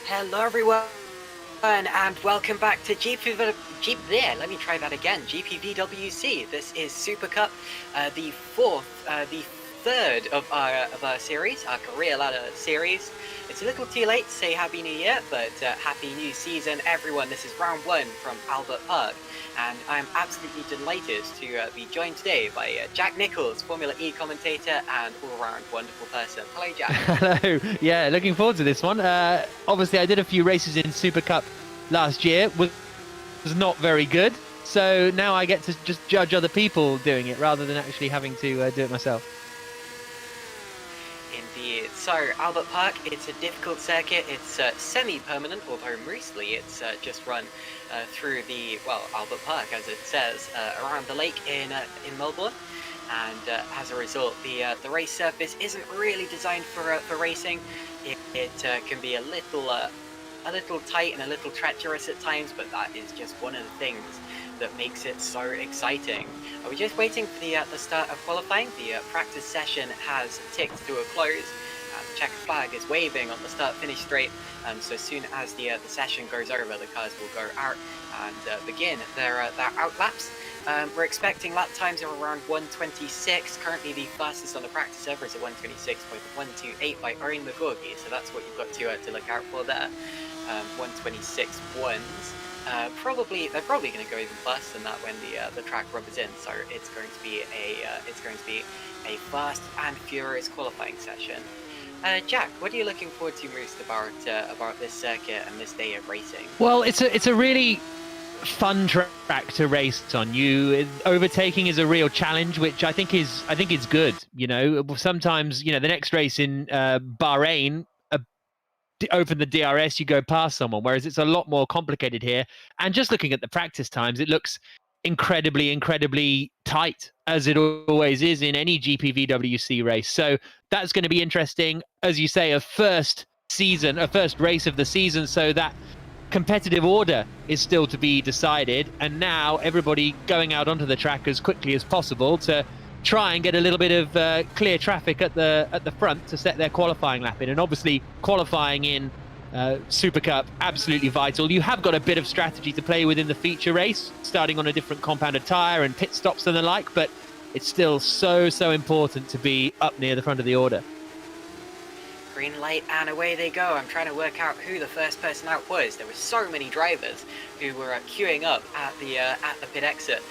Hello everyone, and welcome back to let me try that again. GPVWC. This is Supercup, the third of our series, our career ladder series. It's a little too late to say Happy New Year, but Happy New Season, everyone. This is round one from Albert Park, and I'm absolutely delighted to be joined today by Jack Nicholls, Formula E commentator and all-round wonderful person. Hello, Jack. Hello. Yeah, looking forward to this one. Obviously, I did a few races in Supercup last year. Was not very good. So now I get to just judge other people doing it rather than actually having to do it myself. So Albert Park, it's a difficult circuit. It's semi-permanent, although mostly it's just run through the, well, Albert Park, as it says, around the lake in Melbourne. And as a result, the race surface isn't really designed for racing. It can be a little tight and a little treacherous at times, but that is just one of the things that makes it so exciting. We're just waiting for the start of qualifying. The practice session has ticked to a close. The checkered flag is waving on the start-finish straight. So as soon as the session goes over, the cars will go out and begin their out laps. We're expecting lap times of around 1:26. Currently, the fastest on the practice server is a 1:26.128 by Owen McGaugie. So that's what you've got to look out for there. 1:26.1s. They're probably going to go even faster than that when the track rubbers in. So it's going to be a fast and furious qualifying session. Jack, what are you looking forward to most about this circuit and this day of racing? Well, it's a really fun track to race on. Overtaking is a real challenge, which I think is good. You know, sometimes the next race in Bahrain, open the DRS, you go past someone, whereas it's a lot more complicated here. And just looking at the practice times, it looks incredibly tight, as it always is in any GPVWC race. So that's going to be interesting. As you say, a first race of the season, so that competitive order is still to be decided. And now everybody going out onto the track as quickly as possible to try and get a little bit of clear traffic at the front to set their qualifying lap in. And obviously qualifying in Supercup, absolutely vital. You have got a bit of strategy to play with in the feature race, starting on a different compounded tyre and pit stops and the like, but it's still so important to be up near the front of the order. Green light and away they go. I'm trying to work out who the first person out was. There were so many drivers who were queuing up at the pit exit,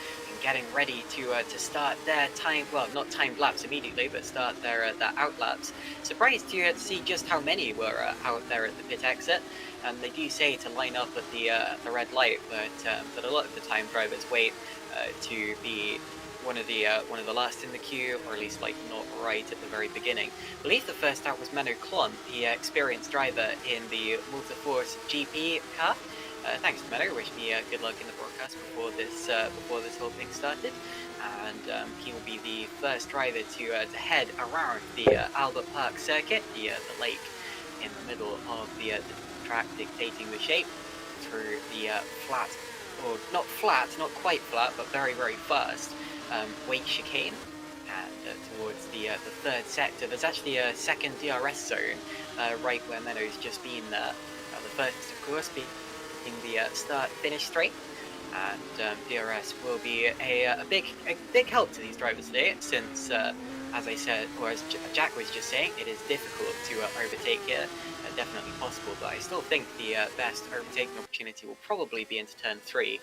getting ready to start their time, well, not timed laps immediately, but start their out laps. Surprised to see just how many were out there at the pit exit. And they do say to line up at the red light, but a lot of the time drivers wait to be one of the last in the queue, or at least like not right at the very beginning. I believe the first out was Nicholls, the experienced driver in the Multiforce GP car. Thanks to Menno, wish me good luck in the broadcast before this whole thing started, and he will be the first driver to head around the Albert Park circuit, the lake in the middle of the track dictating the shape, through the flat, or not quite flat, but very fast weight chicane, and towards the third sector. There's actually a second DRS zone right where Menno's just been there. The first, of course, being the start-finish straight, and DRS will be a big help to these drivers today, since as I said, or as Jack was just saying, it is difficult to overtake here. Definitely possible, but I still think the best overtaking opportunity will probably be into turn 3.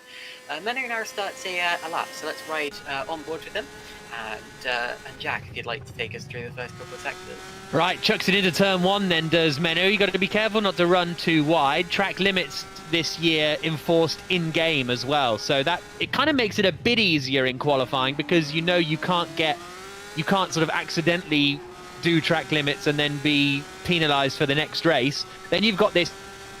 Menno now starts a lap, so let's ride on board with him. And Jack, if you'd like to take us through the first couple of sectors. Right, chucks it into turn 1 then, does Menno. You got to be careful not to run too wide. Track limits this year enforced in-game as well, so that it kind of makes it a bit easier in qualifying, because you can't sort of accidentally do track limits and then be penalised for the next race. Then you've got this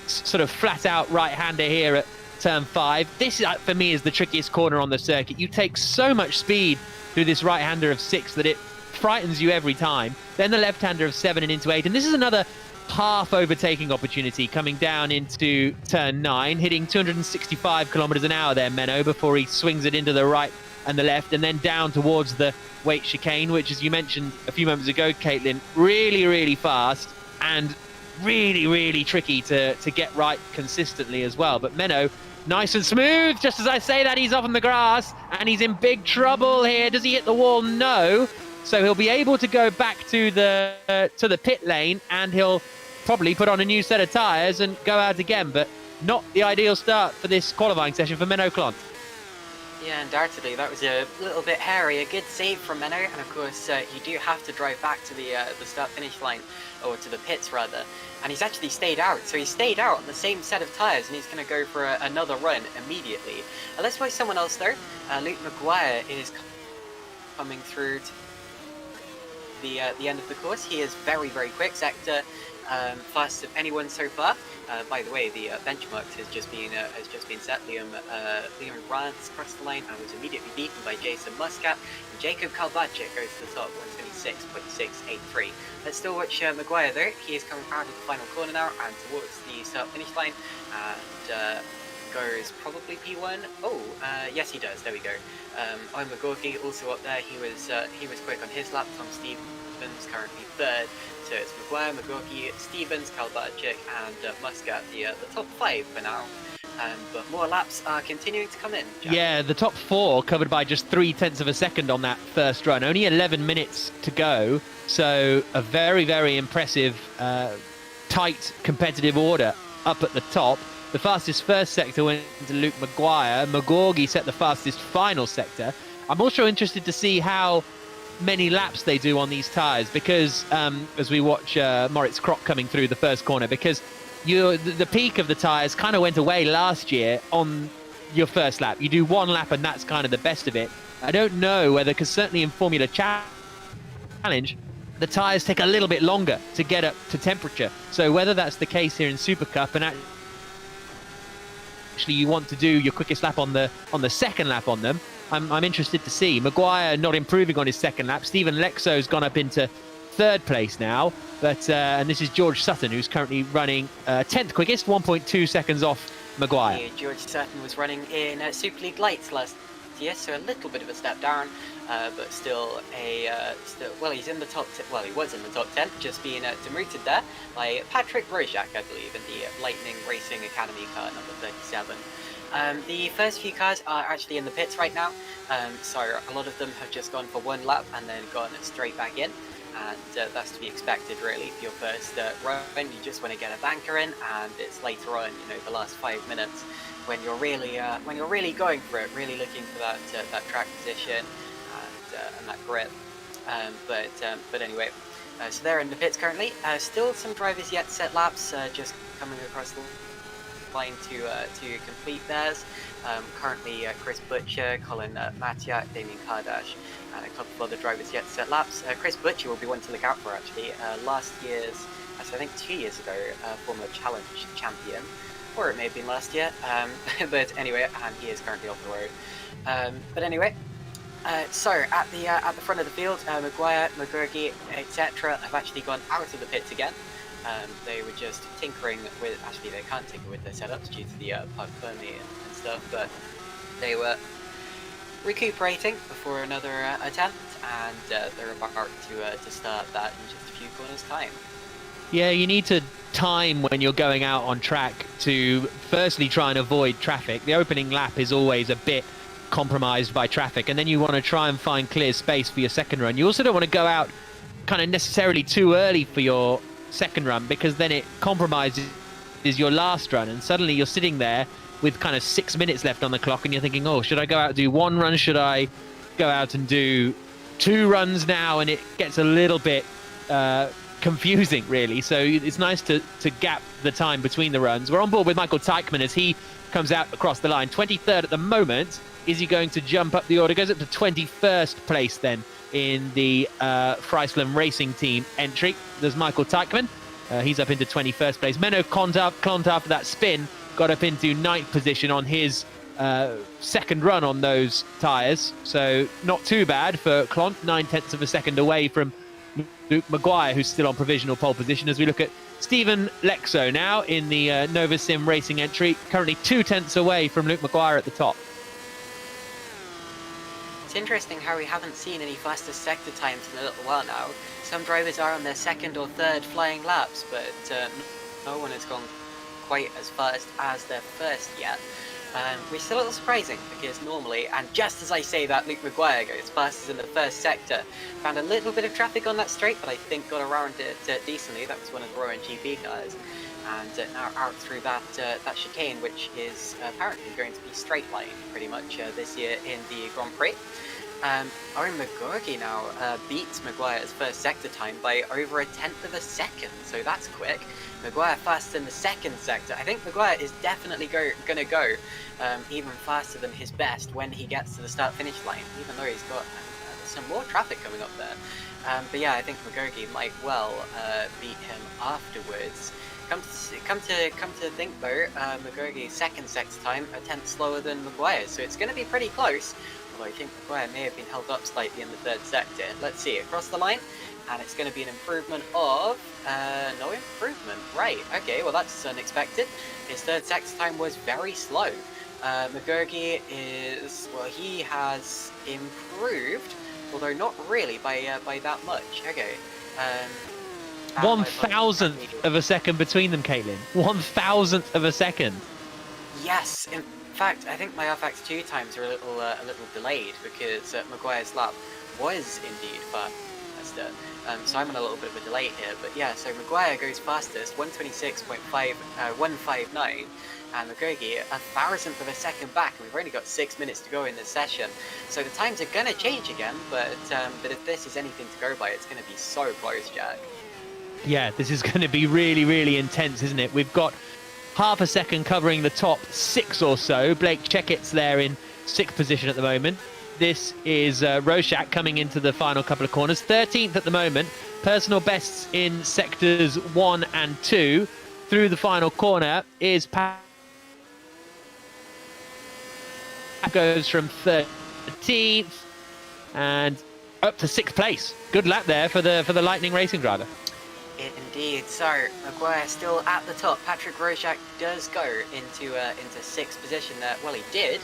sort of flat-out right-hander here at turn 5. This, for me, is the trickiest corner on the circuit. You take so much speed through this right-hander of 6 that it frightens you every time. Then the left-hander of 7 and into 8. And this is another half overtaking opportunity coming down into turn 9, hitting 265 kilometers an hour there, Menno, before he swings it into the right and the left, and then down towards the weight chicane, which, as you mentioned a few moments ago, Caitlin, really fast and really tricky to get right consistently as well. But Menno, nice and smooth. Just as I say that, he's off on the grass and he's in big trouble here. Does he hit the wall? No. So he'll be able to go back to the pit lane, and he'll probably put on a new set of tyres and go out again. But not the ideal start for this qualifying session for Menno Clont. Yeah, undoubtedly, that was a little bit hairy. A good save from Menno, and of course, you do have to drive back to the start-finish line, or to the pits rather. And he's actually stayed out, so he stayed out on the same set of tyres, and he's going to go for another run immediately. Let's watch someone else though. Maguire is coming through the end of the course. He is very, very quick. Sector fastest of anyone so far. By the way, the benchmarks has just been set. Liam Rance across the line and was immediately beaten by Jason Muscat. And Jacob Kalbacic goes to the top, 126.683. Let's still watch Maguire though. He is coming out of the final corner now and towards the start-finish line, and goes probably P1. Yes he does. There we go. Owen McGaugie also up there. He was quick on his lap. Tom Stevens currently third. So it's Maguire, McGaugie, Stevens, Kalbacic, and Muscat, the top 5 for now. But more laps are continuing to come in. Jack. Yeah, the top 4 covered by just 0.3 of a second on that first run. Only 11 minutes to go. So a very, very impressive, tight, competitive order up at the top. The fastest first sector went to Luke Maguire. McGaugie set the fastest final sector. I'm also interested to see how many laps they do on these tyres, because as we watch Moritz Kroc coming through the first corner, because the peak of the tyres kind of went away last year on your first lap. You do one lap and that's kind of the best of it. I don't know whether, because certainly in Formula Challenge, the tyres take a little bit longer to get up to temperature. So whether that's the case here in Super Cup, and actually you want to do your quickest lap on the second lap on them, I'm interested to see. Maguire not improving on his second lap. Stephen Lexo's gone up into third place now, but and this is George Sutton, who's currently running 10th quickest, 1.2 seconds off Maguire. Yeah, George Sutton was running in Super League Lights last year, so a little bit of a step down, but still he's in the top. He was in the top 10, just being demoted there by Patrick Rojak, I believe, in the Lightning Racing Academy car number 37. The first few cars are actually in the pits right now, so a lot of them have just gone for one lap and then gone straight back in, and that's to be expected really for your first run. You just want to get a banker in, and it's later on, the last 5 minutes when you're really going for it, really looking for that track position and that grip. But anyway, so they're in the pits currently. Still some drivers yet to set laps, just coming across the line to complete theirs. Currently Chris Butcher, Colin Matiak, Damien Kardash, and a couple of other drivers yet to set laps. Chris Butcher will be one to look out for actually. Last year's, I think 2 years ago, Formula Challenge champion, or it may have been last year. But anyway, and he is currently off the road. But anyway, so at the front of the field, Maguire, McGaugie, etc. have actually gone out of the pits again. They were just tinkering with, actually they can't tinker with their setups due to the park permit and stuff, but they were recuperating before another attempt, and they're about to start that in just a few corners time. Yeah, you need to time when you're going out on track to firstly try and avoid traffic. The opening lap is always a bit compromised by traffic, and then you want to try and find clear space for your second run. You also don't want to go out kind of necessarily too early for your second run, because then it compromises your last run, and suddenly you're sitting there with kind of 6 minutes left on the clock, and you're thinking, oh, should I go out and do one run? Should I go out and do 2 runs now? And it gets a little bit confusing, really. So it's nice to gap the time between the runs. We're on board with Michael Teichmann as he comes out across the line. 23rd at the moment. Is he going to jump up the order? Goes up to 21st place then in the Friesland Racing Team entry. There's Michael Teichmann. He's up into 21st place. Menno Klont after that spin got up into 9th position on his second run on those tyres. So not too bad for Klont, 9/10 of a second away from Luke Maguire, who's still on provisional pole position. As we look at Stephen Lexo now in the Nova Sim Racing entry, currently 2/10 away from Luke Maguire at the top. It's interesting how we haven't seen any faster sector times in a little while now. Some drivers are on their second or third flying laps, but no one has gone quite as fast as their first yet. Which is a little surprising, because normally, and just as I say that, Luke Maguire goes fastest in the first sector. Found a little bit of traffic on that straight, but I think got around it decently. That was one of the Rowan GP cars. And now out through that chicane, which is apparently going to be straight line pretty much this year in the Grand Prix. Owen McGaugie now beats Maguire's first sector time by over 1/10 of a second, so that's quick. Maguire faster in the second sector. I think Maguire is definitely going to go even faster than his best when he gets to the start-finish line, even though he's got the some more traffic coming up there. But yeah, I think McGaugie might well beat him afterwards. Come to think though, McGaugie's second sector time a tenth slower than Maguire, so it's going to be pretty close. Although I think Maguire may have been held up slightly in the third sector. Let's see, across the line, and it's going to be an improvement of no improvement. Right, okay, well that's unexpected. His third sector time was very slow. McGaugie is, well, he has improved, although not really by that much. Okay. 1,000th of a second between them, Caitlin. 1,000th of a second. Yes, in fact, I think my RFX2 times are a little delayed because Maguire's lap was indeed faster. So I'm on a little bit of a delay here, but yeah. So Maguire goes fastest, 126.159, and McGaugie 1,000th of a second back, and we've only got 6 minutes to go in this session. So the times are gonna change again, but if this is anything to go by, it's gonna be so close, Jack. Yeah, this is going to be really, really intense, isn't it? We've got half a second covering the top 6 or so. Blake Checkett's there in 6th position at the moment. This is Roshak coming into the final couple of corners. 13th at the moment. Personal bests in sectors 1 and 2. Through the final corner is goes from 13th and up to 6th place. Good lap there for the Lightning Racing driver. Indeed. So Maguire still at the top. Patrick Roshak does go into 6th position there. Well, he did.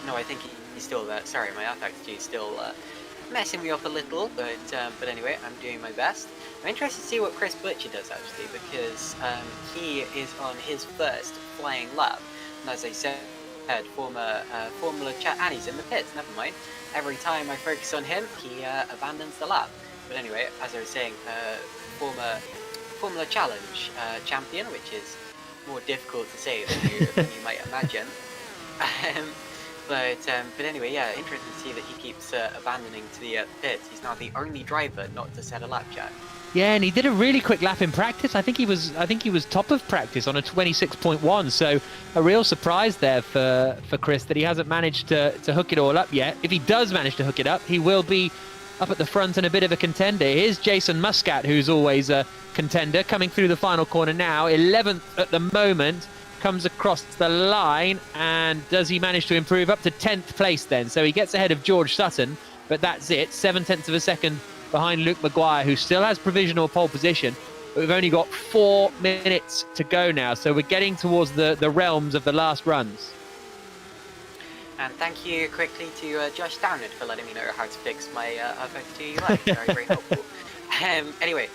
No, I think he's still there. Sorry, my RFX2 is still messing me up a little, but anyway, I'm doing my best. I'm interested to see what Chris Butcher does actually, because he is on his first flying lap, and as I said, former Formula chat, and he's in the pits. Never mind. Every time I focus on him, he abandons the lap. But anyway, as I was saying, former Formula Challenge champion, which is more difficult to say than you might imagine. But anyway, yeah, interesting to see that he keeps abandoning to the pits. He's now the only driver not to set a lap, Jack. Yeah, and he did a really quick lap in practice. I think he was top of practice on a 26.1. So a real surprise there for Chris that he hasn't managed to hook it all up yet. If he does manage to hook it up, he will be up at the front and a bit of a contender. Here's Jason Muscat, who's always a contender, coming through the final corner now. 11th at the moment, comes across the line, and does he manage to improve up to 10th place then? So he gets ahead of George Sutton, but that's it. 7/10 of a second behind Luke Maguire, who still has provisional pole position, but we've only got 4 minutes to go now, so we're getting towards the realms of the last runs. And thank you quickly to Josh Downard for letting me know how to fix my RFX2 UI. Very, very helpful. Anyway,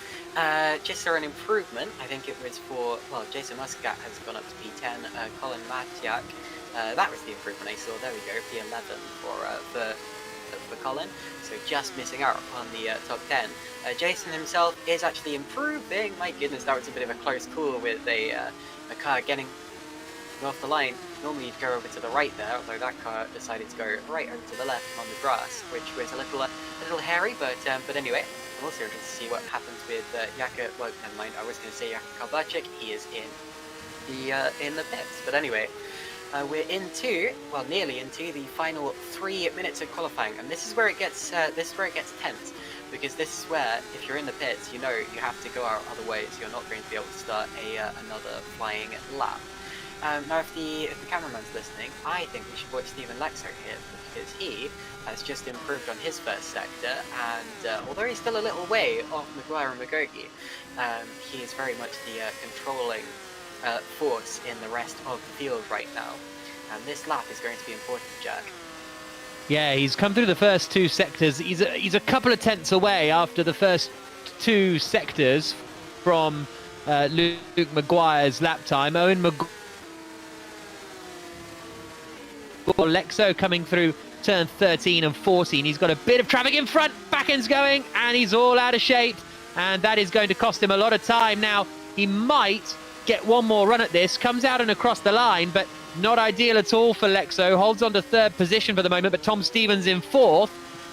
just for an improvement, I think it was for, well, Jason Muscat has gone up to P10, Colin Matiak, that was the improvement I saw, there we go, P11 for Colin, so just missing out on the top 10. Jason himself is actually improving. My goodness, that was a bit of a close call with a car getting off the line. Normally you'd go over to the right there, although that car decided to go right over to the left on the grass, which was a little hairy, but anyway, I'm also interested to see what happens with Jaka. Well, never mind, I was going to say Jaka Kalbachik. He is in the pits, but anyway, we're nearly into the final 3 minutes of qualifying, and this is where it gets tense, because this is where, if you're in the pits, you know you have to go out other ways. You're not going to be able to start another flying lap. Now, if the cameraman's listening, I think we should watch Stephen Lexo here, because he has just improved on his first sector, and although he's still a little way off Maguire and McGaugie, he is very much the controlling force in the rest of the field right now. And this lap is going to be important, Jack. Yeah, he's come through the first 2 sectors. He's a couple of tenths away after the first 2 sectors from Luke Maguire's lap time. Owen Lexo coming through turn 13 and 14. He's got a bit of traffic in front, back end's going, and he's all out of shape, and that is going to cost him a lot of time. Now, he might get one more run at this, comes out and across the line, but not ideal at all for Lexo. Holds on to 3rd position for the moment, but Tom Stevens in 4th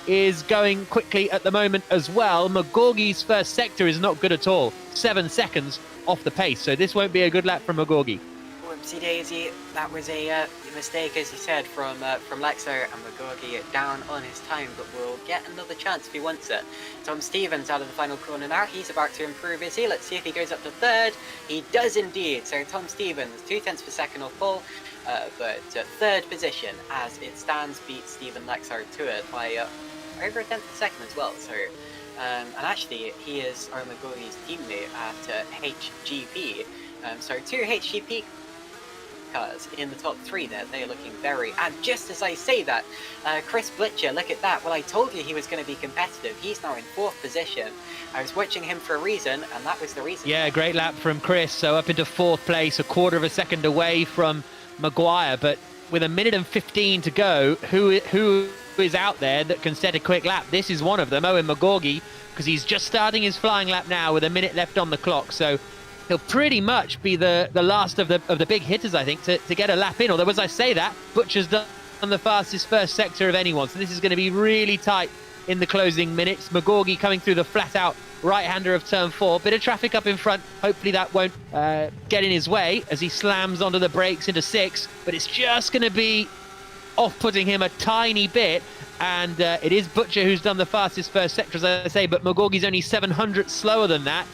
is going quickly at the moment as well. McGaugie's first sector is not good at all. 7 seconds off the pace, so this won't be a good lap from McGaugie. Whoopsie daisy, that was a mistake, as you said, from Lexo, and McGaugie down on his time, but will get another chance if he wants it. Tom Stevens out of the final corner now. He's about to improve, is he? Let's see if he goes up to third. He does indeed. So Tom Stevens, 2/10 per second off pole, but third position as it stands, beats Stephen Lexo to it by over a 10th per second as well. So. And actually, he is Owen McGaugie's teammate at HGP. So 2 HGP cars in the top 3 there. They are looking very... And just as I say that, Chris Blitcher, look at that. Well, I told you he was going to be competitive. He's now in 4th position. I was watching him for a reason, and that was the reason. Yeah, great lap from Chris. So up into 4th place, a quarter of a second away from Maguire. But with 1:15 to go, who is out there that can set a quick lap? This is one of them, Owen McGaugie, because he's just starting his flying lap now with a minute left on the clock. So he'll pretty much be the last of the big hitters, I think, to get a lap in. Although, as I say that, Butcher's done the fastest first sector of anyone. So this is going to be really tight in the closing minutes. McGaugie coming through the flat-out right-hander of turn 4. Bit of traffic up in front. Hopefully that won't get in his way as he slams onto the brakes into 6. But it's just going to be off-putting him a tiny bit. And it is Butcher who's done the fastest first sector, as I say. But McGaugie's only 700 slower than that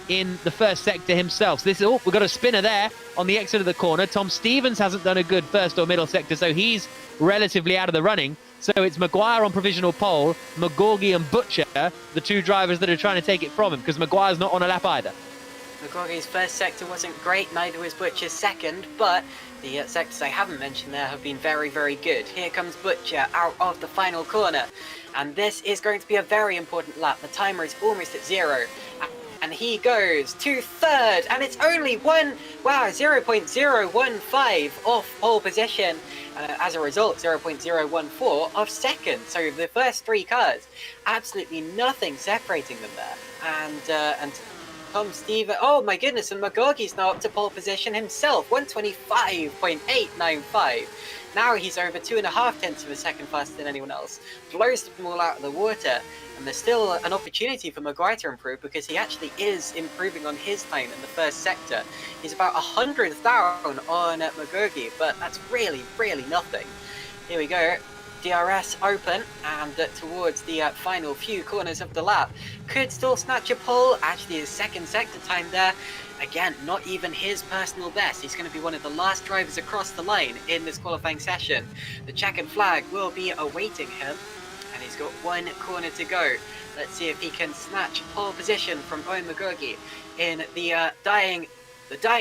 in the first sector himself. So this is, oh, we've got a spinner there on the exit of the corner. Tom Stevens hasn't done a good first or middle sector, so he's relatively out of the running. So it's Maguire on provisional pole, McGaugie and Butcher, the 2 drivers that are trying to take it from him, because Maguire's not on a lap either. McGaugie's first sector wasn't great, neither was Butcher's second, but the sectors I haven't mentioned there have been very, very good. Here comes Butcher out of the final corner, and this is going to be a very important lap. The timer is almost at 0. And he goes to third, and it's only 0.015 off pole position. As a result, 0.014 off second. So the first 3 cars, absolutely nothing separating them there. And Tom Stevens, oh my goodness, and McGaugie's now up to pole position himself, 125.895. Now he's over 2.5 tenths of a second faster than anyone else. Blows them all out of the water. And there's still an opportunity for Maguire to improve, because he actually is improving on his time in the first sector. He's about 100th down on McGaugie, but that's really, really nothing. Here we go. DRS open, and towards the final few corners of the lap. Could still snatch a pole. Actually, his second sector time there, again, not even his personal best. He's going to be one of the last drivers across the line in this qualifying session. The checkered flag will be awaiting him, and he's got 1 corner to go. Let's see if he can snatch pole position from Owen McGaugie in the dying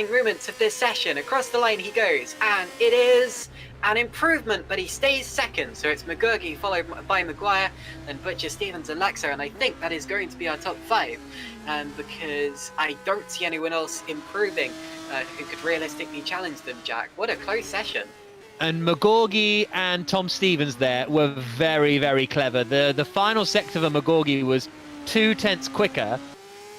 moments of this session. Across the line he goes, and it is an improvement, but he stays second. So it's McGaugie followed by Maguire, then Butcher, Stevens and Lexo, and I think that is going to be our top 5, because I don't see anyone else improving who could realistically challenge them, Jack. What a close session. And McGaugie and Tom Stevens there were very, very clever. The final sector for McGaugie was 2 tenths quicker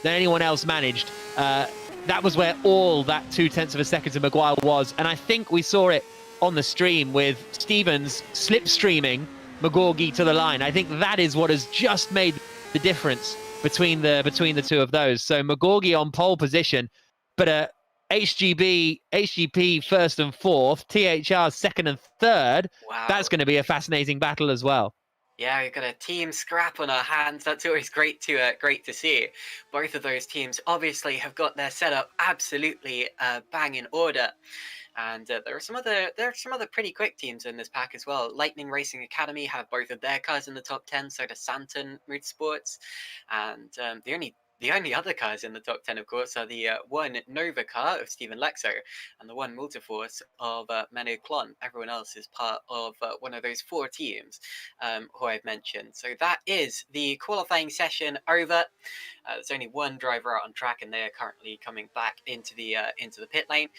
than anyone else managed. That was where all that 2 tenths of a second to Maguire was. And I think we saw it on the stream with Stevens slipstreaming McGaugie to the line. I think that is what has just made the difference between the 2 of those. So McGaugie on pole position, but HGP first and 4th, THR second and 3rd. Wow. That's going to be a fascinating battle as well. Yeah, we've got a team scrap on our hands. That's always great to see. Both of those teams obviously have got their setup absolutely bang in order. And there are some other pretty quick teams in this pack as well. Lightning Racing Academy have both of their cars in the top 10. So does Santon Motorsports, and the only other cars in the top 10, of course, are the 1 Nova car of Stephen Lexo and the 1 Multiforce of Manu Klon. Everyone else is part of one of those 4 teams who I've mentioned. So that is the qualifying session over. There's only 1 driver out on track, and they are currently coming back into the pit lane.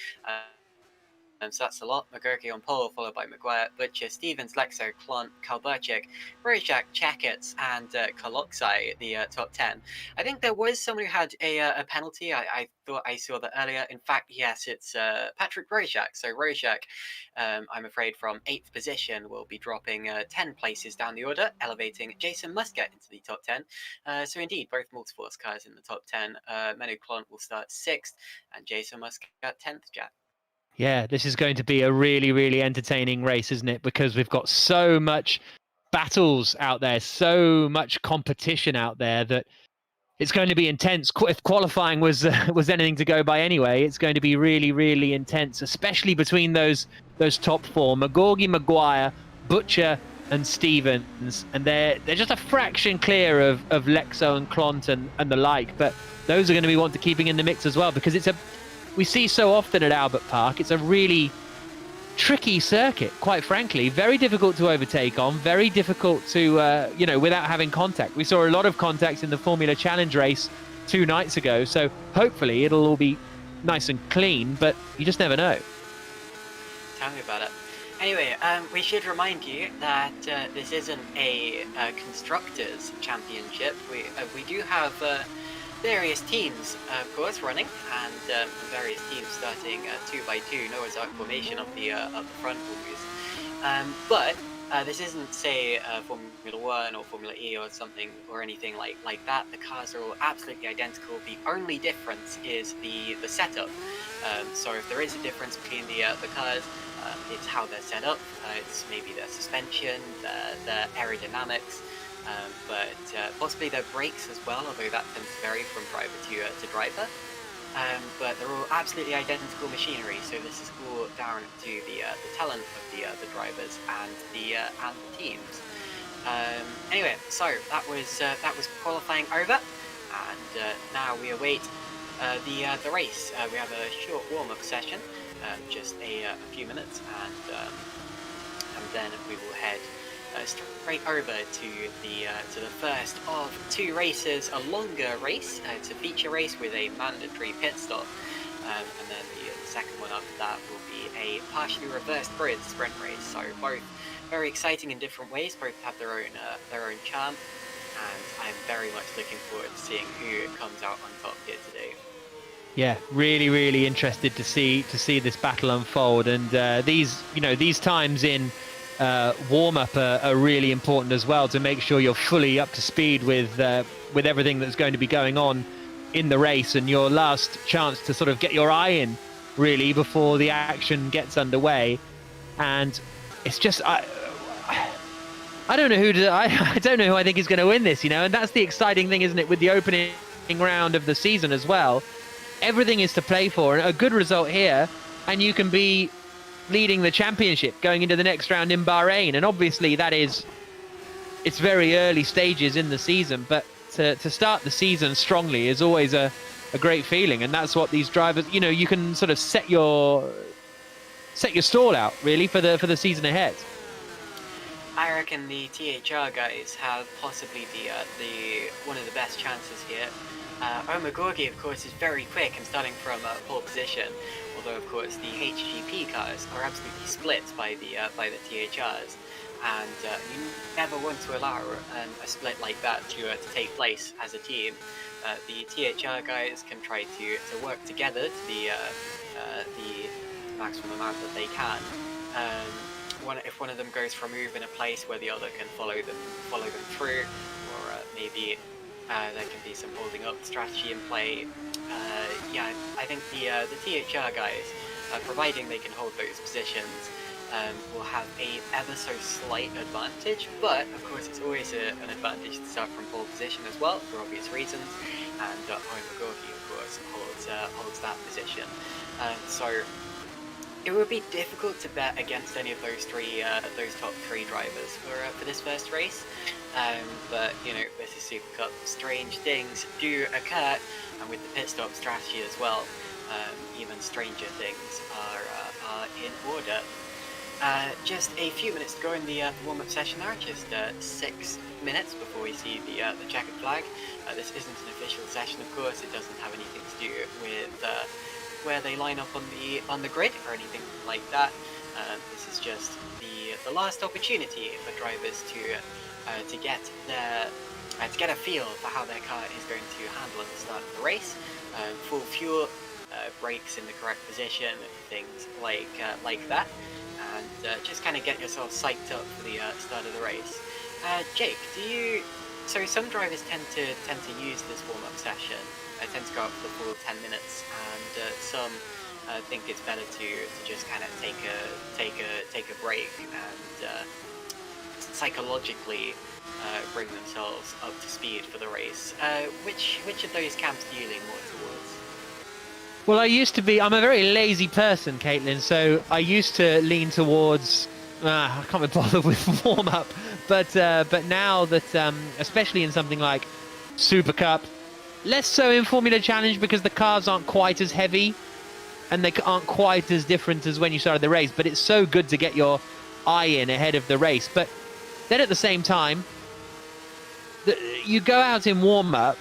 So that's a lot. McGaugie on pole, followed by Maguire, Butcher, Stevens, Lexo, Klont, Kalberchik, Rojak, Checkets, and Koloksai, the top 10. I think there was someone who had a penalty. I thought I saw that earlier. In fact, yes, it's Patrick Rojak. So Rojak, I'm afraid, from 8th position, will be dropping 10 places down the order, elevating Jason Muscat into the top 10. So indeed, both Multiforce cars in the top 10. Manu Klont will start 6th, and Jason Muscat 10th, Jack. Yeah, this is going to be a really, really entertaining race, isn't it? Because we've got so much battles out there, so much competition out there that it's going to be intense. If qualifying was was anything to go by anyway, it's going to be really, really intense, especially between those top four: McGaugie, Maguire, Butcher, and Stevens, and they're just a fraction clear of Lexo and Clont and the like. But those are going to be one to keeping in the mix as well, because we see so often at Albert Park. It's a really tricky circuit, quite frankly. Very difficult to overtake on, very difficult to, without having contact. We saw a lot of contacts in the Formula Challenge race 2 nights ago, so hopefully it'll all be nice and clean, but you just never know. Tell me about it. Anyway, we should remind you that this isn't a Constructors' Championship. We do have various teams, of course, running, and various teams starting 2 by 2 Noah's Ark formation of the front wheels. But this isn't, say, Formula 1 or Formula E or something or anything like that. The cars are all absolutely identical. The only difference is the setup. So if there is a difference between the cars, it's how they're set up. It's maybe their suspension, their aerodynamics. But possibly their brakes as well, although that tends to vary from driver to driver. But they're all absolutely identical machinery, so this is all down to the talent of the drivers and the teams. Anyway, so that was qualifying over, and now we await the race. We have a short warm-up session, just a few minutes, and then we will head straight over to the first of 2 races, a longer race. It's a feature race with a mandatory pit stop, and then the second one after that will be a partially reversed grid sprint race. So both very exciting in different ways. Both have their own charm, and I'm very much looking forward to seeing who comes out on top here today. Yeah, really, really interested to see this battle unfold, and these times in warm-up are really important as well, to make sure you're fully up to speed with everything that's going to be going on in the race, and your last chance to sort of get your eye in really before the action gets underway. And it's just I don't know I don't know who I think is going to win this, and that's the exciting thing, isn't it, with the opening round of the season as well. Everything is to play for, and a good result here and you can be leading the championship going into the next round in Bahrain. And obviously it's very early stages in the season, but to start the season strongly is always a great feeling, and that's what these drivers, you can sort of set your stall out really for the season ahead. I reckon the THR guys have possibly the one of the best chances here. Owen McGaugie, of course, is very quick and starting from pole position, although of course the HGP cars are absolutely split by the THRs, and you never want to allow a split like that to take place as a team. The THR guys can try to work together to the maximum amount that they can. If one of them goes for a move in a place where the other can follow them through, or maybe there can be some holding up strategy in play. I think the THR guys, providing they can hold those positions, will have a ever so slight advantage, but of course it's always an advantage to start from pole position as well, for obvious reasons, and Owen McGaugie, of course, holds that position. So it would be difficult to bet against any of those top three drivers for this first race. But this is Supercup. Strange things do occur, and with the pit stop strategy as well, even stranger things are in order. Just a few minutes to go in the warm-up session there, just 6 minutes before we see the checkered flag. This isn't an official session, of course. It doesn't have anything to do with where they line up on the grid or anything like that. This is just the last opportunity for drivers to get a feel for how their car is going to handle at the start of the race. Full fuel, brakes in the correct position, things like that, and just kind of get yourself psyched up for the start of the race. Jake, so some drivers tend to use this warm-up session. Tend to go up for the full 10 minutes, and some think it's better to just kind of take a break and psychologically bring themselves up to speed for the race. Which of those camps do you lean more towards? Well, I'm a very lazy person, Caitlin, so I used to lean towards, I can't be bothered with warm-up, but now that, especially in something like Supercup, less so in Formula Challenge because the cars aren't quite as heavy and they aren't quite as different as when you started the race, but it's so good to get your eye in ahead of the race. But then at the same time, you go out in warm-up,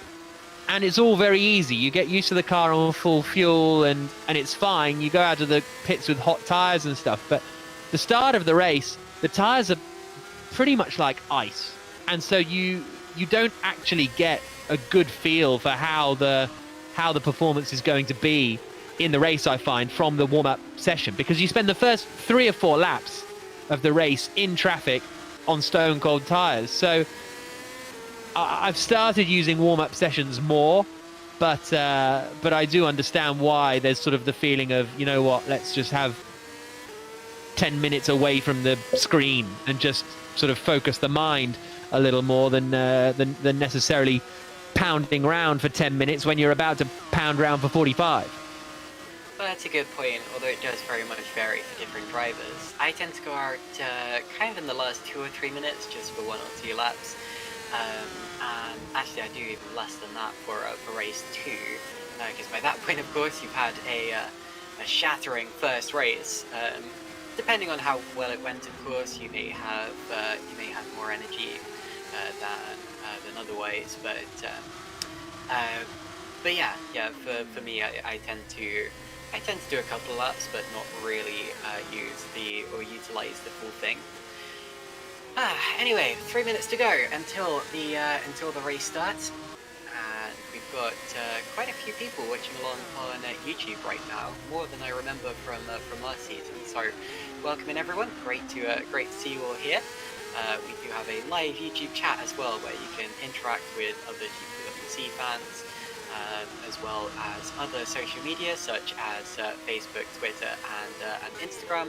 and it's all very easy. You get used to the car on full fuel and it's fine. You go out of the pits with hot tyres and stuff. But the start of the race, the tyres are pretty much like ice. And so you don't actually get a good feel for how the performance is going to be in the race, I find, from the warm-up session. Because you spend the first 3 or 4 laps of the race in traffic on stone-cold tyres. So I've started using warm-up sessions more, but I do understand why there's sort of the feeling of, you know what, let's just have 10 minutes away from the screen and just sort of focus the mind a little more than necessarily pounding round for 10 minutes when you're about to pound round for 45. Well, that's a good point, although it does very much vary for different drivers. I tend to go out kind of in the last 2 or 3 minutes just for 1 or 2 laps. And actually I do even less than that for race 2, because by that point, of course, you've had a shattering first race. Depending on how well it went, of course, you may have more energy than otherwise. But yeah, for me, I tend to do a couple of laps, but not really utilize the full thing. Anyway, 3 minutes to go until the race starts, and we've got quite a few people watching along on YouTube right now, more than I remember from last season. So, welcome in everyone. Great to see you all here. We do have a live YouTube chat as well, where you can interact with other GPVWC fans, as well as other social media such as Facebook, Twitter, and Instagram,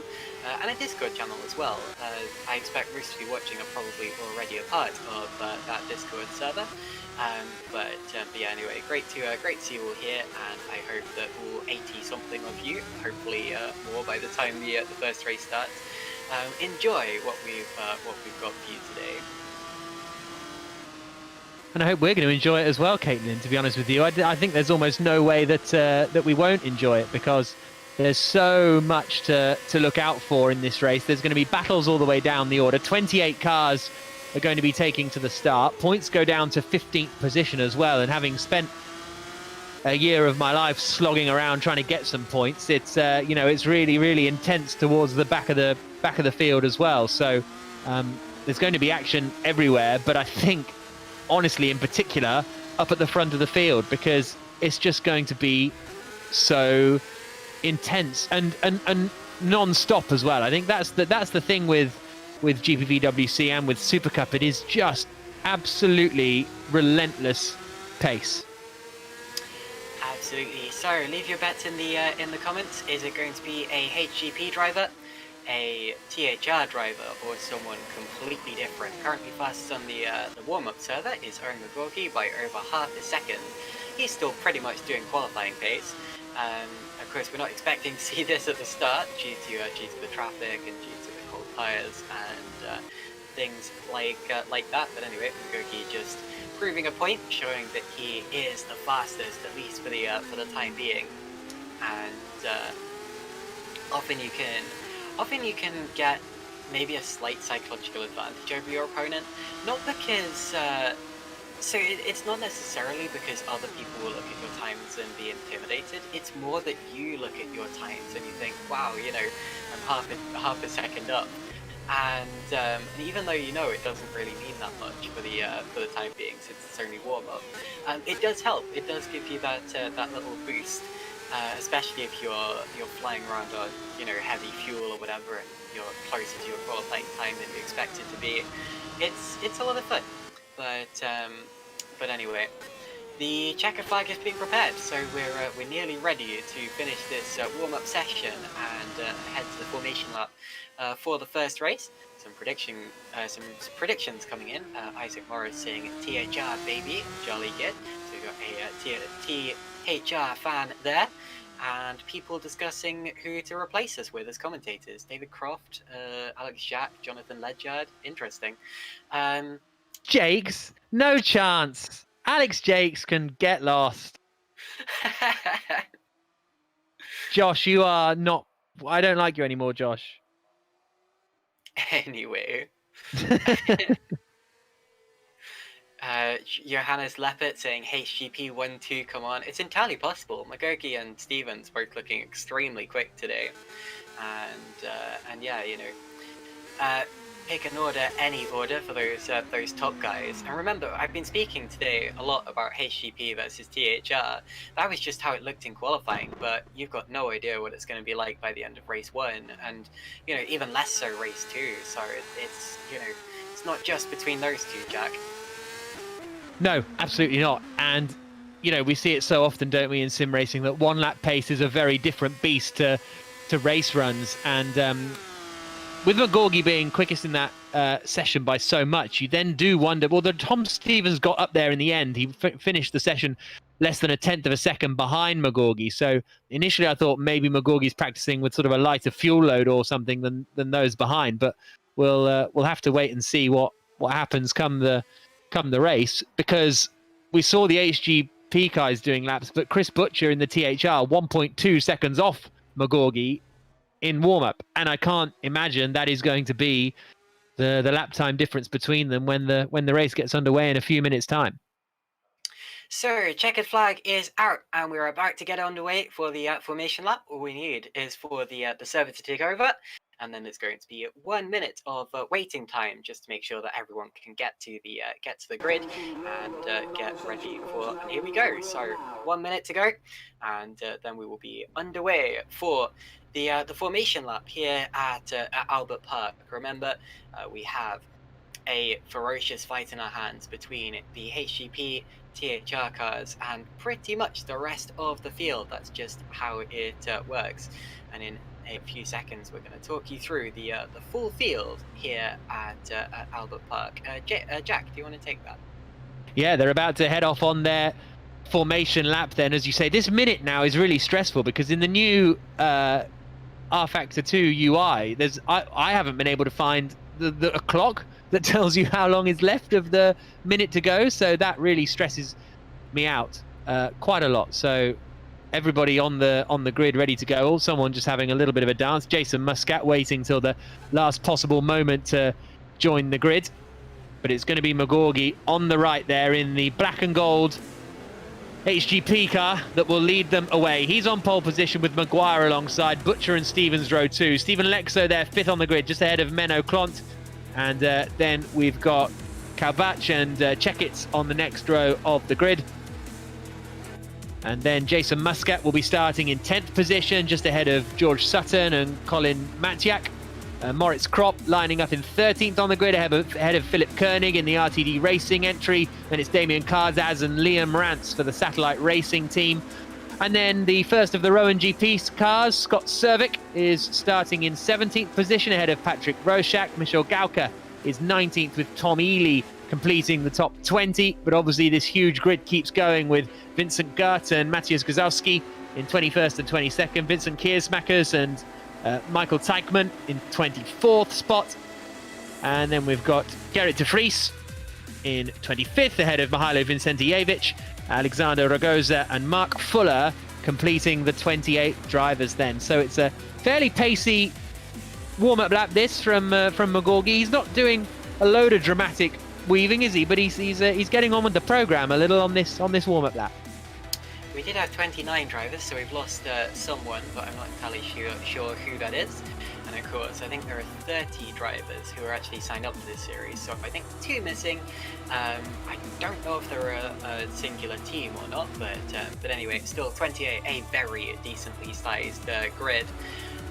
and a Discord channel as well. I expect most of you watching are probably already a part of that Discord server. But yeah, anyway, great to see you all here, and I hope that all 80 something of you, hopefully more by the time the first race starts, enjoy what we've got for you today. And I hope we're going to enjoy it as well, Caitlin, to be honest with you. I think there's almost no way that we won't enjoy it, because there's so much to look out for in this race. There's going to be battles all the way down the order. 28 cars are going to be taking to the start. Points go down to 15th position as well. And having spent a year of my life slogging around trying to get some points, it's it's really, really intense towards the back of the field as well. So there's going to be action everywhere, but I think, honestly, in particular, up at the front of the field, because it's just going to be so intense and non-stop as well. I think that's the thing with GPVWC and with Supercup. It is just absolutely relentless pace. Absolutely. So leave your bets in the comments. Is it going to be a HGP driver, a THR driver, or someone completely different? Currently fastest on the warm-up server is Owen McGaugie by over half a second. He's still pretty much doing qualifying pace. Of course, we're not expecting to see this at the start due to the traffic and due to the cold tires and things like that. But anyway, McGaugie just proving a point, showing that he is the fastest, at least for the time being. And often you can get maybe a slight psychological advantage over your opponent, not because so it's not necessarily because other people will look at your times and be intimidated. It's more that you look at your times and you think, wow, I'm half a second up, and even though it doesn't really mean that much for the time being, since it's only warm up, it does help. It does give you that little boost. Especially if you're flying around on heavy fuel or whatever, and you're closer to your qualifying time than you expect it to be. It's a lot of fun, but anyway, The checkered flag is being prepared, so we're nearly ready to finish this warm-up session and head to the formation lap for the first race. Some predictions coming in. Isaac Morris saying THR baby, jolly good. So we've got a THR fan there, and people discussing who to replace us with as commentators. David Croft, Alex Jack, Jonathan Ledyard. Interesting. Jakes, no chance. Alex Jakes can get lost. Josh, you are not... I don't like you anymore, Josh. Anyway. Johannes Leppert saying HGP 1-2, come on. It's entirely possible. McGaugie and Stevens both looking extremely quick today. And yeah, you know, pick an order, any order for those top guys. And remember, I've been speaking today a lot about HGP versus THR. That was just how it looked in qualifying, but you've got no idea what it's going to be like by the end of race 1, and you know, even less so race 2. So it's, you know, it's not just between those two, Jack. No, absolutely not. And you know, we see it so often, don't we, in sim racing, that one lap pace is a very different beast to race runs. And with McGaugie being quickest in that session by so much, you then do wonder, well, Tom Stevens got up there in the end. He finished the session less than a tenth of a second behind McGaugie. So initially I thought maybe McGaugie's practicing with sort of a lighter fuel load or something than those behind. But we'll have to wait and see what happens come the race, because we saw the HGP guys doing laps, but Chris Butcher in the THR 1.2 seconds off McGaugie in warm-up, and I can't imagine that is going to be the lap time difference between them when the race gets underway in a few minutes' time. So checkered flag is out, and we're about to get underway for the formation lap. All we need is for the server to take over, and then it's going to be 1 minute of waiting time just to make sure that everyone can get to the grid and get ready for. And here we go. So 1 minute to go, and then we will be underway for the formation lap here at Albert Park. Remember, we have a ferocious fight in our hands between the HGP, THR cars, and pretty much the rest of the field. That's just how it works. And in a few seconds, we're going to talk you through the full field here at Albert Park. Jack, do you want to take that? Yeah, they're about to head off on their formation lap then. As you say, this minute now is really stressful, because in the new R Factor 2 UI, I haven't been able to find a clock that tells you how long is left of the minute to go, so that really stresses me out quite a lot. So everybody on the grid ready to go, or someone just having a little bit of a dance. Jason Muscat waiting till the last possible moment to join the grid, but it's going to be McGaugie on the right there in the black and gold HGP car that will lead them away. He's on pole position with Maguire alongside Butcher and Stevens row 2. Stephen Lexo there, 5th on the grid, just ahead of Menno Clont. And then we've got Kalbach and Checkits on the next row of the grid. And then Jason Muscat will be starting in 10th position, just ahead of George Sutton and Colin Matiak. Moritz Kropp lining up in 13th on the grid, ahead of Philipp Konig in the RTD Racing entry. Then it's Damien Karzaz and Liam Rance for the Satellite Racing team. And then the first of the Rowan GP cars, Scott Cervic, is starting in 17th position, ahead of Patrick Roshak. Michel Gauka is 19th, with Tom Ely completing the top 20. But obviously this huge grid keeps going, with Vincent Gert and Matthias Gazowski in 21st and 22nd. Vincent Kiersmakers and Michael Teichmann in 24th spot. And then we've got Gerrit de Vries in 25th, ahead of Mihailo Vincentijevic, Alexander Ragoza and Mark Fuller completing the 28 drivers then. So it's a fairly pacey warm-up lap this from McGaugie. He's not doing a load of dramatic weaving, is he? But he's getting on with the program a little on this warm-up lap. We did have 29 drivers, so we've lost someone, but I'm not entirely sure who that is. And of course, I think there are 30 drivers who are actually signed up for this series, so I think 2 missing. I don't know if they're a singular team or not, but anyway, it's still 28, a very decently sized grid.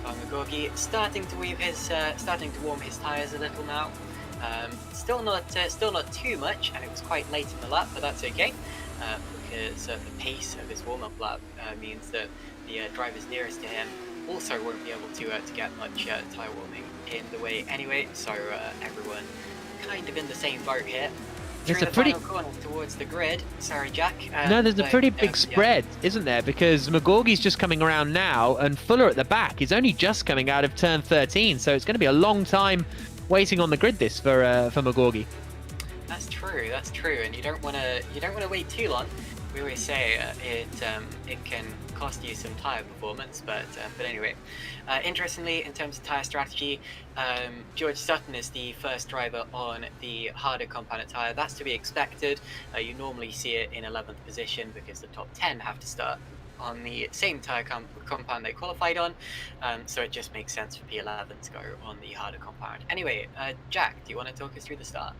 McGaugie starting to warm his tyres a little now. Still not too much, and it was quite late in the lap, but that's okay. because the pace of his warm-up lap means that the drivers nearest to him also won't be able to get much tyre warming in the way anyway, so everyone kind of in the same boat here. There's Through a the pretty final corner towards the grid. Sorry, Jack. no, there's a pretty big spread, isn't there? Because McGaugie's just coming around now, and Fuller at the back is only just coming out of turn 13, so it's going to be a long time waiting on the grid this for McGaugie. That's true. That's true, and you don't want to wait too long. We always say it can cost you some tyre performance, but anyway. Interestingly, in terms of tyre strategy, George Sutton is the first driver on the harder compounded tyre. That's to be expected. You normally see it in 11th position because the top 10 have to start on the same tyre compound they qualified on, so it just makes sense for P11 to go on the harder compound. Anyway, Jack, do you want to talk us through the start?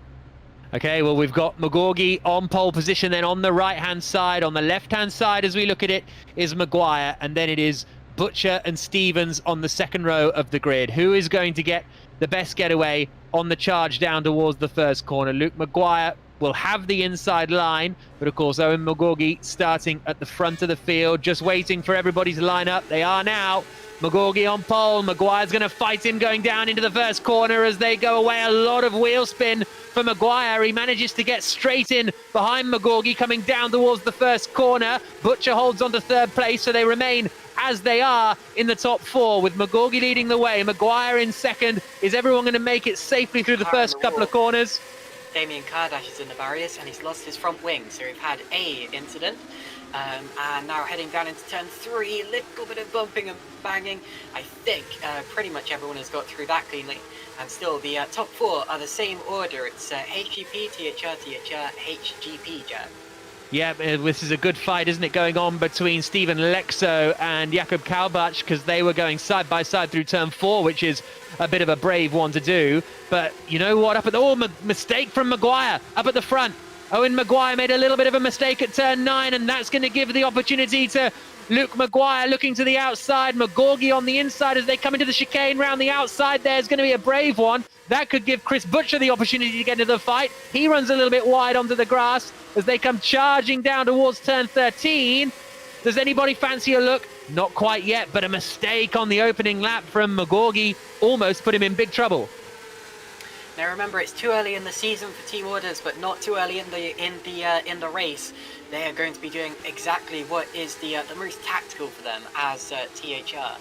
Okay, well, we've got McGaugie on pole position, then on the right-hand side. On the left-hand side, as we look at it, is Maguire, and then it is Butcher and Stevens on the second row of the grid. Who is going to get the best getaway on the charge down towards the first corner? Luke Maguire will have the inside line, but of course Owen McGaugie starting at the front of the field, just waiting for everybody's lineup. They are now. McGaugie on pole. Maguire's going to fight him going down into the first corner as they go away. A lot of wheel spin for Maguire. He manages to get straight in behind McGaugie coming down towards the first corner. Butcher holds on to third place, so they remain as they are in the top four with McGaugie leading the way. Maguire in second. Is everyone going to make it safely through the first couple of corners? Damien Kardash is in the barriers and he's lost his front wing, so we've had a incident. And now heading down into turn 3, little bit of bumping and banging. I think pretty much everyone has got through that cleanly. And still, the top 4 are the same order. It's HGP, THR, THR, HGP, Jack. Yeah, this is a good fight, isn't it, going on between Steven Lexo and Jakob Kalbach, because they were going side by side through turn 4, which is a bit of a brave one to do. But you know what? Up at the mistake from Maguire up at the front. Owen Maguire made a little bit of a mistake at turn 9, and that's going to give the opportunity to Luke Maguire looking to the outside. McGaugie on the inside as they come into the chicane round the outside. There's going to be a brave one. That could give Chris Butcher the opportunity to get into the fight. He runs a little bit wide onto the grass as they come charging down towards turn 13. Does anybody fancy a look? Not quite yet, but a mistake on the opening lap from McGaugie almost put him in big trouble. Now remember, it's too early in the season for team orders, but not too early in the race. They are going to be doing exactly what is the most tactical for them as THR.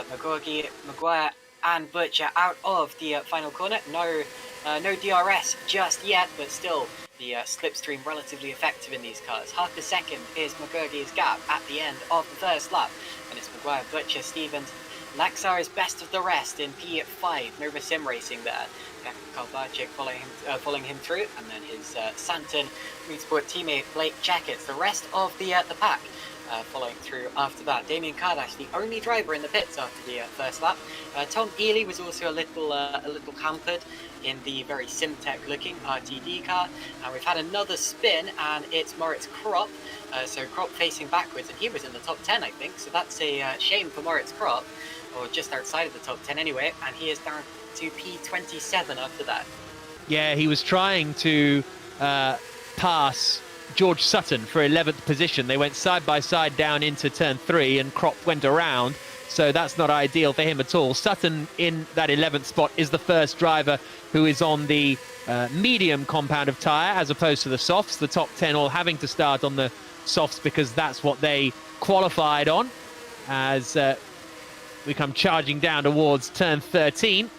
McGaugie, Maguire, and Butcher out of the final corner. No DRS just yet, but still the slipstream relatively effective in these cars. Half a second is McGaugie's gap at the end of the first lap, and it's Maguire, Butcher, Stevens. Laxar is best of the rest in P5. Nova Sim racing there. Kalbachik following him through, and then his Santon Moodsport teammate Blake Checketts. The rest of the pack following through after that. Damien Kardash, the only driver in the pits after the first lap. Tom Ely was also a little hampered in the very Simtech looking RTD car. And we've had another spin, and it's Moritz Kropp. So Kropp facing backwards, and he was in the top 10, I think. So that's a shame for Moritz Kropp, or just outside of the top 10 anyway. And he is down to P27 after that. Yeah, he was trying to pass George Sutton for 11th position. They went side by side down into turn 3, and Kropp went around, so that's not ideal for him at all. Sutton in that 11th spot is the first driver who is on the medium compound of tyre as opposed to the softs. The top 10 all having to start on the softs because that's what they qualified on, as we come charging down towards turn 13.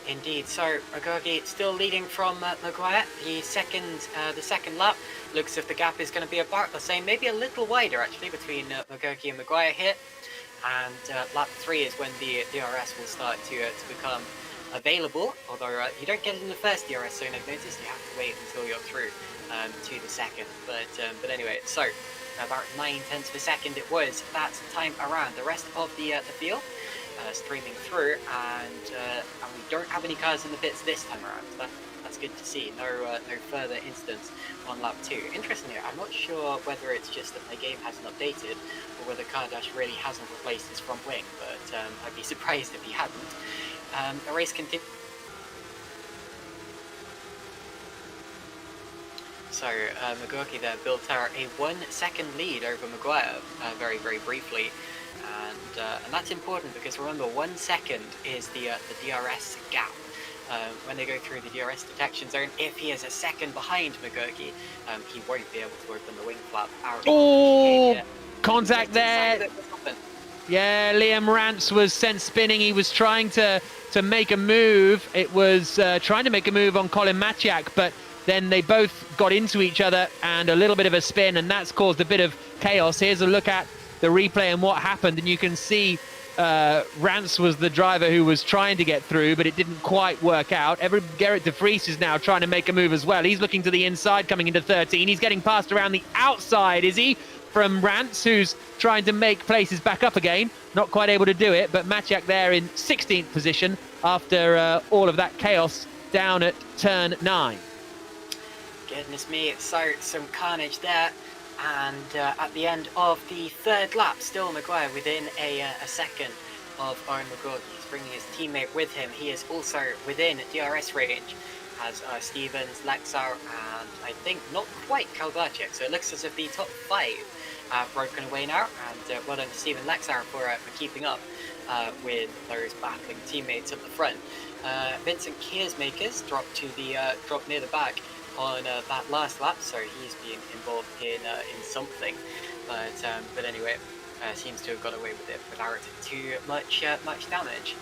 Indeed, so McGaugie still leading from Maguire. The second lap looks as if the gap is going to be about the same, maybe a little wider actually between McGaugie and Maguire here. And lap 3 is when the DRS will start to become available. Although you don't get it in the first DRS zone, I've noticed. You have to wait until you're through to the second. But anyway, so about 9/10 of a second it was that time around. The rest of the field streaming through, and we don't have any cars in the pits this time around. So that's good to see. No further incidents on lap 2. Interestingly, I'm not sure whether it's just that my game hasn't updated, or whether Kardash really hasn't replaced his front wing. But I'd be surprised if he hadn't. The race continues. So McGaugie there built out a 1 second lead over Maguire very, very briefly. And that's important because remember, 1 second is the DRS gap. When they go through the DRS detection zone, if he is a second behind McGaugie, he won't be able to open the wing flap out. Oh, contact there. Yeah, Liam Rance was sent spinning. He was trying to make a move. It was trying to make a move on Colin Maciak, but then they both got into each other and a little bit of a spin, and that's caused a bit of chaos. Here's a look at the replay and what happened, and you can see Rance was the driver who was trying to get through, but it didn't quite work out. Gerrit de Vries is now trying to make a move as well. He's looking to the inside coming into 13. He's getting passed around the outside, is he? From Rance, who's trying to make places back up again. Not quite able to do it, but Maciak there in 16th position after all of that chaos down at turn 9. Goodness me, so some carnage there. And at the end of the third lap, still Maguire within a second of Owen McGaugie. He's bringing his teammate with him. He is also within DRS range as Stevens, Lexar, and I think not quite Kalbachek. So it looks as if the top 5 have broken away now. And well done to Steven Lexar for keeping up with those battling teammates at the front. Vincent Keersmakers dropped near the back on that last lap, so he's been involved in something, but anyway, seems to have got away with it without too much damage.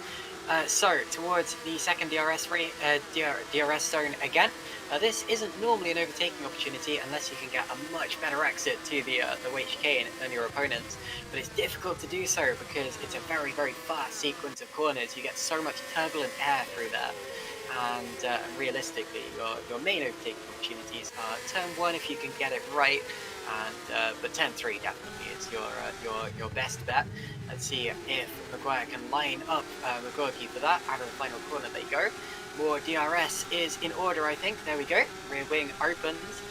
So towards the second DRS zone again. This isn't normally an overtaking opportunity unless you can get a much better exit to the weight chicane than your opponents, but it's difficult to do so because it's a very, very fast sequence of corners. You get so much turbulent air through there. And realistically, your main overtaking opportunities are turn 1 if you can get it right, and but turn 3 definitely is your best bet. Let's see if Maguire can line up McGaugie for that. Out of the final corner they go. More DRS is in order, I think. There we go. Rear wing opens,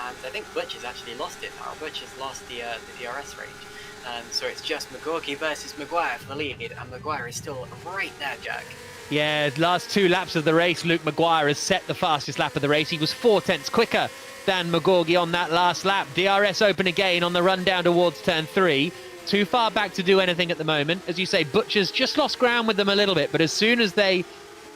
and I think Butch has actually lost it now. Butch has lost the DRS range, so it's just McGaugie versus Maguire for the lead, and Maguire is still right there, Jack. Yeah, last 2 laps of the race, Luke Maguire has set the fastest lap of the race. He was 4 tenths quicker than McGaugie on that last lap. DRS open again on the run down towards turn 3. Too far back to do anything at the moment. As you say, Butcher's just lost ground with them a little bit, but as soon as they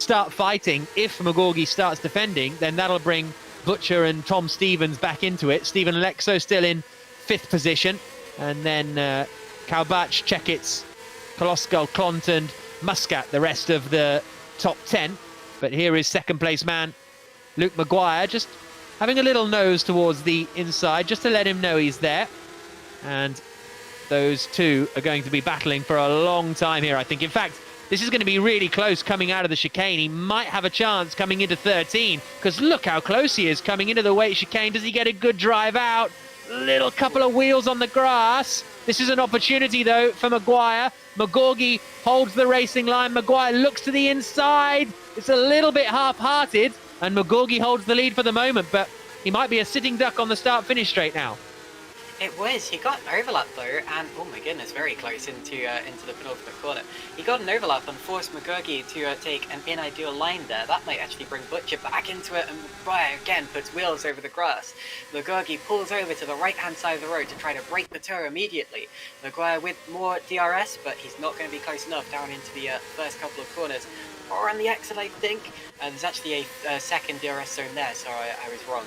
start fighting, if McGaugie starts defending, then that'll bring Butcher and Tom Stevens back into it. Stephen Lexo still in 5th position, and then Kalbach, Checkitz, Koloskal, Clont, Muscat, the rest of the top 10. But here is second place man Luke Maguire, just having a little nose towards the inside just to let him know he's there. And those two are going to be battling for a long time here, I think. In fact, this is going to be really close coming out of the chicane. He might have a chance coming into 13, because look how close he is coming into the weight chicane. Does he get a good drive out? Little couple of wheels on the grass. This is an opportunity, though, for Maguire. McGaugie holds the racing line. Maguire looks to the inside. It's a little bit half-hearted, and McGaugie holds the lead for the moment, but he might be a sitting duck on the start-finish straight now. It was. He got an overlap though, and oh my goodness, very close into the penultimate corner. He got an overlap and forced McGaugie to take an in-ideal line there. That might actually bring Butcher back into it, and Maguire again puts wheels over the grass. McGaugie pulls over to the right-hand side of the road to try to break the tow immediately. Maguire with more DRS, but he's not going to be close enough down into the first couple of corners. Or on the exit, I think. There's actually a second DRS zone there, so I was wrong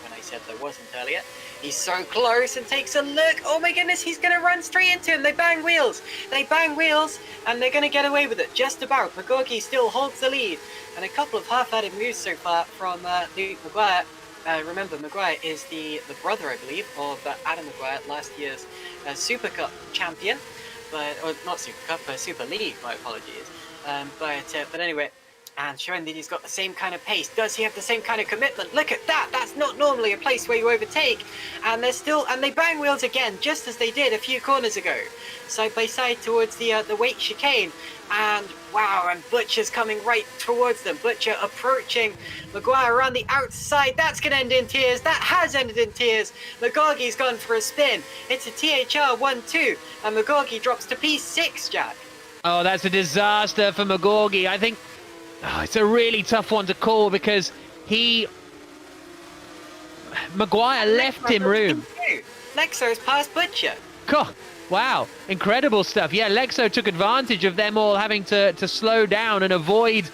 when I said there wasn't earlier. He's so close and takes a look. Oh my goodness, he's going to run straight into him. They bang wheels. They bang wheels, and they're going to get away with it. Just about. McGaugie still holds the lead. And a couple of half-headed moves so far from Luke Maguire. Remember, Maguire is the brother, I believe, of Adam Maguire, last year's Supercup champion. Or not Supercup, Super League, my apologies. But anyway, and showing that he's got the same kind of pace. Does he have the same kind of commitment? Look at that! That's not normally a place where you overtake. And they bang wheels again, just as they did a few corners ago. Side by side towards the weight chicane. And wow, and Butcher's coming right towards them. Butcher approaching Maguire around the outside. That's going to end in tears. That has ended in tears. McGaugie's gone for a spin. It's a THR 1-2, and McGaugie drops to P6, Jack. Oh, that's a disaster for McGaugie. I think it's a really tough one to call, because he Maguire left him room. Lexo's past Butcher. God, wow, incredible stuff. Yeah, Lexo took advantage of them all having to slow down and avoid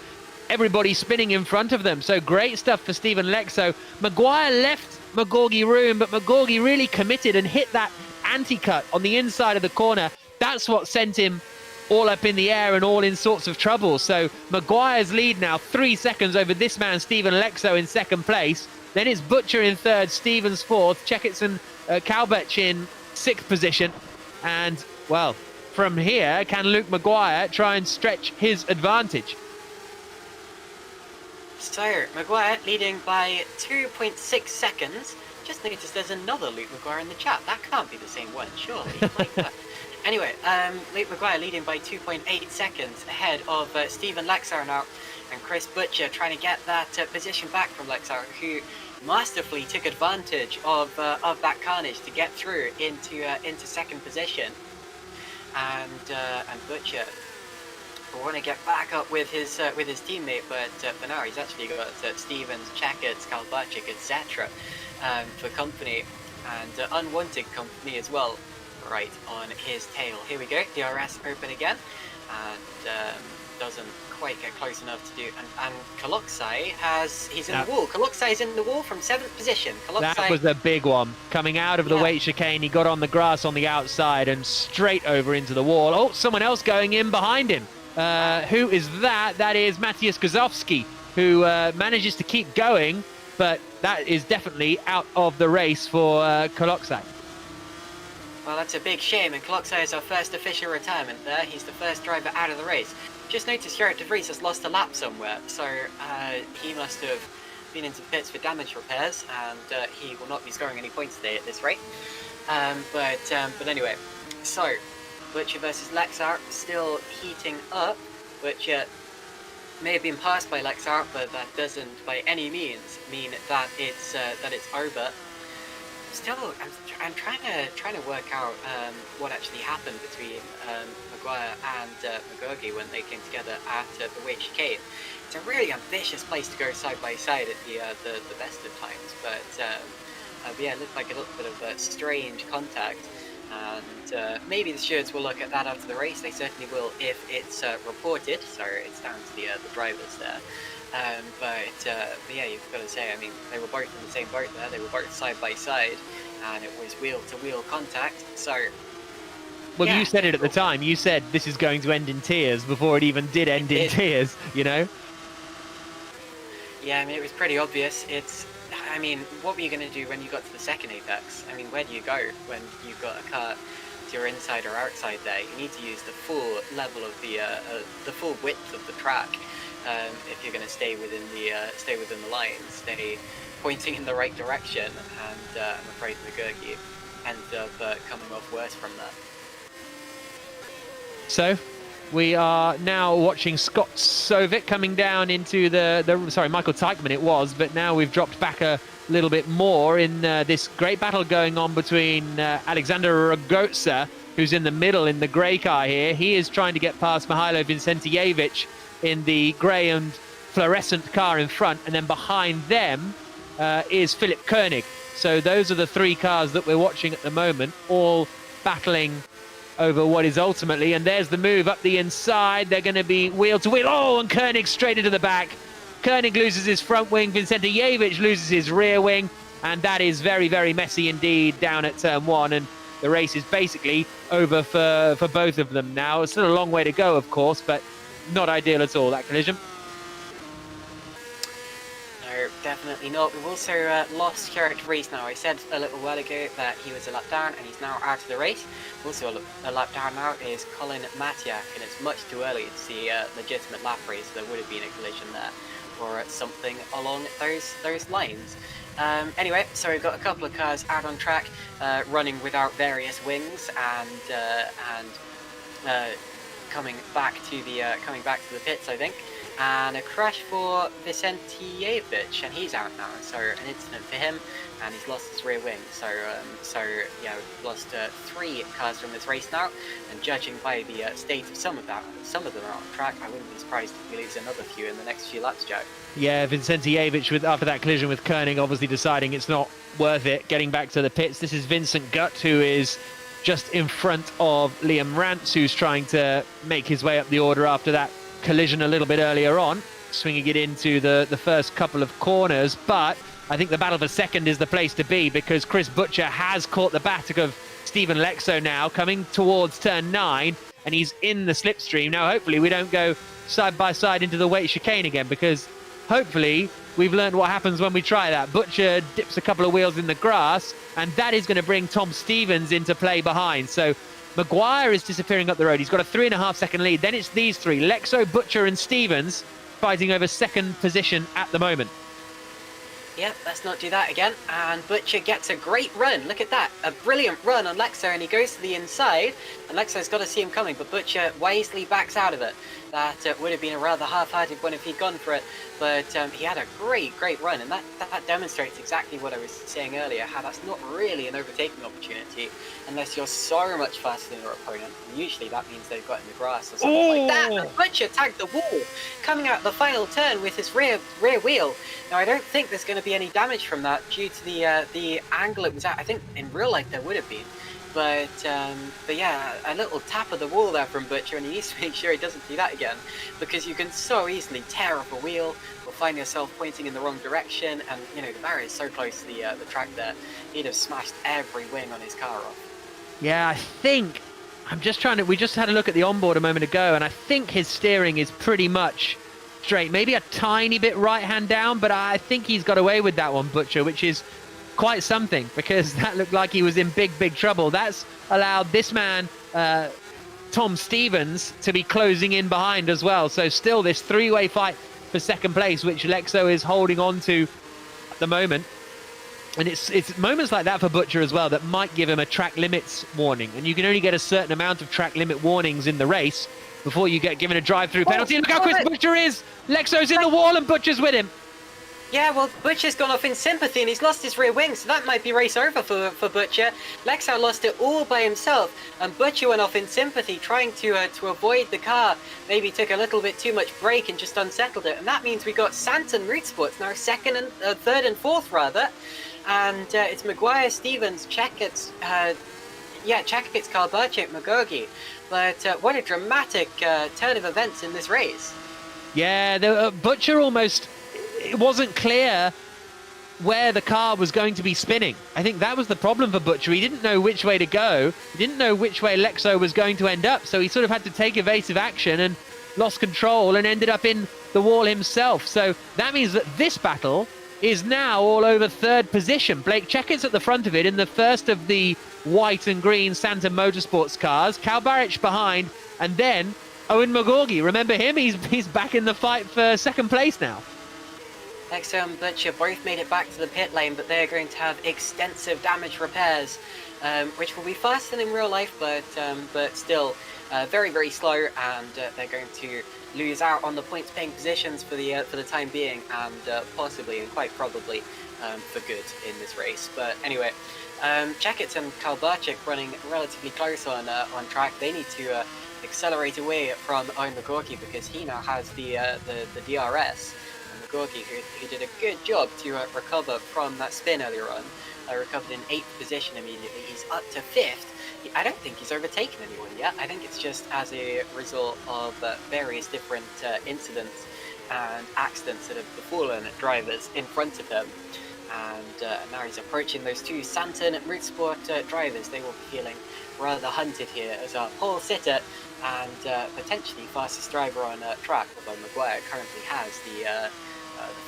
everybody spinning in front of them. So great stuff for Stephen Lexo. Maguire left McGaugie room, but McGaugie really committed and hit that anti-cut on the inside of the corner. That's what sent him all up in the air and all in sorts of trouble. So Maguire's lead now 3 seconds over this man, Stephen Lexo, in second place. Then it's Butcher in third, Stevens fourth, Checketts and Kalbech in sixth position. And, well, from here, can Luke Maguire try and stretch his advantage? So, Maguire leading by 2.6 seconds. Just noticed there's another Luke Maguire in the chat. That can't be the same one, surely. Like that. Anyway, Luke Maguire leading by 2.8 seconds ahead of Stephen Lexar now, and Chris Butcher trying to get that position back from Lexar, who masterfully took advantage of that carnage to get through into second position, and Butcher will want to get back up with his teammate, but for now he's actually got Stevens, Checketts, Kalbach, etc. For company, and unwanted company as well, right on his tail. Here we go, DRS open again, and doesn't quite get close enough to do, and Kaloxai he's in the wall. Kaloxai is in the wall from 7th position. Kaloxai, that was a big one. Coming out of the weight chicane, he got on the grass on the outside and straight over into the wall. Oh, someone else going in behind him. Who is that? That is Matthias Gazowski, who manages to keep going, but that is definitely out of the race for Kaloxai. Well, that's a big shame, and Kaloxai is our first official retirement there. He's the first driver out of the race. Just noticed Gerrit de Vries has lost a lap somewhere, so he must have been into the pits for damage repairs, and he will not be scoring any points today at this rate. But anyway, so Butcher versus Lexar still heating up. Butcher may have been passed by Lexar, but that doesn't by any means mean that it's over. Still, I'm trying to work out what actually happened between Maguire and McGaugie when they came together at the weight chicane. It's a really ambitious place to go side by side at the best of times, but yeah, it looked like a little bit of strange contact, and maybe the stewards will look at that after the race. They certainly will if it's reported, so it's down to the drivers there. But yeah, you've got to say, I mean, they were both in the same boat there. They were both side by side, and it was wheel-to-wheel contact. So, well, yeah, you said it at the time. You said this is going to end in tears before it even did end in tears. You know? Yeah, I mean, it was pretty obvious. I mean, what were you going to do when you got to the second apex? I mean, where do you go when you've got a car to your inside or outside there? You need to use the full level of the full width of the track. If you're going to stay within the line, stay pointing in the right direction, and I'm afraid McGaugie ended up coming off worse from that. So, we are now watching Scott Sovic coming down into sorry, Michael Teichmann it was, but now we've dropped back a little bit more in this great battle going on between Alexander Rogotsa, who's in the middle in the grey car here. He is trying to get past Mihailo Vincentijevic in the grey and fluorescent car in front, and then behind them is Philipp Konig. So those are the three cars that we're watching at the moment, all battling over what is ultimately, and there's the move up the inside. They're going to be wheel to wheel. Oh, and Konig straight into the back. Konig loses his front wing, Vincentijevic loses his rear wing, and that is very, very messy indeed down at turn one, and the race is basically over for both of them now. It's still a long way to go, of course, but not ideal at all, that collision. No, definitely not. We've also lost Gerrit de Vries now. I said a little while ago that he was a lap down, and he's now out of the race. Also a lap down now is Colin Matiak, and it's much too early to see a legitimate lap race. There would have been a collision there, or something along those lines. Anyway, so we've got a couple of cars out on track, running without various wings, and coming back to the pits, I think. And a crash for Vicentievich, and he's out now. So an incident for him, and he's lost his rear wing. So yeah, we've lost 3 cars from this race now. And judging by the state of some of them are on track. I wouldn't be surprised if we lose another few in the next few laps, Joe. Yeah, Vicentievich, after that collision with Konig, obviously deciding it's not worth it, getting back to the pits. This is Vincent Gutt, who is just in front of Liam Rance, who's trying to make his way up the order after that collision a little bit earlier on, swinging it into the first couple of corners. But I think the battle for second is the place to be, because Chris Butcher has caught the back of Stephen Lexo now, coming towards turn 9, and he's in the slipstream. Now, hopefully we don't go side by side into the weight chicane again, because hopefully we've learned what happens when we try that. Butcher dips a couple of wheels in the grass, and that is going to bring Tom Stevens into play behind. So Maguire is disappearing up the road. He's got a 3.5 second lead. Then it's these 3, Lexo, Butcher and Stevens, fighting over second position at the moment. Yep, let's not do that again. And Butcher gets a great run. Look at that. A brilliant run on Lexo, and he goes to the inside. And Lexo's got to see him coming, but Butcher wisely backs out of it. That would have been a rather half-hearted one if he'd gone for it. But he had a great run, and that demonstrates exactly what I was saying earlier, how that's not really an overtaking opportunity unless you're so much faster than your opponent. And usually that means they've got in the grass or something like that. And Butcher tagged the wall, coming out the final turn with his rear wheel. Now, I don't think there's going to be any damage from that due to the angle it was at. I think in real life there would have been. But yeah, a little tap of the wall there from Butcher, and he needs to make sure he doesn't do that again, because you can so easily tear up a wheel or find yourself pointing in the wrong direction. And you know, the barrier is so close to the track there, he'd have smashed every wing on his car off. Yeah, I think we just had a look at the onboard a moment ago, and I think his steering is pretty much straight, maybe a tiny bit right hand down, but I think he's got away with that one, Butcher, which is quite something, because that looked like he was in big trouble. That's allowed this man, Tom Stevens, to be closing in behind as well. So still this 3-way fight for second place, which Lexo is holding on to at the moment. And it's moments like that for Butcher as well that might give him a track limits warning. And you can only get a certain amount of track limit warnings in the race before you get given a drive-through penalty. And look how Chris Butcher is! Lexo's in the wall and Butcher's with him. Yeah, well, Butcher's gone off in sympathy and he's lost his rear wing, so that might be race over for Butcher. Lexo lost it all by himself, and Butcher went off in sympathy, trying to avoid the car. Maybe took a little bit too much brake and just unsettled it, and that means we got Santon Root Sports now third and fourth rather, and it's Maguire, Stevens, Checketts, Kalbarchik, McGaugie. But what a dramatic turn of events in this race. Yeah, the Butcher almost... It wasn't clear where the car was going to be spinning. I think that was the problem for Butcher. He didn't know which way to go. He didn't know which way Lexo was going to end up. So he sort of had to take evasive action and lost control and ended up in the wall himself. So that means that this battle is now all over third position. Blake Checkett's at the front of it in the first of the white and green Santa Motorsports cars. Kalbarich behind, and then Owen McGaugie. Remember him? He's back in the fight for second place now. Lexo and Butcher both made it back to the pit lane, but they're going to have extensive damage repairs, which will be faster than in real life, but still very slow, and they're going to lose out on the points paying positions for the time being, and possibly and quite probably for good in this race. But anyway, Checketts and Kalbarchik running relatively close on track. They need to accelerate away from Owen McGaugie, because he now has the DRS. McGaugie, who did a good job to recover from that spin earlier on, recovered in 8th position immediately. He's up to 5th. I don't think he's overtaken anyone yet. I think it's just as a result of various different incidents and accidents that have befallen drivers in front of him. And now he's approaching those 2 Santon Root Sport drivers. They will be feeling rather hunted here as our pole sitter and potentially fastest driver on track, although Maguire currently has the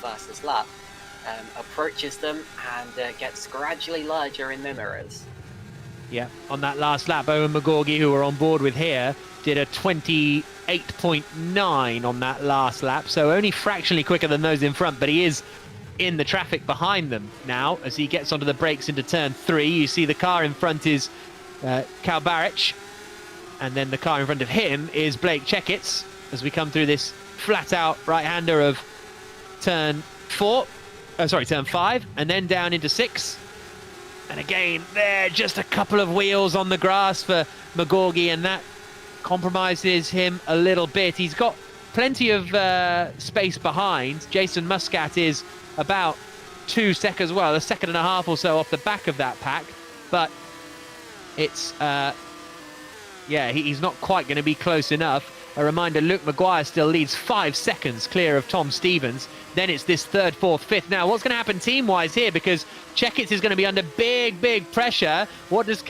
fastest lap, approaches them and gets gradually larger in their mirrors. Yeah, on that last lap, Owen McGaugie, who we're on board with here, did a 28.9 on that last lap, so only fractionally quicker than those in front, but he is in the traffic behind them now as he gets onto the brakes into turn 3. You see the car in front is Kalbarich, and then the car in front of him is Blake Checketts as we come through this flat out right-hander of turn 5, and then down into 6. And again, there, just a couple of wheels on the grass for McGaugie, and that compromises him a little bit. He's got plenty of space behind. Jason Muscat is about 2 seconds, well, a second and a half or so off the back of that pack, but it's he's not quite going to be close enough. A reminder, Luke Maguire still leads 5 seconds clear of Tom Stevens. Then it's this 3rd, 4th, 5th. Now, what's going to happen team-wise here? Because Checkitts is going to be under big pressure. What does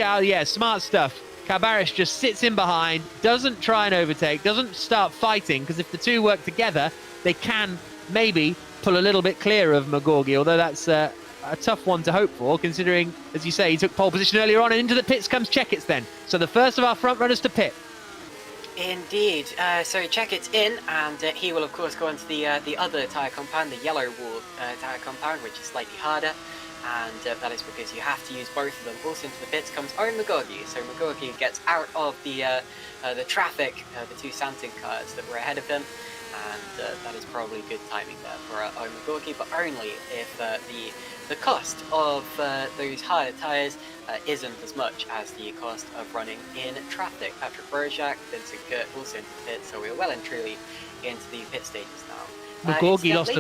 smart stuff. Kalbaric just sits in behind, doesn't try and overtake, doesn't start fighting, because if the two work together, they can maybe pull a little bit clear of McGaugie, although that's a tough one to hope for, considering, as you say, he took pole position earlier on, and into the pits comes Checkitts then. So the first of our front runners to pit. Indeed. So Checkitts in, and he will of course go into the other tyre compound, the yellow wall tyre compound, which is slightly harder, and that is because you have to use both of them. Also into the pits comes Owen McGaugie. So McGaugie gets out of the traffic, the two Santin cars that were ahead of him, and that is probably good timing there for Owen McGaugie, but only if the cost of those harder tyres isn't as much as the cost of running in traffic. Patrick Berjak, Vincent Kurt also into the pit, so we're well and truly into the pit stages now. McGaugie lost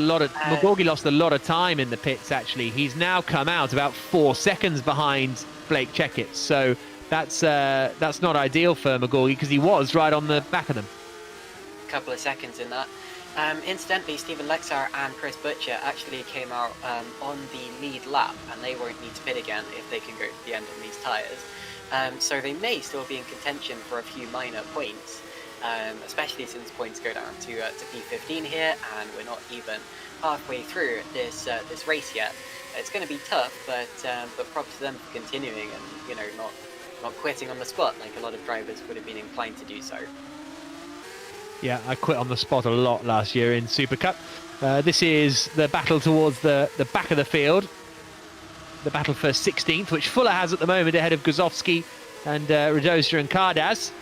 a lot of time in the pits. Actually, he's now come out about 4 seconds behind Blake Checkitts, so that's not ideal for McGaugie because he was right on the back of them. Couple of seconds in that. Incidentally, Stephen Lexar and Chris Butcher actually came out on the lead lap, and they won't need to pit again if they can go to the end on these tyres. So they may still be in contention for a few minor points, especially since points go down to P15 here, and we're not even halfway through this race yet. It's going to be tough, but props to them for continuing and not quitting on the spot like a lot of drivers would have been inclined to do so. Yeah, I quit on the spot a lot last year in Supercup. This is the battle towards the back of the field. The battle for 16th, which Fuller has at the moment ahead of Guzovsky and Radosia and Cardas.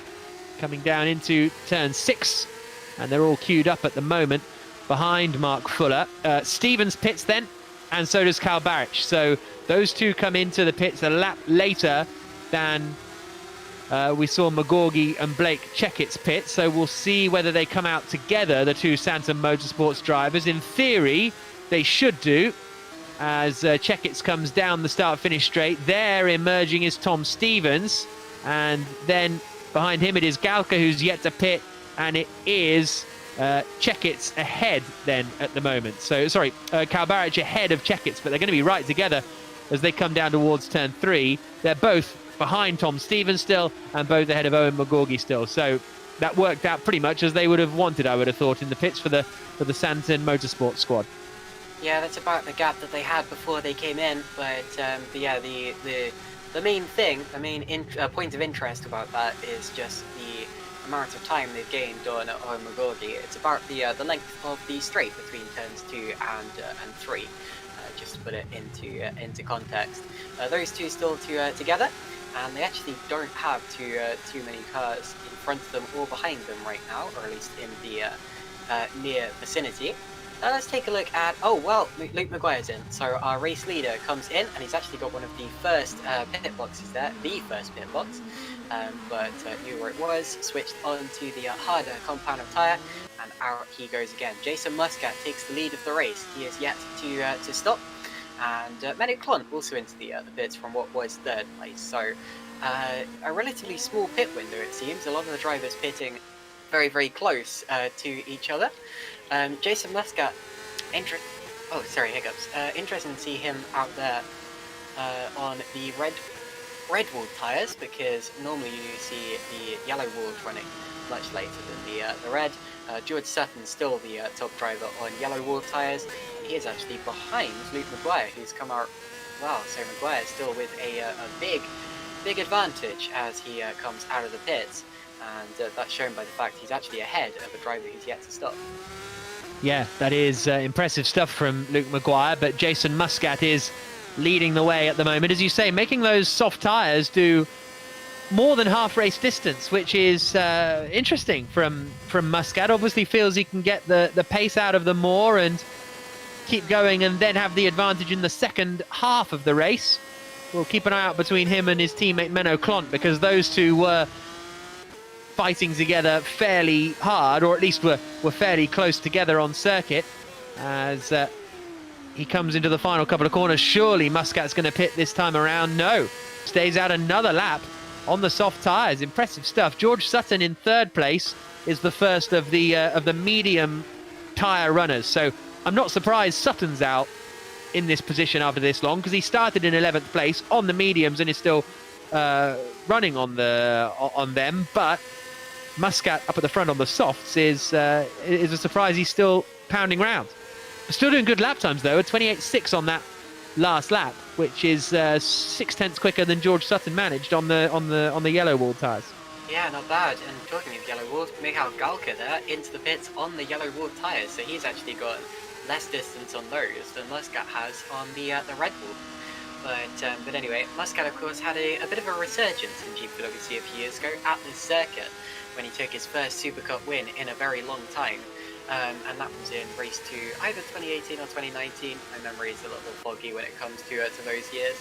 Coming down into turn 6. And they're all queued up at the moment behind Mark Fuller. Stevens pits then, and so does Kalbaric. So those two come into the pits a lap later than we saw McGaugie and Blake Checkitts pit, so we'll see whether they come out together, the two Santon Motorsports drivers. In theory, they should do, as Checkitts comes down the start-finish straight. There emerging is Tom Stevens, and then behind him it is Galka, who's yet to pit, and it is Checkitts ahead then at the moment. So, sorry, Kalbaric ahead of Checkitts, but they're going to be right together as they come down towards turn 3. They're both behind Tom Stevens still, and both ahead of Owen McGaugie still. So that worked out pretty much as they would have wanted, I would have thought, in the pits for the Santon Motorsport squad. Yeah, that's about the gap that they had before they came in. But yeah, the main thing, the main point of interest about that is just the amount of time they've gained on Owen McGaugie. It's about the length of the straight between turns 2 and 3. Just to put it into context, those two still together, and they actually don't have too many cars in front of them or behind them right now, or at least in the near vicinity. Let's take a look at, Luke Maguire's in. So our race leader comes in, and he's actually got one of the first pit boxes there, the first pit box, but knew where it was, switched on to the harder compound of tyre, and out he goes again. Jason Muscat takes the lead of the race. He is yet to stop, and Medic Klon also into the pits from what was 3rd place. So a relatively small pit window, it seems. A lot of the drivers pitting very close to each other. Jason Muscat, hiccups. Interesting to see him out there on the red walled tyres, because normally you see the yellow walled running much later than the red. George Sutton's still the top driver on yellow walled tyres. He is actually behind Luke Maguire, who's come out well. So Maguire still with a big advantage as he comes out of the pits, and that's shown by the fact he's actually ahead of a driver who's yet to stop. Yeah, that is impressive stuff from Luke Maguire, but Jason Muscat is leading the way at the moment. As you say, making those soft tyres do more than half race distance, which is interesting from Muscat. Obviously feels he can get the pace out of them more and keep going and then have the advantage in the second half of the race. We'll keep an eye out between him and his teammate Menno Klont, because those two were fighting together fairly hard, or at least were fairly close together on circuit. As he comes into the final couple of corners, surely Muscat's going to pit this time around. No, stays out another lap on the soft tyres. Impressive stuff. George Sutton in third place is the first of the medium tyre runners. So I'm not surprised Sutton's out in this position after this long, because he started in 11th place on the mediums and is still running on them. But Muscat up at the front on the softs is a surprise. He's still pounding round. Still doing good lap times though, a 28.6 on that last lap, which is 0.6 quicker than George Sutton managed on the yellow wall tyres. Yeah, not bad. And talking of yellow wall, Michał Galka there into the pits on the yellow wall tyres, so he's actually got less distance on those than Muscat has on the red wall. But anyway, Muscat of course had a bit of a resurgence in GPWC a few years ago at this circuit when he took his first Super Cup win in a very long time. And that was in race 2, either 2018 or 2019. My memory is a little foggy when it comes to those years.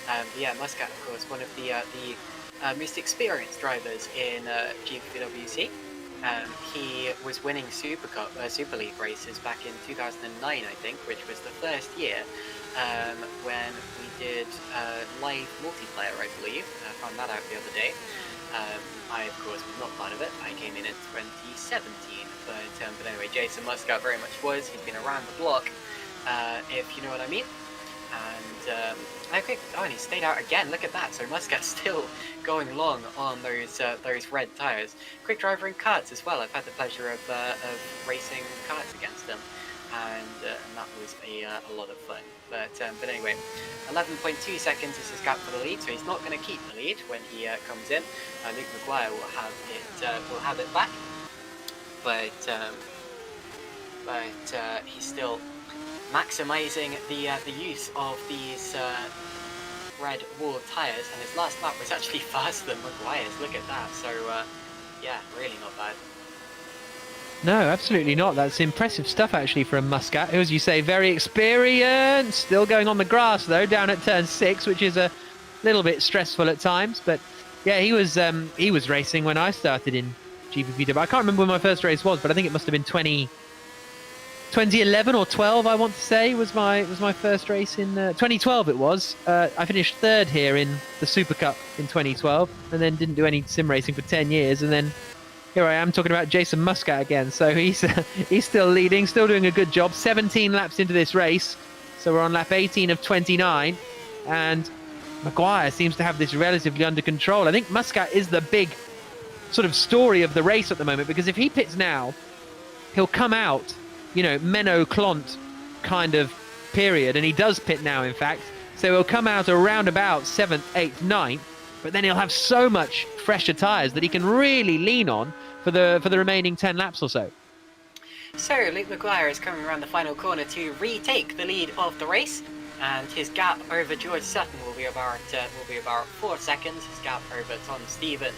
But yeah, Muscat, of course, one of the most experienced drivers in GPVWC. He was winning Super League races back in 2009, I think, which was the first year when we did live multiplayer, I believe. I found that out the other day. I, of course, was not part of it. I came in 2017. But anyway, Jason Muscat very much was. He's been around the block, if you know what I mean. And and he stayed out again. Look at that. So Muscat's still going long on those red tyres. Quick driver in karts as well. I've had the pleasure of racing karts against him, and that was a lot of fun. But anyway, 11.2 seconds is his gap for the lead, so he's not going to keep the lead when he comes in. Luke Maguire will have it back. But he's still maximising the use of these red wall tyres, and his last lap was actually faster than Maguire's. Look at that. So yeah, really not bad. No, absolutely not. That's impressive stuff actually from Muscat, who, as you say, very experienced. Still going on the grass though, down at turn 6, which is a little bit stressful at times. But yeah, he was racing when I started in GPVW. I can't remember when my first race was, but I think it must have been 2011 or 12. I want to say was my first race in 2012. It was. I finished third here in the Super Cup in 2012, and then didn't do any sim racing for 10 years, and then here I am talking about Jason Muscat again. So he's still leading, still doing a good job. 17 laps into this race, so we're on lap 18 of 29, and Maguire seems to have this relatively under control. I think Muscat is the big sort of story of the race at the moment, because if he pits now, he'll come out, Menno Klont kind of period, and he does pit now, in fact. So he'll come out around about 7th, 8th, 9th, but then he'll have so much fresher tyres that he can really lean on for the remaining 10 laps or so. So Luke Maguire is coming around the final corner to retake the lead of the race, and his gap over George Sutton will be about 4 seconds. His gap over Tom Stevens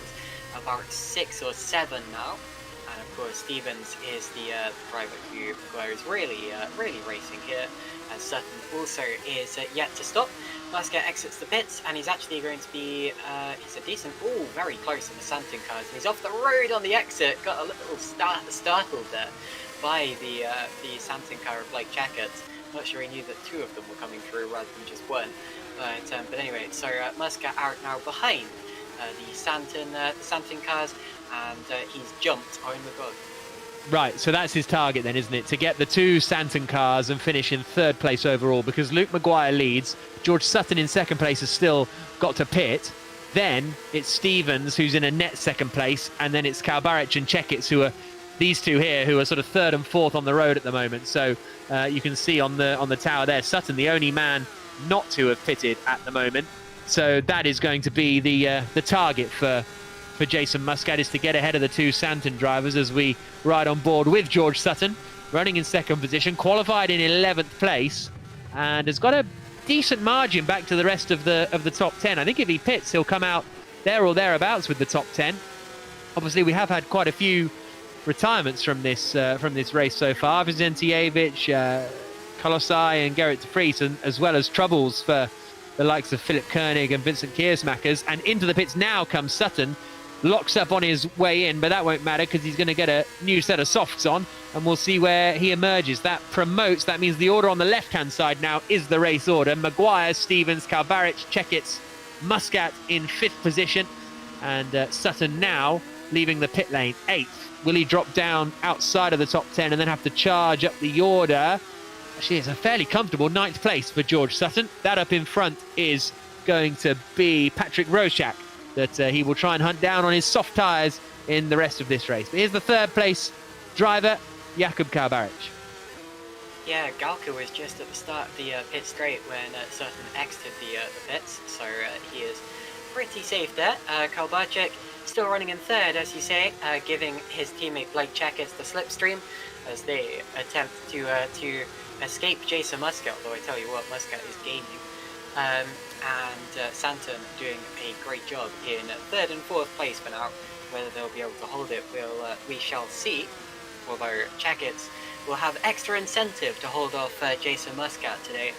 about 6 or 7 now. And of course, Stevens is the driver who Maguire is really racing here, and Sutton also is yet to stop. Muscat exits the pits, and he's actually going to be, he's a decent, very close in the Santon cars, and he's off the road on the exit. Got a little startled there by the Santon car of Blake Checkett. Not sure he knew that 2 of them were coming through rather than just 1. But anyway, so Muscat out now behind the Santon cars, and he's jumped Owen McGaugie. Right, so that's his target then, isn't it? To get the 2 Santon cars and finish in 3rd place overall, because Luke Maguire leads. George Sutton in 2nd place has still got to pit. Then it's Stevens, who's in a net 2nd place, and then it's Kalbarich and Checkett, who are these 2 here, who are sort of 3rd and 4th on the road at the moment. So you can see on the tower there, Sutton, the only man not to have pitted at the moment. So that is going to be the target for Jason Muscat, is to get ahead of the 2 Santon drivers as we ride on board with George Sutton, running in 2nd position, qualified in 11th place, and has got a decent margin back to the rest of the top 10. I think if he pits, he'll come out there or thereabouts with the top 10. Obviously, we have had quite a few retirements from this race so far. Vizentievich, Colossi and Gerrit de Vries, as well as troubles for the likes of Philipp Konig and Vincent Kiersmakers. And into the pits now comes Sutton, locks up on his way in, but that won't matter because he's going to get a new set of softs on, and we'll see where he emerges. That promotes, that means the order on the left-hand side now is the race order. Maguire, Stevens, Kalbaric, Čekic, Muscat in 5th position, and Sutton now leaving the pit lane 8th. Will he drop down outside of the top 10 and then have to charge up the order? Actually, it's a fairly comfortable 9th place for George Sutton. That up in front is going to be Patrick Roszak, that he will try and hunt down on his soft tyres in the rest of this race. But here's the 3rd place driver, Jakub Kalbaric. Yeah, Galka was just at the start of the pit straight when Sutton exited the pits, so he is pretty safe there. Kalbaric still running in 3rd, as you say, giving his teammate Blake Čekic the slipstream as they attempt to escape Jason Muscat, although I tell you what, Muscat is gaming. And Santon doing a great job in 3rd and 4th place for now. Whether they'll be able to hold it, we shall see. Although Čekic will have extra incentive to hold off Jason Muscat today,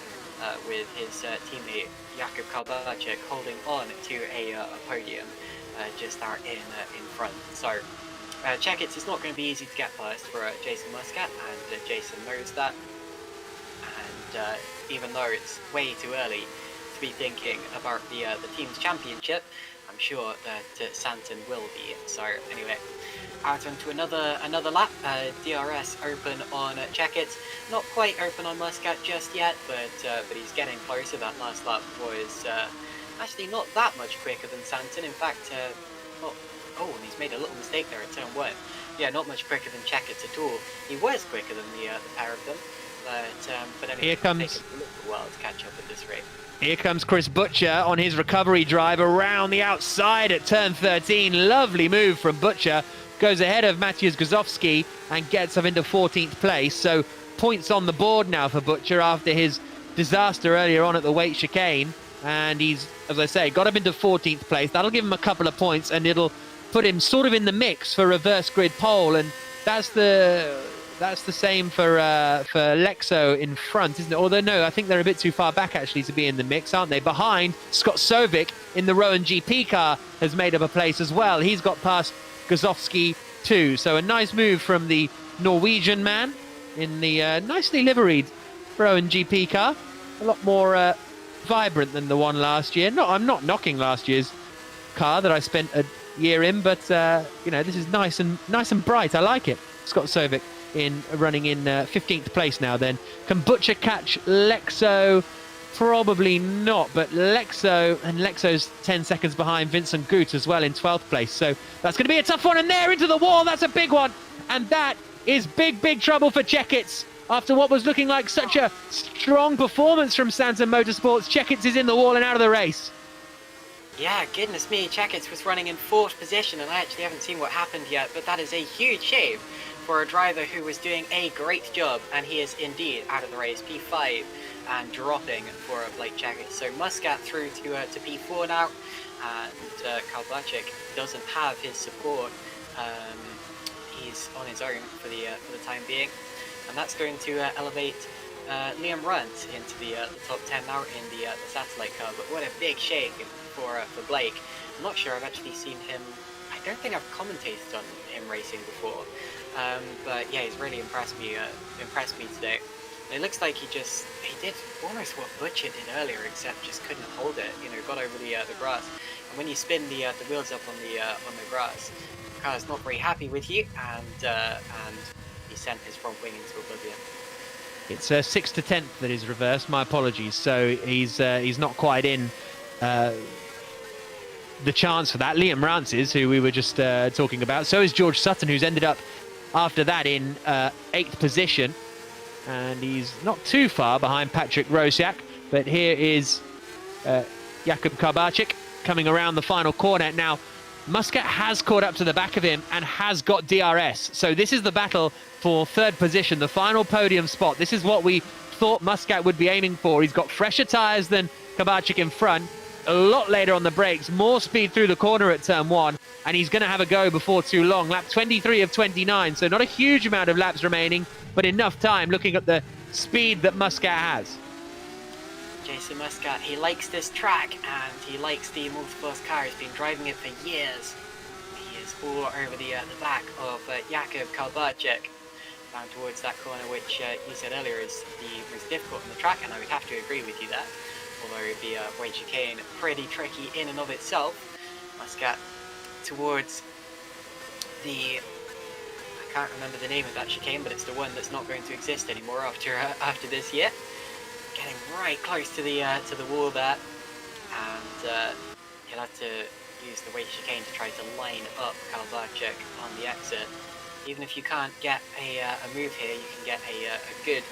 with his teammate Jakub Kalbaric holding on to a podium just out in front. So Čekic is not going to be easy to get past for Jason Muscat, and Jason knows that. And even though it's way too early to be thinking about the team's championship, I'm sure that Santon will be. So anyway, out onto another lap. DRS open on Čekic, not quite open on Muscat just yet, but he's getting closer. That last lap was actually not that much quicker than Santon. In fact, and he's made a little mistake there at turn 1. Yeah, not much quicker than Čekic at all. He was quicker than the pair of them. But anyway, here comes a little while to catch up at this rate. Here comes Chris Butcher on his recovery drive around the outside at turn 13. Lovely move from Butcher. Goes ahead of Mateusz Gazowski and gets up into 14th place. So points on the board now for Butcher after his disaster earlier on at the weight chicane. And he's, as I say, got up into 14th place. That'll give him a couple of points and it'll put him sort of in the mix for reverse grid pole. And that's the same for Lexo in front, isn't it? Although, no, I think they're a bit too far back, actually, to be in the mix, aren't they? Behind, Scott Sovic in the Rowan GP car has made up a place as well. He's got past Gazowski too. So a nice move from the Norwegian man in the nicely liveried Rowan GP car. A lot more vibrant than the one last year. No, I'm not knocking last year's car that I spent a year in, but, this is nice and bright. I like it. Scott Sovic running in 15th place now then. Can Butcher catch Lexo? Probably not, but Lexo's 10 seconds behind Vincent Gut as well in 12th place. So that's going to be a tough one, and there into the wall. That's a big one, and that is big trouble for Čekic. After what was looking like such a strong performance from Santon Motorsports, Čekic is in the wall and out of the race. Yeah, goodness me, Čekic was running in 4th position, and I actually haven't seen what happened yet, but that is a huge shame for a driver who was doing a great job, and he is indeed out of the race, P5, and dropping for Blake Čekic. So Muscat through to P4 now, and Kalbaric doesn't have his support. He's on his own for the time being, and that's going to elevate Liam Runt into the top 10 now in the satellite car. But what a big shake for Blake. I'm not sure I've actually seen him. I don't think I've commentated on him racing before. But yeah, he's really impressed me today. And it looks like he did almost what Butcher did earlier, except just couldn't hold it. Got over the grass. And when you spin the wheels up on the grass, the car's not very happy with you, and he sent his front wing into oblivion. It's 6th to 10th that is reversed. My apologies. So he's not quite in the chance for that. Liam Rance is, who we were just talking about. So is George Sutton, who's ended up after that in 8th position. And he's not too far behind Patrick Roszak. But here is Jakub Kalbaric coming around the final corner. Now, Muscat has caught up to the back of him and has got DRS. So this is the battle for 3rd position, the final podium spot. This is what we thought Muscat would be aiming for. He's got fresher tyres than Kalbaric in front. a lot later on the brakes, more speed through the corner at turn 1, and he's going to have a go before too long. Lap 23 of 29, so not a huge amount of laps remaining, but enough time looking at the speed that Muscat has. Jason Muscat, he likes this track and he likes the multiforce car. He's been driving it for years. He is all over the back of Jakub Kalbarczyk down towards that corner, which you said earlier is the most difficult on the track, and I would have to agree with you there. Although the weight chicane pretty tricky in and of itself. Muscat towards the, I can't remember the name of that chicane, but it's the one that's not going to exist anymore after this year. Getting right close to the wall there, and he'll have to use the weight chicane to try to line up Kalbarczyk on the exit. Even if you can't get a move here, you can get a good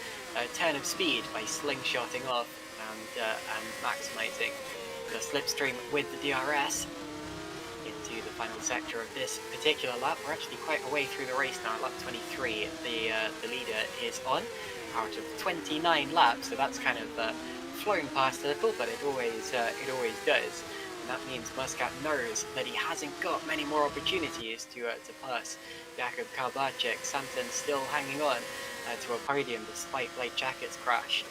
turn of speed by slingshotting off and maximising the slipstream with the DRS into the final sector of this particular lap. We're actually quite a way through the race now. Lap 23, the leader is on out of 29 laps, so that's kind of flown past a little, but it always does. And that means Muscat knows that he hasn't got many more opportunities to pass Jakub Kalbarczyk. Santon still hanging on to a podium despite Blake Jackett's crash.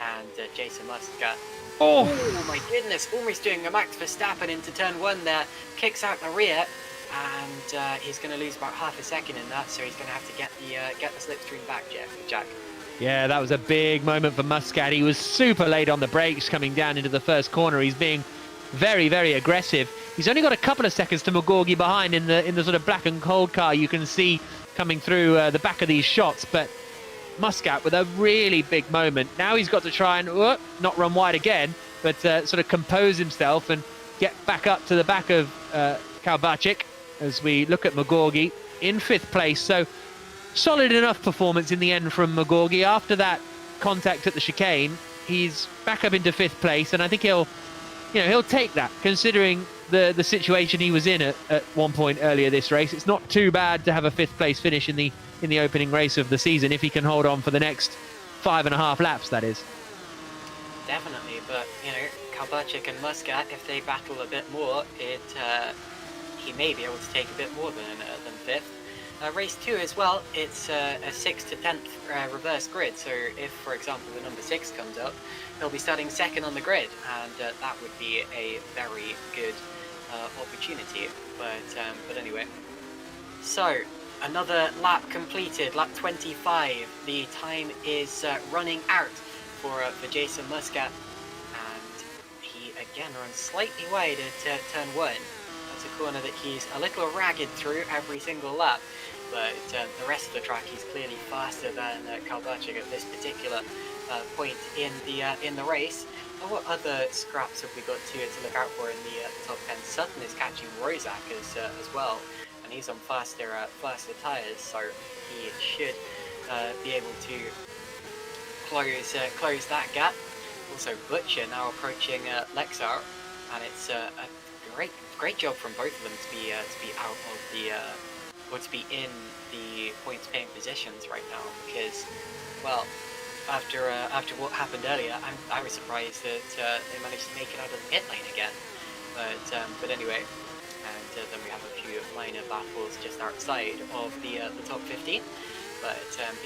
And Jason Muscat, oh my goodness, almost doing a Max Verstappen into turn 1 there, kicks out the rear, and he's going to lose about half a second in that, so he's going to have to get the slipstream back, Jack. Yeah, that was a big moment for Muscat. He was super late on the brakes coming down into the first corner. He's being very, very aggressive. He's only got a couple of seconds to McGaugie behind in the sort of black and cold car you can see coming through the back of these shots, but Muscat with a really big moment. Now he's got to try and not run wide again, but sort of compose himself and get back up to the back of Kalbarczyk as we look at McGaugie in 5th place. So solid enough performance in the end from McGaugie. After that contact at the chicane, he's back up into 5th place, and I think he'll take that, considering the situation he was in at one point earlier this race. It's not too bad to have a 5th place finish in the opening race of the season if he can hold on for the next 5.5 laps, that is. Definitely, but Kalbarczyk and Muscat, if they battle a bit more, he may be able to take a bit more than 5th. Race 2 as well, it's a 6th to 10th reverse grid, so if, for example, the number 6 comes up, he'll be starting 2nd on the grid, and that would be a very good opportunity. But anyway, so another lap completed, lap 25. The time is running out for Jason Muscat, and he again runs slightly wide at turn 1. That's a corner that he's a little ragged through every single lap, but the rest of the track he's clearly faster than Kalbarczyk at this particular point in the race. And what other scraps have we got to look out for in the top 10? Sutton is catching Rozak as well, and he's on faster tyres, so he should be able to close that gap. Also Butcher now approaching Lexar, and it's a great job from both of them to be out of the or to be in the points paying positions right now, because, well, after what happened earlier, I was surprised that they managed to make it out of the pit lane again. But anyway, and then we have a few minor battles just outside of the top 15. But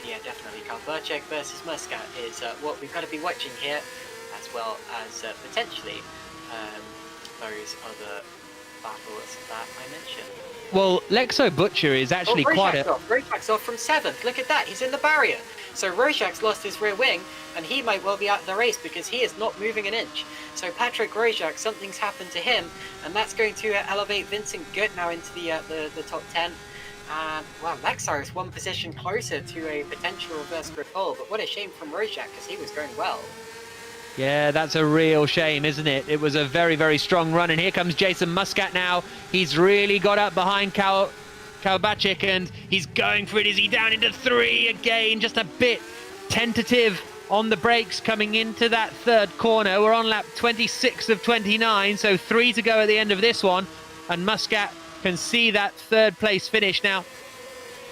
yeah, definitely Kalbarczyk versus Muscat is what we've got to be watching here, as well as potentially those other battles that I mentioned. Well, Lexo Butcher is actually quite a... Rojak's off from 7th. Look at that. He's in the barrier. So Rojak's lost his rear wing, and he might well be out of the race because he is not moving an inch. So Patrick Rojak, something's happened to him, and that's going to elevate Vincent Good now into the top 10. And, well, Lexar is one position closer to a potential reverse grid pole, but what a shame from Rojak because he was going well. Yeah, that's a real shame, isn't it? It was a very, very strong run, and here comes Jason Muscat now. He's really got up behind Kalbarczyk, and he's going for it. Is he down into 3 again? Just a bit tentative on the brakes coming into that 3rd corner. We're on lap 26 of 29, so 3 to go at the end of this one, and Muscat can see that 3rd place finish now.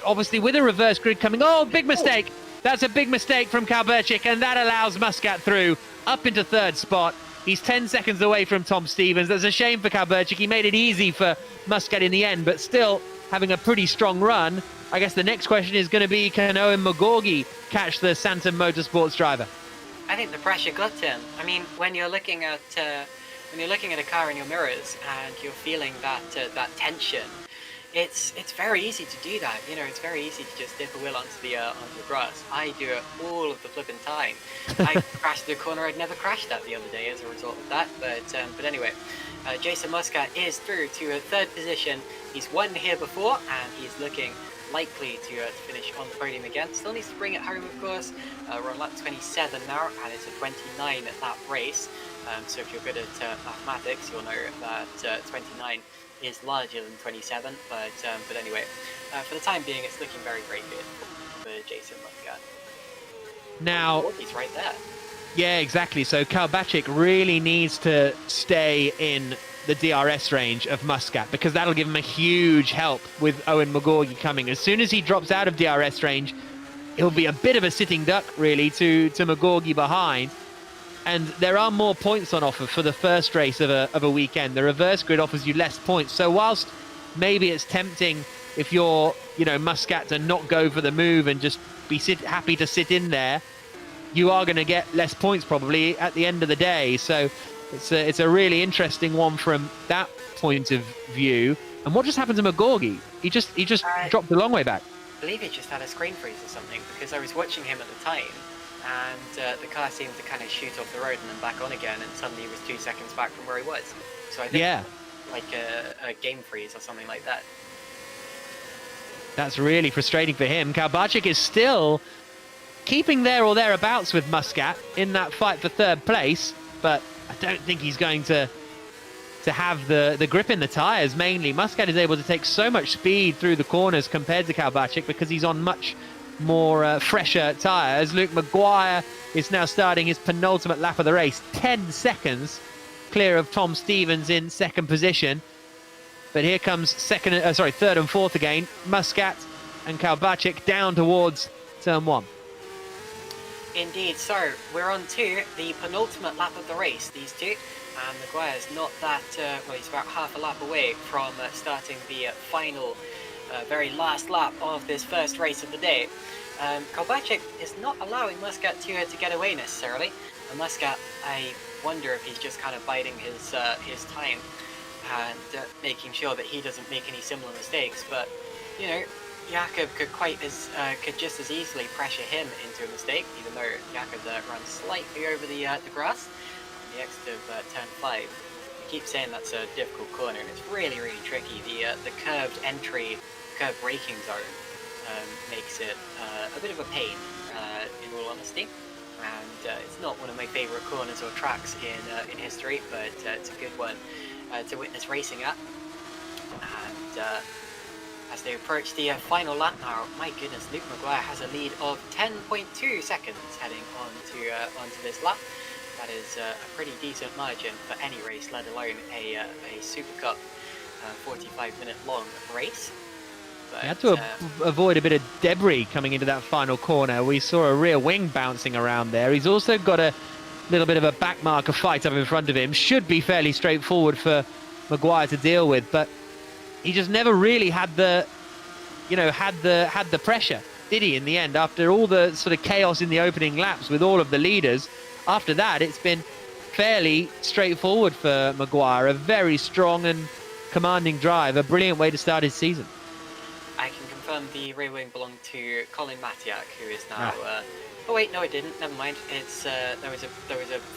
Obviously, with a reverse grid coming... Oh, big mistake! That's a big mistake from Kalbarczyk, and that allows Muscat through up into 3rd spot. He's 10 seconds away from Tom Stevens. That's a shame for Kalberczyk. He made it easy for Muscat in the end, but still having a pretty strong run. I guess the next question is going to be, can Owen McGaugie catch the Santam Motorsports driver? I think the pressure got him. I mean, when you're looking at a car in your mirrors and you're feeling that that tension, it's very easy to do that. You know, it's very easy to just dip a wheel onto the grass. I do it all of the flipping time. I crashed the corner I'd never crashed at the other day as a result of that. But anyway, Jason Muscat is through to a third position. He's won here before, and he's looking likely to finish on the podium again. Still needs to bring it home, of course. We're on lap 27 now, and it's a 29 lap race. So if you're good at mathematics, you'll know that 29 is larger than 27. But anyway, for the time being, it's looking very, very good for Jason Muscat. Now, he's right there. Yeah, exactly. So Kalberczyk really needs to stay in the DRS range of Muscat, because that'll give him a huge help with Owen McGaugie coming. As soon as he drops out of DRS range, he'll be a bit of a sitting duck, really, to McGaugie behind. And there are more points on offer for the first race of a weekend. The reverse grid offers you less points. So whilst maybe it's tempting if you're, Muscat, to not go for the move and just be happy to sit in there, you are going to get less points probably at the end of the day. So it's a really interesting one from that point of view. And what just happened to McGaugie? He just dropped a long way back. I believe he just had a screen freeze or something, because I was watching him at the time, and the car seemed to kind of shoot off the road and then back on again, and suddenly he was 2 seconds back from where he was. So I think like a game freeze or something like that. That's really frustrating for him. Kalberczyk is still keeping there or thereabouts with Muscat in that fight for third place, but I don't think he's going to have the grip in the tyres. Mainly, Muscat is able to take so much speed through the corners compared to Kalberczyk because he's on much more fresher tyres. Luke Maguire is now starting his penultimate lap of the race, 10 seconds clear of Tom Stevens in second position. But here comes third and fourth again. Muscat and Kalberczyk down towards turn one. Indeed, so we're on to the penultimate lap of the race, these two, and Maguire's not that, well, he's about half a lap away from starting the final, very last lap of this first race of the day. Kalberczyk is not allowing Muscat to get away necessarily, and Muscat, I wonder if he's just kind of biding his time and making sure that he doesn't make any similar mistakes, but, Jakob could just as easily pressure him into a mistake, even though Jakob runs slightly over the grass on the exit of turn 5. I keep saying that's a difficult corner, and it's really, really tricky. The curved braking zone makes it a bit of a pain, in all honesty. And it's not one of my favourite corners or tracks in history, but it's a good one to witness racing at. And as they approach the final lap now, my goodness, Luke Maguire has a lead of 10.2 seconds heading onto this lap. That is a pretty decent margin for any race, let alone a Supercup 45-minute long race. But, he had to avoid a bit of debris coming into that final corner. We saw a rear wing bouncing around there. He's also got a little bit of a backmarker fight up in front of him. Should be fairly straightforward for Maguire to deal with, but he just never really had the pressure, did he, in the end? After all the sort of chaos in the opening laps with all of the leaders, after that it's been fairly straightforward for Maguire. A very strong and commanding drive, a brilliant way to start his season. I can confirm the rear wing belonged to Colin Matiak, who is now... oh wait, no it didn't, never mind. It's there was a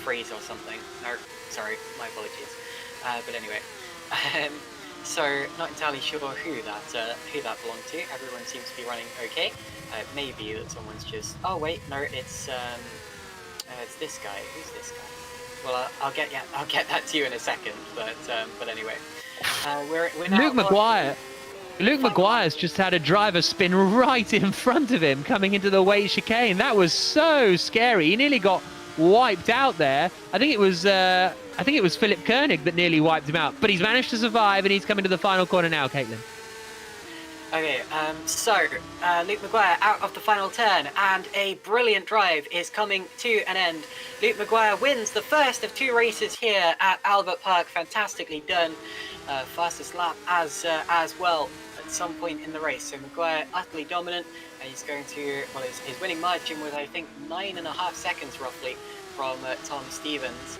freeze or something. No, sorry, my apologies. But anyway. So, not entirely sure who that belonged to. Everyone seems to be running okay. Maybe that someone's just... Oh wait, no, it's this guy. Who's this guy? Well, I'll get that to you in a second. But anyway, we're now Luke Maguire. Luke Maguire's just had a driver spin right in front of him coming into the weight chicane. That was so scary. He nearly got wiped out there. I think it was Philipp Konig that nearly wiped him out, but he's managed to survive, and he's coming to the final corner now, Caitlin. Okay, Luke Maguire out of the final turn, and a brilliant drive is coming to an end. Luke Maguire wins the first of 2 races here at Albert Park. Fantastically done. Fastest lap as well at some point in the race. So Maguire utterly dominant, and he's going to, well, his winning margin was, I think, 9.5 seconds roughly from Tom Stevens.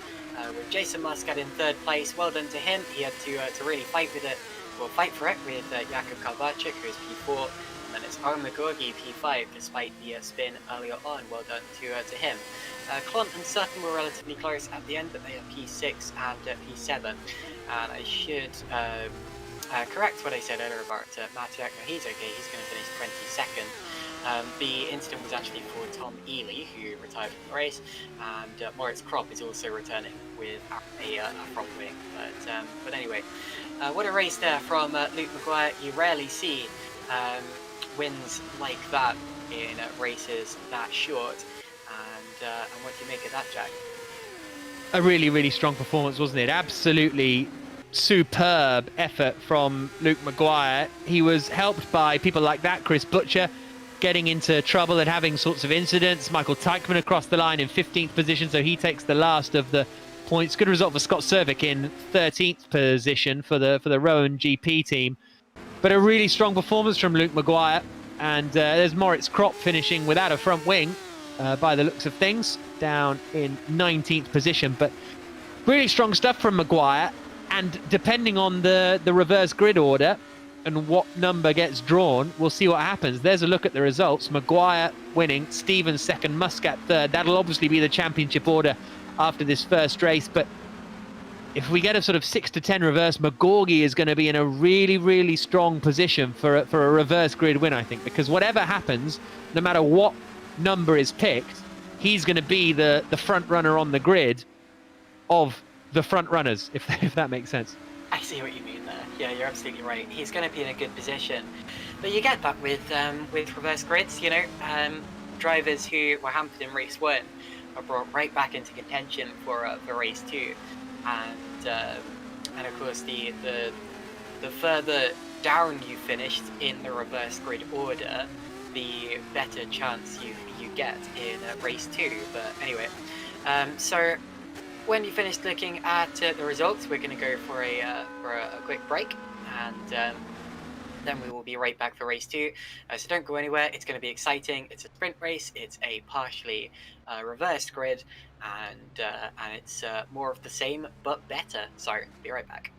With Jason Muscat in 3rd place. Well done to him. He had to really fight for it with Jakub Kalbarczyk, who's P4, and then it's Owen McGaugie P5, despite the spin earlier on. Well done to him. Clont and Sutton were relatively close at the end, but they are P6 and P7. And I should correct what I said earlier about Mattiak. No, he's okay. He's going to finish 22nd. The incident was actually for Tom Ely, who retired from the race, and Moritz Kropp is also returning with a front wing. But anyway, what a race there from Luke Maguire. You rarely see wins like that in races that short. And what do you make of that, Jack? A really, really strong performance, wasn't it? Absolutely superb effort from Luke Maguire. He was helped by people like that, Chris Butcher, getting into trouble and having sorts of incidents. Michael Teichmann across the line in 15th position, so he takes the last of the points. Good result for Scott Cervic in 13th position for the Rowan GP team. But a really strong performance from Luke Maguire. And there's Moritz Kropp finishing without a front wing by the looks of things, down in 19th position. But really strong stuff from Maguire. And depending on the reverse grid order and what number gets drawn, we'll see what happens. There's a look at the results. Maguire winning, Stevens second, Muscat third. That'll obviously be the championship order after this first race. But if we get a sort of 6 to 10 reverse, McGaugie is going to be in a really, really strong position for a reverse grid win, I think, because whatever happens, no matter what number is picked, he's going to be the front runner on the grid of the front runners, if that makes sense. I see what you mean there. Yeah, you're absolutely right. He's going to be in a good position. But you get that with reverse grids, you know. Drivers who were hampered in race 1 are brought right back into contention for race 2. And of course, the further down you finished in the reverse grid order, the better chance you get in race 2. But anyway, so when you finished looking at the results, we're going to go for a quick break, and then we will be right back for race 2. So don't go anywhere. It's going to be exciting. It's a sprint race. It's a partially reversed grid, and it's more of the same but better. So be right back.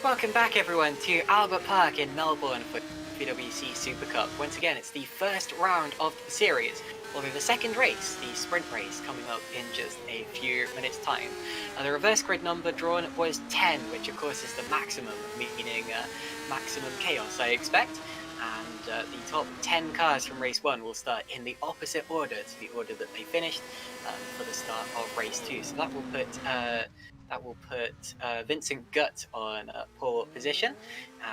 Welcome back, everyone, to Albert Park in Melbourne for GPVWC Supercup. Once again, it's the first round of the series, although the second race, the sprint race, coming up in just a few minutes' time. The reverse grid number drawn was 10, which of course is the maximum, meaning maximum chaos, I expect. And the top 10 cars from race 1 will start in the opposite order to the order that they finished for the start of race 2. So that will put Vincent Gutt on pole position,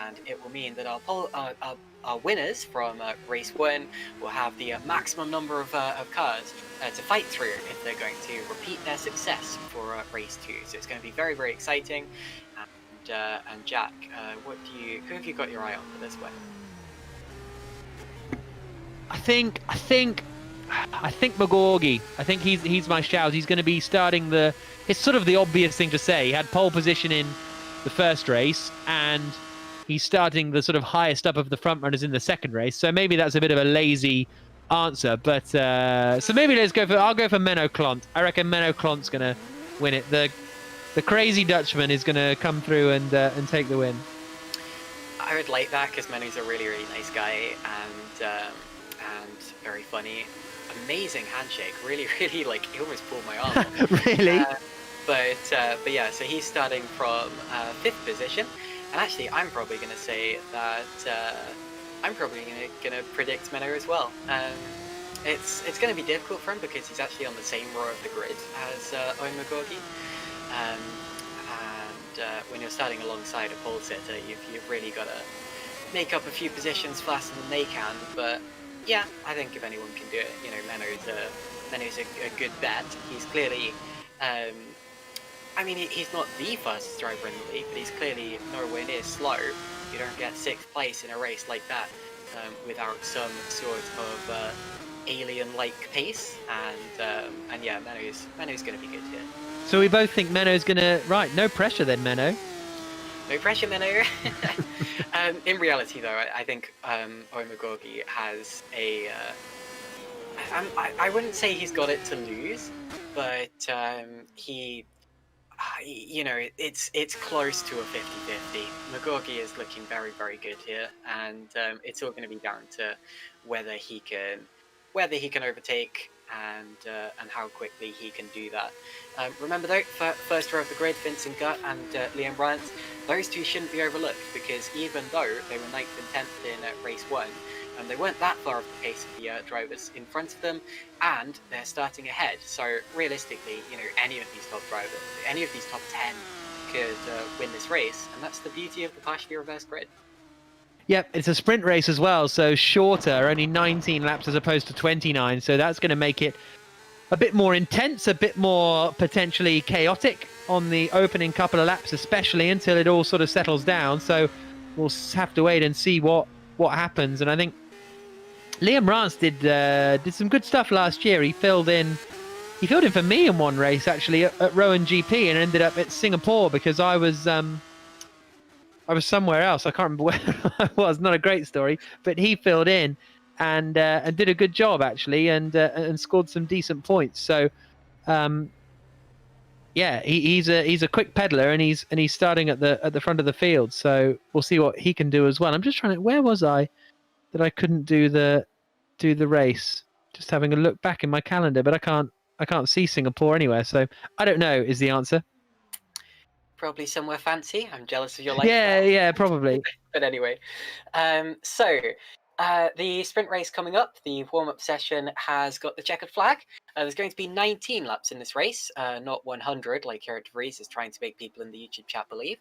and it will mean that our winners from race 1 will have the maximum number of cars to fight through if they're going to repeat their success for race 2. So it's going to be very, very exciting. And Jack, who have you got your eye on for this one? I think McGaugie. I think he's my shout. He's going to be starting the. It's sort of the obvious thing to say. He had pole position in the first race, and he's starting the sort of highest up of the front runners in the second race. So maybe that's a bit of a lazy answer, but so maybe I'll go for Menno Klont. I reckon Menno Klont's going to win it. The crazy Dutchman is going to come through and take the win. I would like that because Menno's a really, really nice guy and very funny. Amazing handshake. Really, really, like, he almost pulled my arm off. Really? But yeah, so he's starting from 5th position. And actually, I'm probably going to say that I'm probably going to predict Menno as well. It's going to be difficult for him because he's actually on the same row of the grid as Owen McGaugie. And when you're starting alongside a pole sitter, you've really got to make up a few positions faster than they can. But yeah, I think if anyone can do it, you know, Menno's a good bet. He's clearly, I mean, he's not the fastest driver in the league, but he's clearly nowhere near slow. You don't get 6th place in a race like that without some sort of alien-like pace. And yeah, Menno's going to be good here. So we both think Menno's going to... Right, no pressure then, Menno. No pressure, Menno. In reality, though, I think Owen McGaugie has a... I wouldn't say he's got it to lose, but he... you know, it's close to a 50-50. McGaugie is looking very, very good here, and it's all going to be down to whether he can overtake and how quickly he can do that. Remember though, first row of the grid, Vincent Gutt and Liam Bryant, those two shouldn't be overlooked because even though they were 9th and 10th in race 1, they weren't that far off the pace of the drivers in front of them, and they're starting ahead. So realistically, you know, any of these top drivers, any of these top 10 could win this race, and that's the beauty of the partially reversed grid. Yep, it's a sprint race as well, so shorter, only 19 laps as opposed to 29, so that's going to make it a bit more intense, a bit more potentially chaotic on the opening couple of laps, especially until it all sort of settles down. So we'll have to wait and see what happens. And I think Liam Rance did some good stuff last year. He filled in for me in one race actually at Rowan GP and ended up at Singapore because I was somewhere else. I can't remember where I was. Not a great story, but he filled in and did a good job actually, and scored some decent points. So, yeah, he's a quick peddler, and he's starting at the front of the field. So we'll see what he can do as well. I'm just trying to. Where was I that I couldn't do the race? Just having a look back in my calendar, but I can't see Singapore anywhere. So I don't know is the answer. Probably somewhere fancy. I'm jealous of your life. Yeah, probably. But anyway, so the sprint race coming up, the warm-up session has got the checkered flag. There's going to be 19 laps in this race, not 100 like Eric de Vries is trying to make people in the YouTube chat believe.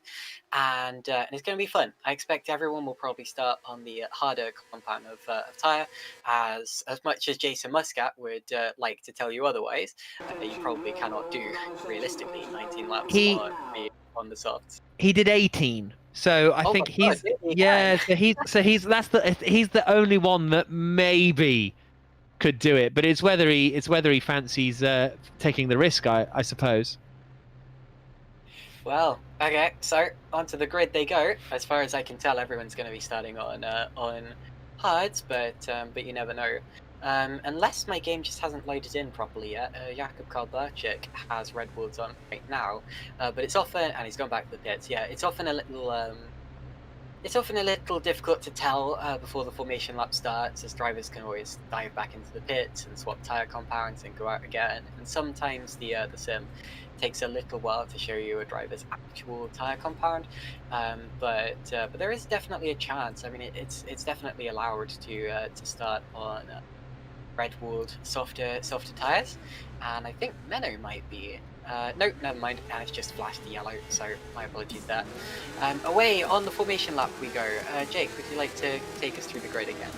And it's going to be fun. I expect everyone will probably start on the harder compound of tyre, as much as Jason Muscat would like to tell you otherwise. You probably cannot do, realistically, 19 laps on the softs. He did 18. So I think he's he's the only one that maybe could do it, but it's whether he fancies taking the risk, I suppose. Well, okay, so onto the grid they go. As far as I can tell, everyone's going to be starting on hards, but you never know. Unless my game just hasn't loaded in properly yet. Jakub Kalbarczyk has red woods on right now, but it's often, and he's gone back to the pits. Yeah, it's often a little difficult to tell before the formation lap starts, as drivers can always dive back into the pits and swap tire compounds and go out again. And sometimes the sim takes a little while to show you a driver's actual tire compound, but there is definitely a chance. I mean, it's definitely allowed to start on red-walled softer tires, and I think Menno might be. No, never mind, and it's just flashed yellow, so my apologies there. Away on the formation lap we go. Jake, would you like to take us through the grid again?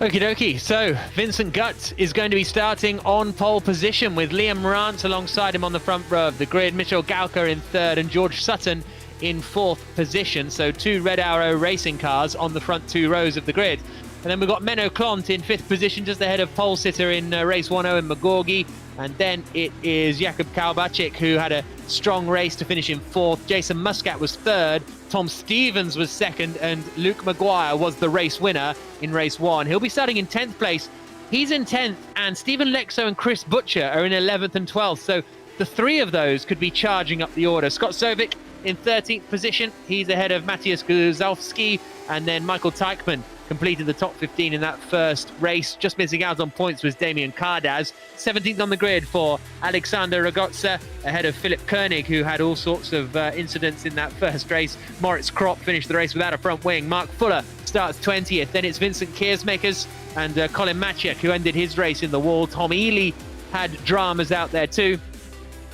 Okie dokie. So Vincent Gutt is going to be starting on pole position with Liam Rance alongside him on the front row of the grid, Mitchell Gauker in third and George Sutton in fourth position. So 2 Red Arrow racing cars on the front 2 rows of the grid. And then we've got Menno Klont in 5th position, just ahead of pole sitter in race 1, Owen McGaugie. And then it is Jakub Kalbarczyk, who had a strong race to finish in 4th. Jason Muscat was 3rd. Tom Stevens was 2nd. And Luke Maguire was the race winner in race 1. He'll be starting in 10th place. He's in 10th. And Stephen Lexo and Chris Butcher are in 11th and 12th. So the 3 of those could be charging up the order. Scott Sovic in 13th position. He's ahead of Matthias Guzalski. And then Michael Teichmann completed the top 15 in that first race. Just missing out on points was Damien Cardaz. 17th on the grid for Alexander Ragotza, ahead of Philipp Konig, who had all sorts of incidents in that first race. Moritz Kropp finished the race without a front wing. Mark Fuller starts 20th. Then it's Vincent Kiersmakers and Colin Maciek, who ended his race in the wall. Tom Ely had dramas out there too,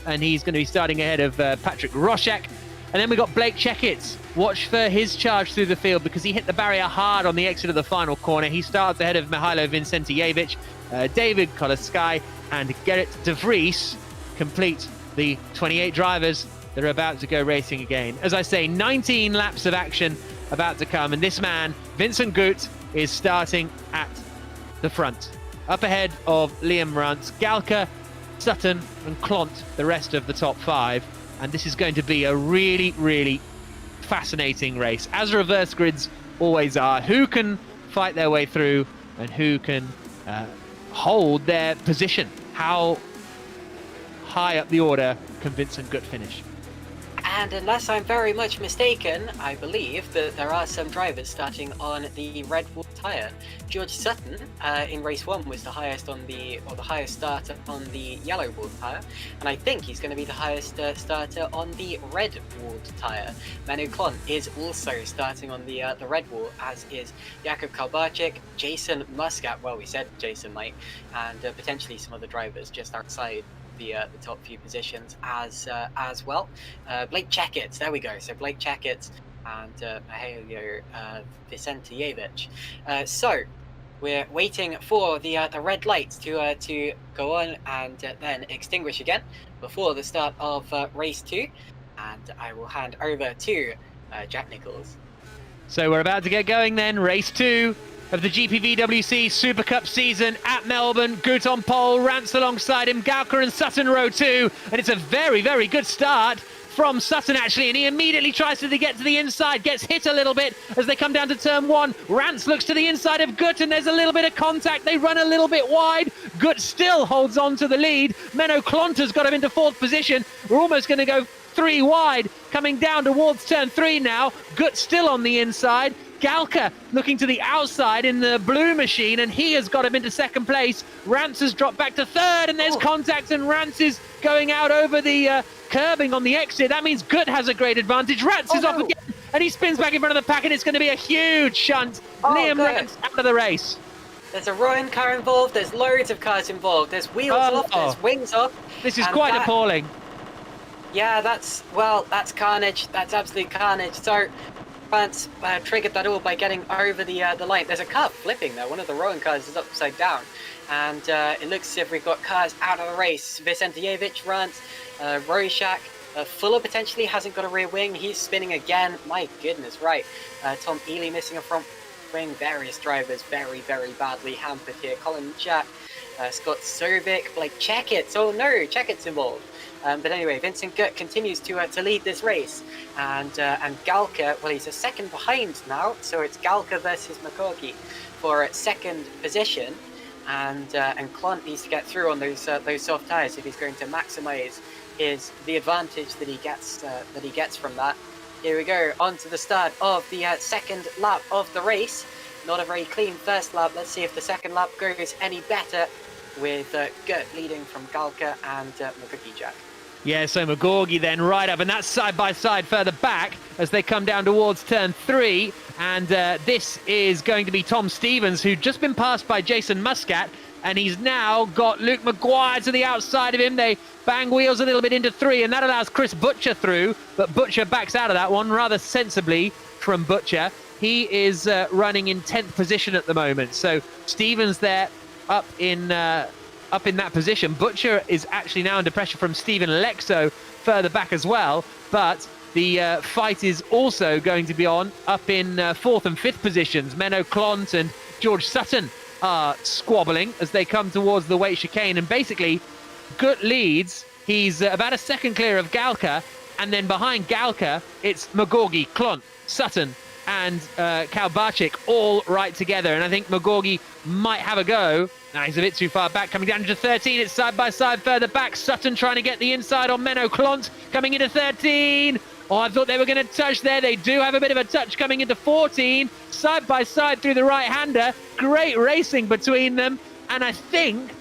and he's going to be starting ahead of Patrick Roszak. And then we got Blake Checkitts. Watch for his charge through the field because he hit the barrier hard on the exit of the final corner. He starts ahead of Mihailo Vincentijevic, David Koloskaj, and Gerrit de Vries complete the 28 drivers that are about to go racing again. As I say, 19 laps of action about to come, and this man, Vincent Gutt, is starting at the front. Up ahead of Liam Rance, Galka, Sutton, and Klont, the rest of the top 5. And this is going to be a really, really fascinating race, as reverse grids always are. Who can fight their way through and who can hold their position? How high up the order can Vincent Gutt finish? And unless I'm very much mistaken, I believe that there are some drivers starting on the red wall tyre. George Sutton in race 1 was the highest starter on the yellow wall tyre, and I think he's going to be the highest starter on the red wall tyre. Menno Klont is also starting on the red wall, as is Jakub Kalbarczyk, Jason Muscat. Well, we said Jason might, and potentially some other drivers just outside the top few positions as well. Blake Checkitts, there we go. So Blake Checkitts and Mihailo Vincentijevic. So we're waiting for the red lights to go on and then extinguish again before the start of race 2, and I will hand over to Jack Nicholls. So we're about to get going then. Race 2 of the GPVWC Super Cup season at Melbourne. Gutt on pole, Rance alongside him, Gauker and Sutton row 2, and it's a very, very good start from Sutton actually, and he immediately tries to get to the inside, gets hit a little bit as they come down to turn 1. Rance looks to the inside of Gutt, and there's a little bit of contact. They run a little bit wide. Gutt still holds on to the lead. Menno Klont has got him into 4th position. We're almost going to go 3 wide, coming down towards turn 3 now. Gutt still on the inside. Galka looking to the outside in the blue machine, and he has got him into 2nd place. Rance has dropped back to 3rd, and there's contact, and Rance is going out over the curbing on the exit. That means Gutt has a great advantage. Rance is off again, and he spins back in front of the pack, and it's going to be a huge shunt. Liam Rance out of the race. There's a rowing car involved. There's loads of cars involved. There's wheels off. There's wings off. This is quite appalling. Yeah, that's carnage. That's absolute carnage. So Rance triggered that all by getting over the line. There's a car flipping there. One of the rowing cars is upside down, and it looks as if we've got cars out of the race. Vincentijevic, Rance, Roszak, Fuller potentially hasn't got a rear wing. He's spinning again. My goodness, right. Tom Ely missing a front wing. Various drivers very, very badly hampered here. Colin Jack, Scott Sovic, Blake Checkitts. Oh no, Checkitts involved. But anyway, Vincent Gutt continues to lead this race, and Galka, well, he's a second behind now, so it's Galka versus McGaugie for 2nd position. and Clont needs to get through on those soft tyres if he's going to maximise the advantage that he gets from that. Here we go, on to the start of the second lap of the race. Not a very clean first lap. Let's see if the second lap goes any better with Gert leading from Galka and McGaugie Jack. Yeah, so McGaugie then right up, and that's side by side further back as they come down towards turn 3. And this is going to be Tom Stevens, who'd just been passed by Jason Muscat, and he's now got Luke Maguire to the outside of him. They bang wheels a little bit into 3, and that allows Chris Butcher through, but Butcher backs out of that one rather sensibly from Butcher. He is running in 10th position at the moment, so Stevens there up in that position. Butcher is actually now under pressure from Stephen Lexo further back as well, but the fight is also going to be on up in 4th and 5th positions. Menno Clont and George Sutton are squabbling as they come towards the weight chicane, and basically Gut leads. He's about a second clear of Galka, and then behind Galka it's McGaugie, Clont, Sutton and Kalbarczyk all right together, and I think McGaugie might have a go. Now he's a bit too far back, coming down into 13. It's side by side further back. Sutton trying to get the inside on Menno Clont, coming into 13. Oh, I thought they were going to touch there. They do have a bit of a touch coming into 14. Side by side through the right-hander. Great racing between them, and I think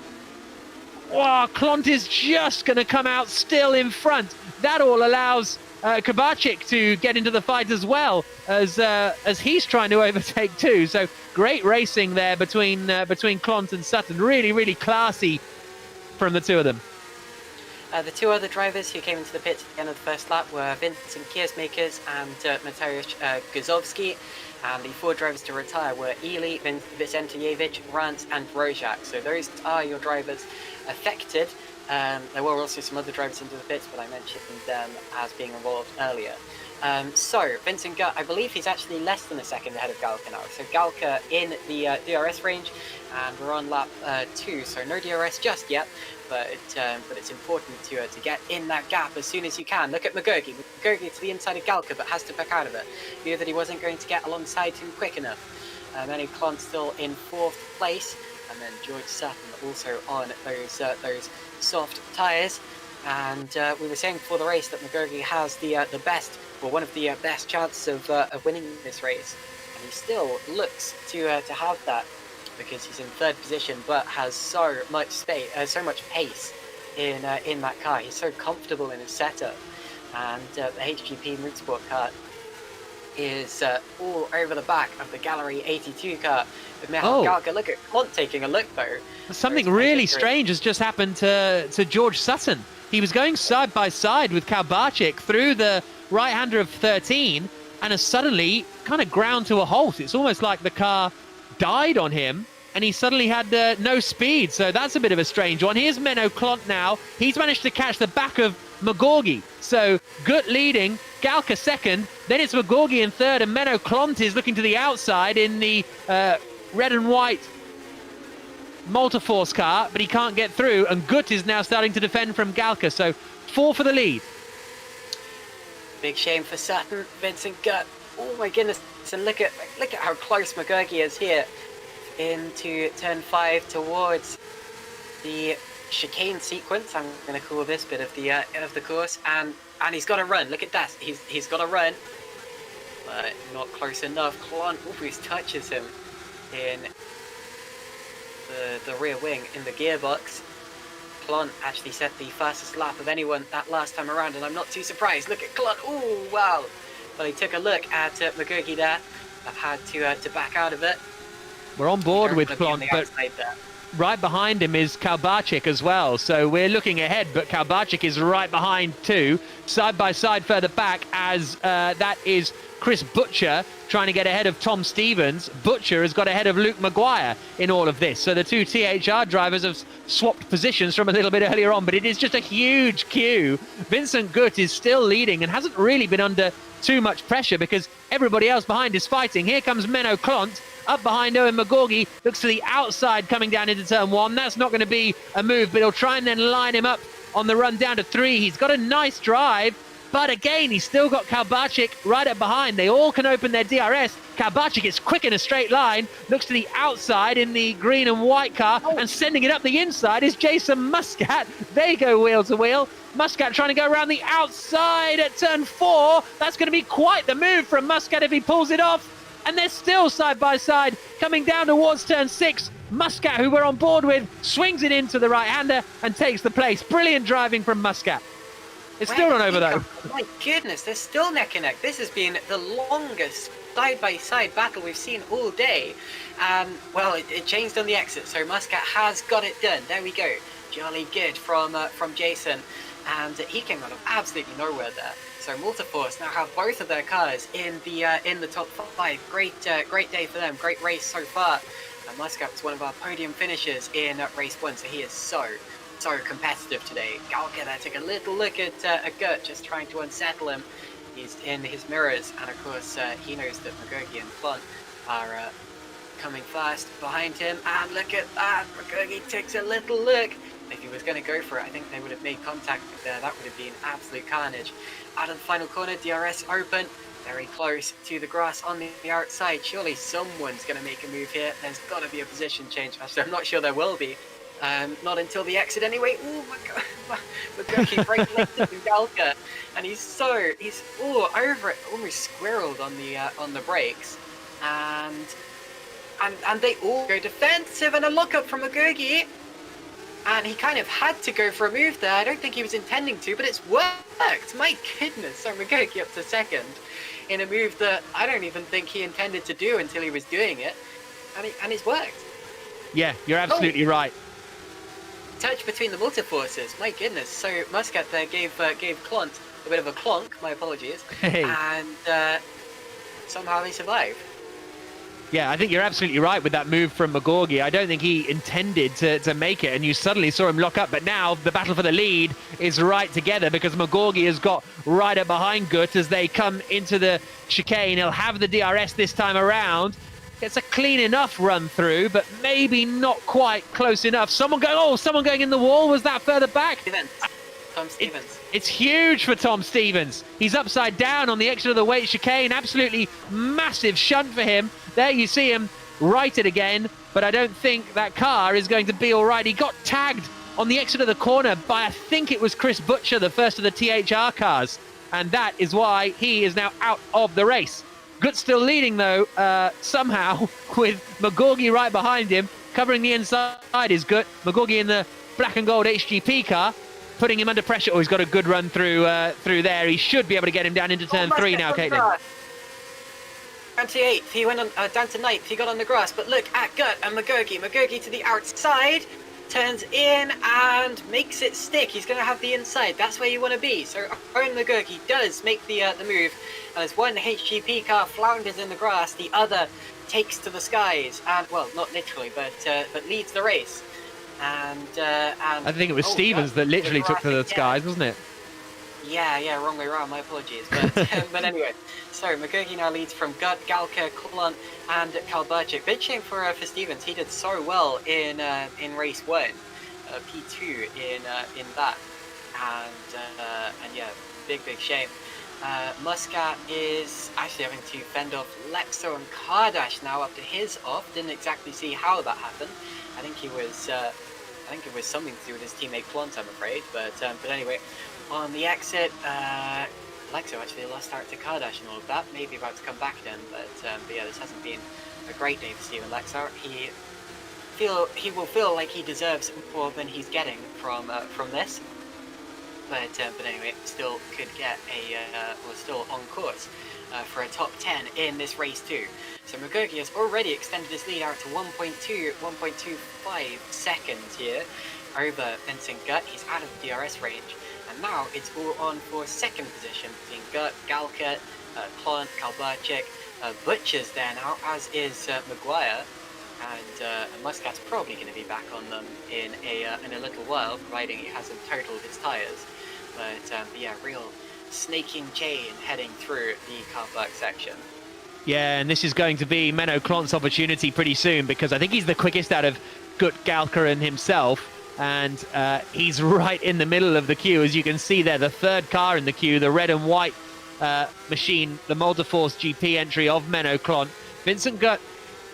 Clont is just going to come out still in front. That all allows Kalbarczyk to get into the fight as well as he's trying to overtake too. So great racing there between Clont and Sutton. Really, really classy from the two of them. The two other drivers who came into the pits at the end of the first lap were Vincent Kiersmakers and Mateusz Guzowski. And the 4 drivers to retire were Ely, Vicentijevic, Rant and Rojak. So those are your drivers affected. There were also some other drivers into the pits, but I mentioned them as being involved earlier. So Vincent Gut, I believe he's actually less than a second ahead of Galka now. So Galka in the DRS range, and we're on lap 2, so no DRS just yet. But it's important to get in that gap as soon as you can. Look at McGaugie. McGaugie to the inside of Galka, but has to back out of it. Knew that he wasn't going to get alongside him quick enough. Then Clont still in 4th place, and then George Sutton also on those soft tyres. And we were saying before the race that McGaugie has the best, or one of the best chances of winning this race, and he still looks to have that, because he's in 3rd position but has so much space, so much pace in that car. He's so comfortable in his setup, and the HGP Motorsport car is all over the back of the Gallery 82 car. Galka, look at Clont taking a look though. Something really strange has just happened to George Sutton. He was going side by side with Kalbarczyk through the right-hander of 13, and has suddenly kind of ground to a halt. It's almost like the car died on him, and he suddenly had no speed. So that's a bit of a strange one. Here's Menno Clont now. He's managed to catch the back of McGaugie. So Gut leading, Galka second, then it's McGaugie in 3rd, and Menno Clont is looking to the outside in the red and white Multiforce car, but he can't get through, and Gut is now starting to defend from Galka. So 4 for the lead. Big shame for Sutton. Vincent Gut. Oh my goodness! And look at how close McGaugie is here into turn 5 towards the chicane sequence. I'm going to call this bit of the course, and he's got to run. Look at that. He's got to run, but not close enough. Clont almost touches him in the rear wing in the gearbox. Clont actually set the fastest lap of anyone that last time around, and I'm not too surprised. Look at Clont. Oh wow! But he took a look at McGaugie there. I've had to back out of it. We're on board with Clont, but right behind him is Kalbarczyk as well. So we're looking ahead, but Kalbarczyk is right behind too. Side by side further back, as that is Chris Butcher trying to get ahead of Tom Stevens. Butcher has got ahead of Luke Maguire in all of this. So the two THR drivers have swapped positions from a little bit earlier on, but it is just a huge queue. Vincent Gut is still leading and hasn't really been under too much pressure because everybody else behind is fighting. Here comes Menno Clont up behind Owen McGaugie, looks to the outside coming down into turn 1. That's not going to be a move, but he'll try and then line him up on the run down to 3. He's got a nice drive, But again, he's still got Kalbachik right up behind. They all can open their DRS. Kalbachik is quick in a straight line, looks to the outside in the green and white car, and sending it up the inside is Jason Muscat. They go wheel to wheel. Muscat trying to go around the outside at turn 4. That's going to be quite the move from Muscat if he pulls it off. And they're still side by side, coming down towards turn 6. Muscat, who we're on board with, swings it into the right-hander and takes the place. Brilliant driving from Muscat. It's still not over, though. My goodness, they're still neck and neck. This has been the longest side-by-side battle we've seen all day. Well, it changed on the exit, so Muscat has got it done. There we go. Jolly good from Jason. And he came out of absolutely nowhere there. So Multiforce now have both of their cars in the top 5. Great day for them. Great race so far. And Muscat was one of our podium finishers in race 1, so he is so competitive today. Galka there took a little look at Gert, just trying to unsettle him. He's in his mirrors, and of course he knows that McGaugie and Plon are coming fast behind him. And look at that, McGaugie takes a little look. If he was going to go for it, I think they would have made contact there. That would have been absolute carnage. Out of the final corner, DRS open, very close to the grass on the outside. Surely someone's going to make a move here. There's got to be a position change. Actually, I'm not sure there will be. Not until the exit anyway. Oh my god, McGaugie breaking into Galka, and he's over it, almost squirreled on the brakes, and they all go defensive, and a look up from McGaugie, and he kind of had to go for a move there. I don't think he was intending to, but it's worked. My goodness, so McGaugie up to second in a move that I don't even think he intended to do until he was doing it, and it's worked. Yeah, you're absolutely right. Touch between the Multiforces, my goodness. So Muscat there gave Clont a bit of a clonk, my apologies, and somehow they survived. Yeah, I think you're absolutely right with that move from McGaugie. I don't think he intended to make it, and you suddenly saw him lock up, but now the battle for the lead is right together because McGaugie has got right up behind Gut as they come into the chicane. He'll have the DRS this time around. It's a clean enough run through, but maybe not quite close enough. Someone going in the wall. Was that further back? Tom Stevens. It's huge for Tom Stevens. He's upside down on the exit of the weight chicane. Absolutely massive shunt for him. There you see him right it again, but I don't think that car is going to be all right. He got tagged on the exit of the corner by, I think it was Chris Butcher, the first of the THR cars, and that is why he is now out of the race. Gut still leading, though, somehow, with McGaugie right behind him. Covering the inside is Gut. McGaugie in the black and gold HGP car, putting him under pressure. Oh, he's got a good run through there. He should be able to get him down into turn 3 now, Caitlin. Down to 8th, he went on, down to 9th, he got on the grass, but look at Gut and McGaugie. McGaugie to the outside, turns in and makes it stick. He's going to have the inside. That's where you want to be. So Owen McGaugie does make the move. And as one HGP car flounders in the grass, the other takes to the skies. And, well, not literally, but leads the race. And I think it was Stevens that literally took to the skies, wasn't it? Yeah, wrong way around, my apologies. But but anyway, so McGaugie now leads from Gut, Galka, Klunt, and Kalbachik. Big shame for Stevens. He did so well in race 1, P2 in that, and yeah, big shame. Muscat is actually having to fend off Lexo and Kardash now up to his off. Didn't exactly see how that happened. I think it was something to do with his teammate Klunt, I'm afraid. But anyway. On the exit, Lexo actually lost start to Kardash and all of that. Maybe about to come back then, but yeah, this hasn't been a great day for Steven Lexar. He will feel like he deserves more than he's getting from this. But anyway, still could get still on course for a top 10 in this race too. So McGaugie has already extended his lead out to 1.25 seconds here over Vincent Gut. He's out of the DRS range. And now it's all on for second position between Gut, Galka, Clont, Kalbachik, Butcher's there now, as is Maguire, and Muscat's probably going to be back on them in a little while, providing he hasn't totaled his tyres. But yeah, real snaking chain heading through the car park section. Yeah, and this is going to be Menno Klont's opportunity pretty soon, because I think he's the quickest out of Gut, Galka and himself. and he's right in the middle of the queue. As you can see there, the third car in the queue, the red and white machine, the Multiforce GP entry of Menno Klont. Vincent Gutt,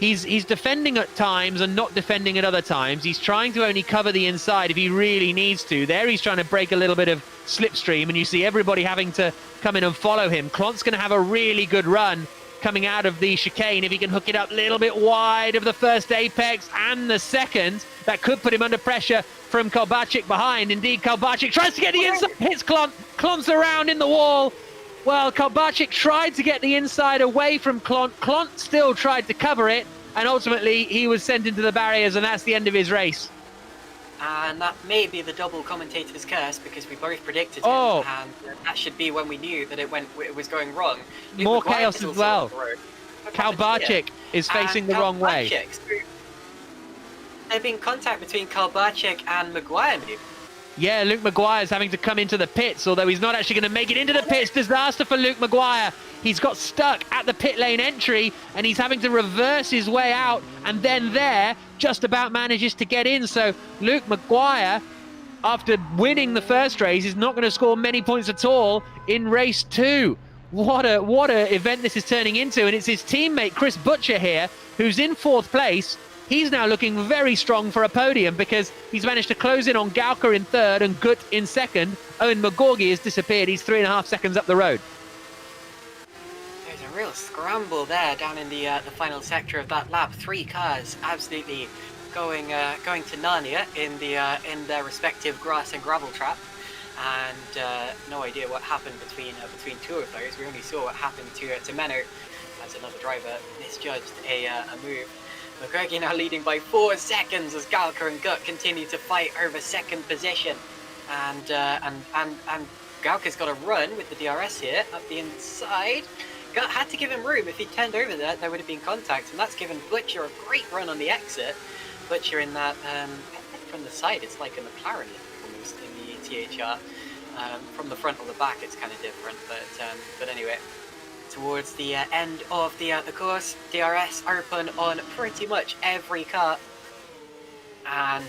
he's defending at times and not defending at other times. He's trying to only cover the inside if he really needs to. There he's trying to break a little bit of slipstream, and you see everybody having to come in and follow him. Klont's going to have a really good run coming out of the chicane if he can hook it up a little bit wide of the first apex and the second. That could put him under pressure from Kalbachik behind. Indeed, Kalbachik tries to get the inside, hits Klont. Klont's around in the wall. Well, Kalbachik tried to get the inside away from Klont. Klont still tried to cover it, and ultimately he was sent into the barriers, and that's the end of his race. And that may be the double commentator's curse, because we both predicted it, and that should be when we knew that it was going wrong. More chaos as well. Kalbachik is facing the wrong way. There'd been contact between Kalbachik and Maguire, maybe. Yeah, Luke Maguire's having to come into the pits, although he's not actually going to make it into the pits. Disaster for Luke Maguire. He's got stuck at the pit lane entry, and he's having to reverse his way out, and then there just about manages to get in. So Luke Maguire, after winning the first race, is not going to score many points at all in race 2. What a event this is turning into, and it's his teammate Chris Butcher here who's in 4th place. He's now looking very strong for a podium because he's managed to close in on Gauka in 3rd and Gutt in 2nd. Owen McGaugie has disappeared. He's 3.5 seconds up the road. There's a real scramble there down in the final sector of that lap. 3 cars absolutely going to Narnia in their respective grass and gravel trap, and no idea what happened between 2 of those. We only saw what happened to Menno as another driver misjudged a move. McGaugie now leading by 4 seconds as Gauka and Gutt continue to fight over 2nd position, and Gauka's got a run with the DRS here up the inside. Gutt had to give him room. If he turned over there would have been contact, and that's given Butcher a great run on the exit. Butcher in that from the side, it's like a McLaren almost in the THR. From the front or the back, it's kind of different, but anyway. Towards the end of the course, DRS open on pretty much every car, and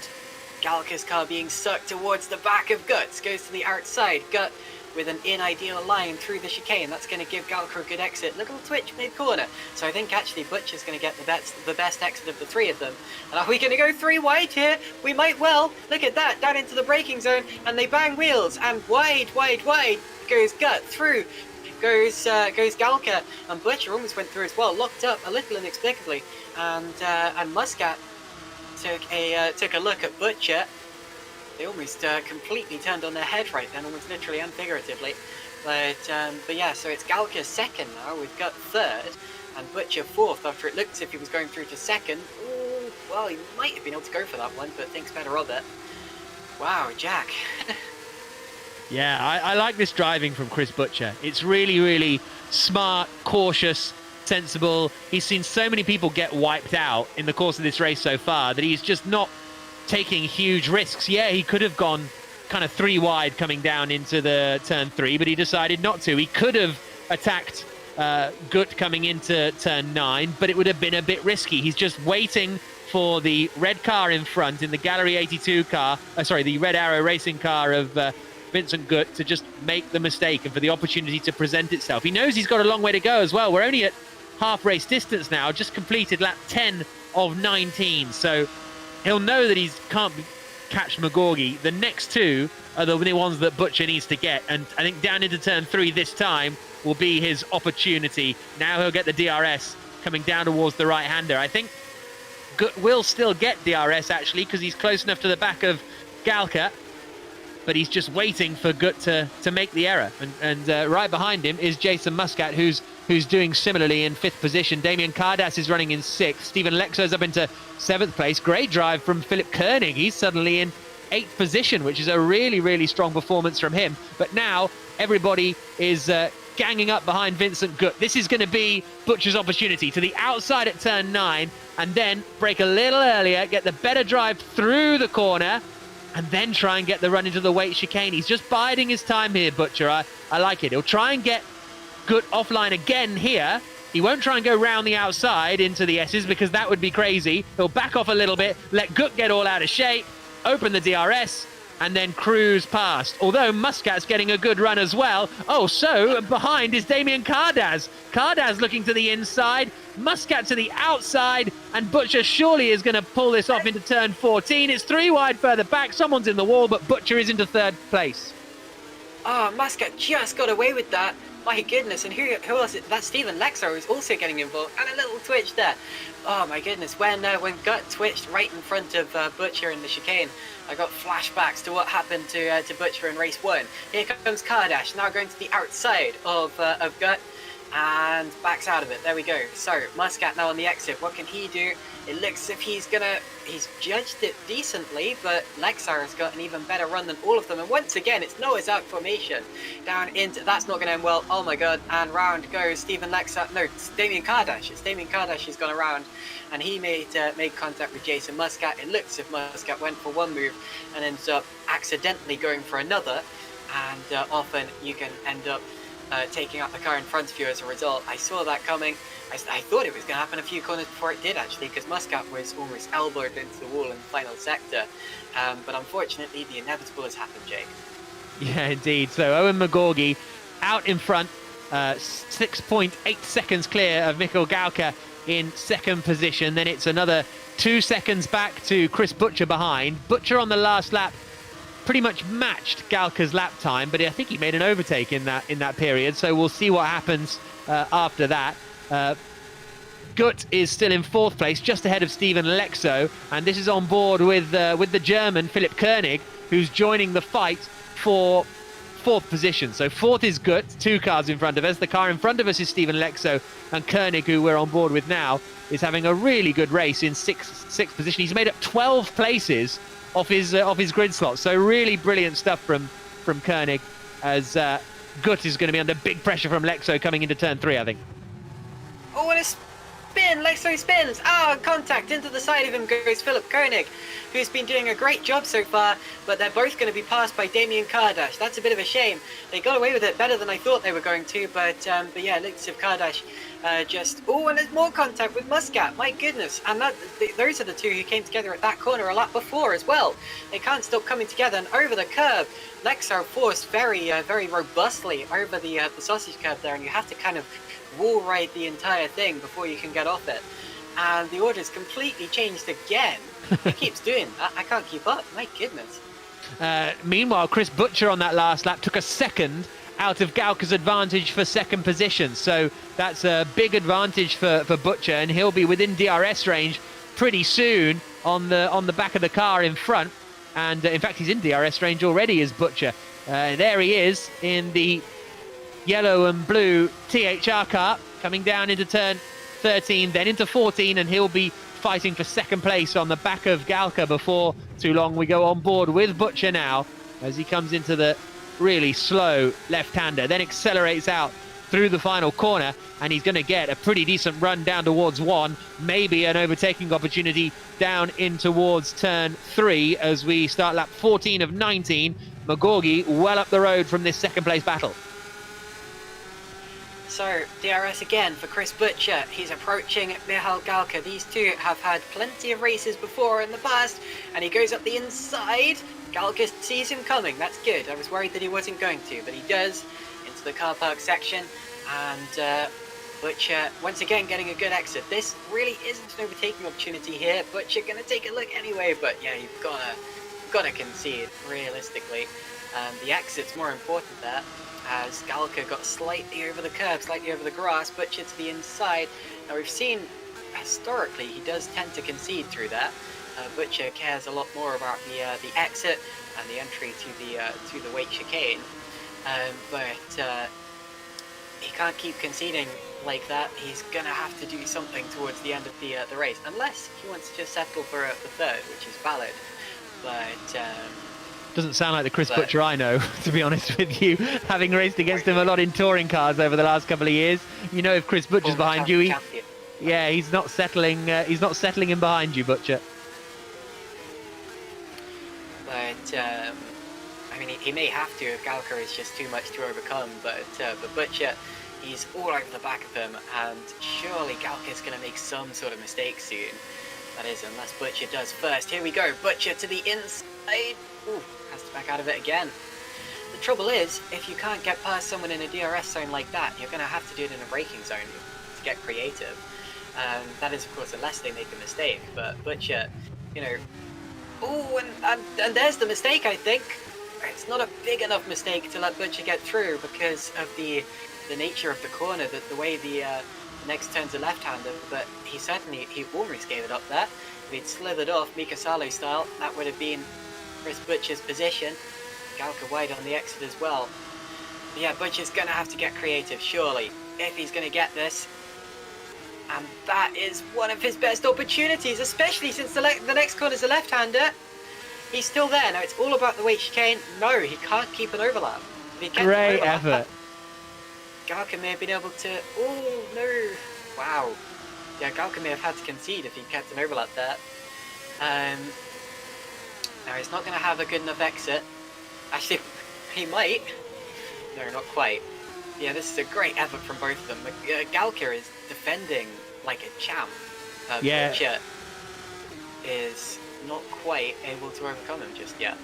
Galka's car being stuck towards the back of Guts goes to the outside. Gutt with an in-ideal line through the chicane. That's going to give Gauka a good exit. Little twitch mid-corner. So I think actually Butcher's going to get the best exit of the 3 of them. And are we going to go 3 wide here? We might well. Look at that. Down into the braking zone. And they bang wheels. And wide goes Gutt. Through goes Gauka. And Butcher almost went through as well. Locked up a little inexplicably. And Muscat took a look at Butcher. They almost completely turned on their head right then, almost literally and figuratively. But yeah, so it's Gauka 2nd now. We've got 3rd, and Butcher 4th after it looked as if he was going through to 2nd. Ooh, well, he might have been able to go for that one, but thinks better of it. Wow, Jack. Yeah, I like this driving from Chris Butcher. It's really, really smart, cautious, sensible. He's seen so many people get wiped out in the course of this race so far that he's just not taking huge risks. Yeah, he could have gone kind of 3 wide coming down into the turn 3, but he decided not to. He could have attacked Gutt coming into turn 9, but it would have been a bit risky. He's just waiting for the red car in front, in the Gallery 82 car, the Red Arrow racing car of Vincent Gutt, to just make the mistake and for the opportunity to present itself. He knows he's got a long way to go as well. We're only at half race distance now, just completed lap 10 of 19, so he'll know that he can't catch McGaugie. The next 2 are the ones that Butcher needs to get, and I think down into turn 3 this time will be his opportunity. Now he'll get the DRS coming down towards the right-hander. I think Gutt will still get DRS actually, because he's close enough to the back of Gauka, but he's just waiting for Gutt to make the error. And right behind him is Jason Muscat, who's doing similarly in 5th position. Damien Cardas is running in 6th. Stephen Lexo's up into 7th place. Great drive from Philipp Konig. He's suddenly in 8th position, which is a really, really strong performance from him. But now everybody is ganging up behind Vincent Gutt. This is going to be Butcher's opportunity to the outside at turn 9, and then break a little earlier, get the better drive through the corner, and then try and get the run into the weight chicane. He's just biding his time here, Butcher. I like it. He'll try and get Gutt offline again here. He won't try and go round the outside into the S's, because that would be crazy. He'll back off a little bit, let Gutt get all out of shape, open the DRS, and then cruise past. Although Muscat's getting a good run as well. Oh, so behind is Damien Cardaz. Cardaz looking to the inside, Muscat to the outside, and Butcher surely is going to pull this off into turn 14. It's 3 wide further back. Someone's in the wall, but Butcher is into 3rd place. Oh, Muscat just got away with that. My goodness, and who else? That's Stephen Lexo who's also getting involved, and a little twitch there. Oh my goodness, when Gut twitched right in front of Butcher in the chicane, I got flashbacks to what happened to Butcher in race 1. Here comes Kardash, now going to the outside of Gut, and backs out of it. There we go. So Muscat now on the exit. What can he do? It looks as if he's judged it decently, but Lexar has got an even better run than all of them. And once again, it's Noah's Ark formation down into. That's not going to end well. Oh my god! And round goes Stephen Lexar. No, it's Damien Kardash. It's Damien Kardash who's gone around, and he made contact with Jason Muscat. It looks as if Muscat went for one move and ends up accidentally going for another, and often you can end up taking out the car in front of you as a result. I saw that coming. I thought it was going to happen a few corners before it did, actually, because Muscat was almost elbowed into the wall in the final sector. But unfortunately, the inevitable has happened, Jake. Yeah, indeed. So Owen McGaugie out in front, 6.8 seconds clear of Mikkel Gauka in 2nd position. Then it's another 2 seconds back to Chris Butcher behind. Butcher on the last lap pretty much matched Gauka's lap time, but I think he made an overtake in that period. So we'll see what happens after that. Gut is still in 4th place, just ahead of Stephen Lexo, and this is on board with the German Philipp Konig, who's joining the fight for 4th position. So 4th is Gut, 2 cars in front of us. The car in front of us is Stephen Lexo, and Konig, who we're on board with now, is having a really good race in 6th position. He's made up 12 places off his grid slot. So really brilliant stuff from Konig, as Gut is going to be under big pressure from Lexo coming into turn 3, I think. Oh, what a spin! Lexo spins! Contact into the side of him goes Philipp Konig, who's been doing a great job so far, but they're both going to be passed by Damien Kardash. That's a bit of a shame. They got away with it better than I thought they were going to, but yeah, looks of Kardash just... Oh, and there's more contact with Muscat, my goodness. And those are the two who came together at that corner a lap before as well. They can't stop coming together, and over the curb, Lexo forced very robustly over the sausage curb there, and you have to kind of wall ride the entire thing before you can get off it. And the order's completely changed again. It keeps doing that. I can't keep up. My goodness. Meanwhile, Chris Butcher on that last lap took a second out of Gauka's advantage for 2nd position. So that's a big advantage for Butcher, and he'll be within DRS range pretty soon on the back of the car in front. And in fact, he's in DRS range already as Butcher. There he is in the yellow and blue THR car, coming down into turn 13, then into 14, and he'll be fighting for 2nd place on the back of Gauka before too long. We go on board with Butcher now as he comes into the really slow left-hander, then accelerates out through the final corner, and he's going to get a pretty decent run down towards 1, maybe an overtaking opportunity down in towards turn 3 as we start lap 14 of 19. McGaugie well up the road from this 2nd place battle. So, DRS again for Chris Butcher. He's approaching Michal Gauka. These two have had plenty of races before in the past, and he goes up the inside. Gauka sees him coming. That's good. I was worried that he wasn't going to, but he does, into the car park section. And Butcher, once again, getting a good exit. This really isn't an overtaking opportunity here. Butcher going to take a look anyway, but yeah, you've got to concede, realistically. The exit's more important there, as Gauka got slightly over the curb, slightly over the grass. Butcher to the inside. Now we've seen, historically, he does tend to concede through that. Butcher cares a lot more about the exit and the entry to the weight chicane, but he can't keep conceding like that. He's gonna have to do something towards the end of the race, unless he wants to just settle for the 3rd, which is valid. But doesn't sound like the Chris Butcher I know, to be honest with you, having raced against him a lot in touring cars over the last couple of years. You know, if Chris Butcher's behind you, he's not settling in behind you, Butcher. But I mean, he may have to if Gauka is just too much to overcome. But Butcher, he's all over the back of him, and surely Gauka is going to make some sort of mistake soon. That is, unless Butcher does first. Here we go. Butcher to the inside. Has to back out of it again. The trouble is, if you can't get past someone in a DRS zone like that, you're going to have to do it in a braking zone to get creative. That is, of course, unless they make a mistake. But Butcher, you know... Oh, and there's the mistake, I think. It's not a big enough mistake to let Butcher get through because of the nature of the corner, the way the next turn's a left-hander, but he almost gave it up there. If he'd slithered off Mika Salo style, that would have been Chris Butcher's position. Galka wide on the exit as well. But yeah, Butcher's going to have to get creative, surely, if he's going to get this. And that is one of his best opportunities, especially since the next corner's a left-hander. He's still there. Now, it's all about the weight chicane. No, he can't keep an overlap. Great effort. Galka may have been able to... Oh, no. Wow. Yeah, Galka may have had to concede if he kept an overlap there. Now, he's not going to have a good enough exit. Actually, he might. No, not quite. Yeah, this is a great effort from both of them. Galka is defending like a champ. Butcher is not quite able to overcome him just yet.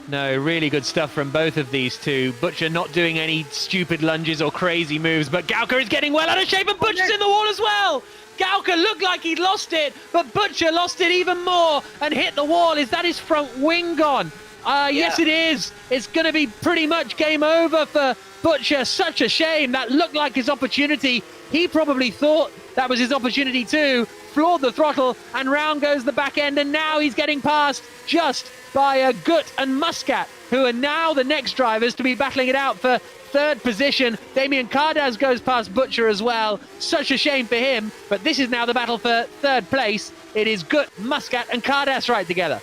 No, really good stuff from both of these two. Butcher not doing any stupid lunges or crazy moves, but Galka is getting well out of shape, and Butcher's in the wall as well! Galka looked like he'd lost it, but Butcher lost it even more and hit the wall. Is that his front wing gone? Yes, it is. It's going to be pretty much game over for Butcher. Such a shame. That looked like his opportunity. He probably thought that was his opportunity too. Floored the throttle, and round goes the back end, and now he's getting past just by Gut and Muscat, who are now the next drivers to be battling it out for third position. Damien Cardas goes past Butcher as well. Such a shame for him, but this is now the battle for third place. It is Gut, Muscat and Cardas right together.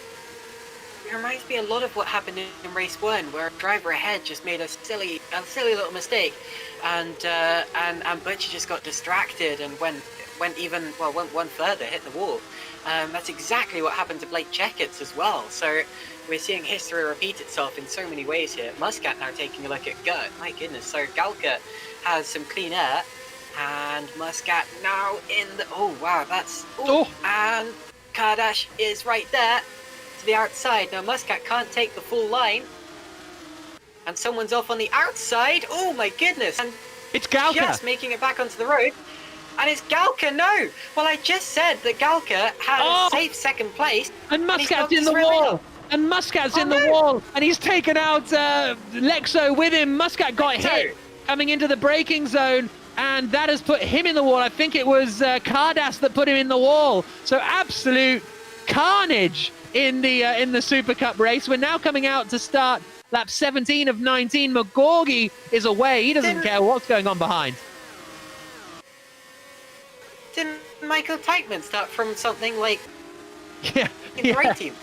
It reminds me a lot of what happened in race 1, where a driver ahead just made a silly little mistake, and Butcher just got distracted and went one further, hit the wall. That's exactly what happened to Blake Checketts as well. So we're seeing history repeat itself in so many ways here. Muscat now taking a look at Gut. My goodness. So Galka has some clean air, and Muscat now in the... Oh, wow, that's... Oh. And Kardash is right there to the outside. Now Muscat can't take the full line, and someone's off on the outside. Oh, my goodness. And it's Galka. Just making it back onto the road. And it's Galka, no! Well, I just said that Galka had a safe second place. And Muscat's in the wall! And Muscat's in the wall! And he's taken out Lexo with him. Muscat got hit coming into the braking zone, and that has put him in the wall. I think it was Cardas that put him in the wall. So absolute carnage in the Super Cup race. We're now coming out to start lap 17 of 19. McGaugie is away. He doesn't care what's going on behind. Didn't Michael Teichmann start from something like the right team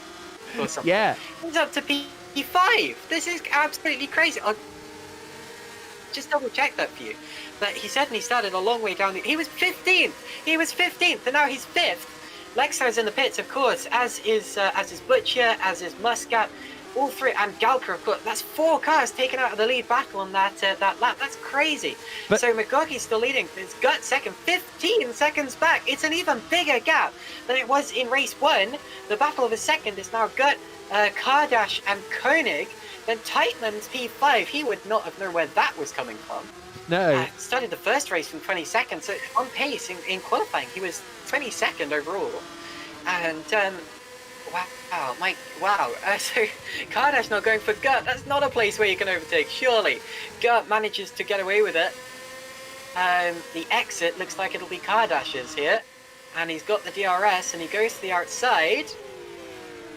or something? Yeah. He's up to P5. This is absolutely crazy. I'll just double check that for you. But he certainly started a long way down. He was 15th. He was 15th, and now he's 5th. Lexo's in the pits, of course, as is Butcher, as is Muscat. All three, and Galka, of course. That's 4 cars taken out of the lead battle on that lap. That's crazy. But so McGaugie's still leading. It's Gut second, 15 seconds back. It's an even bigger gap than it was in race 1. The battle of a second is now Gut, Kardash, and Konig. Then Teichmann's P5. He would not have known where that was coming from. No. Started the first race from 22nd, so on pace in qualifying. He was 22nd overall. And wow. So Kardash not going for Gut. That's not a place where you can overtake, surely. Gut manages to get away with it. The exit looks like it'll be Kardash's here. And he's got the DRS, and he goes to the outside.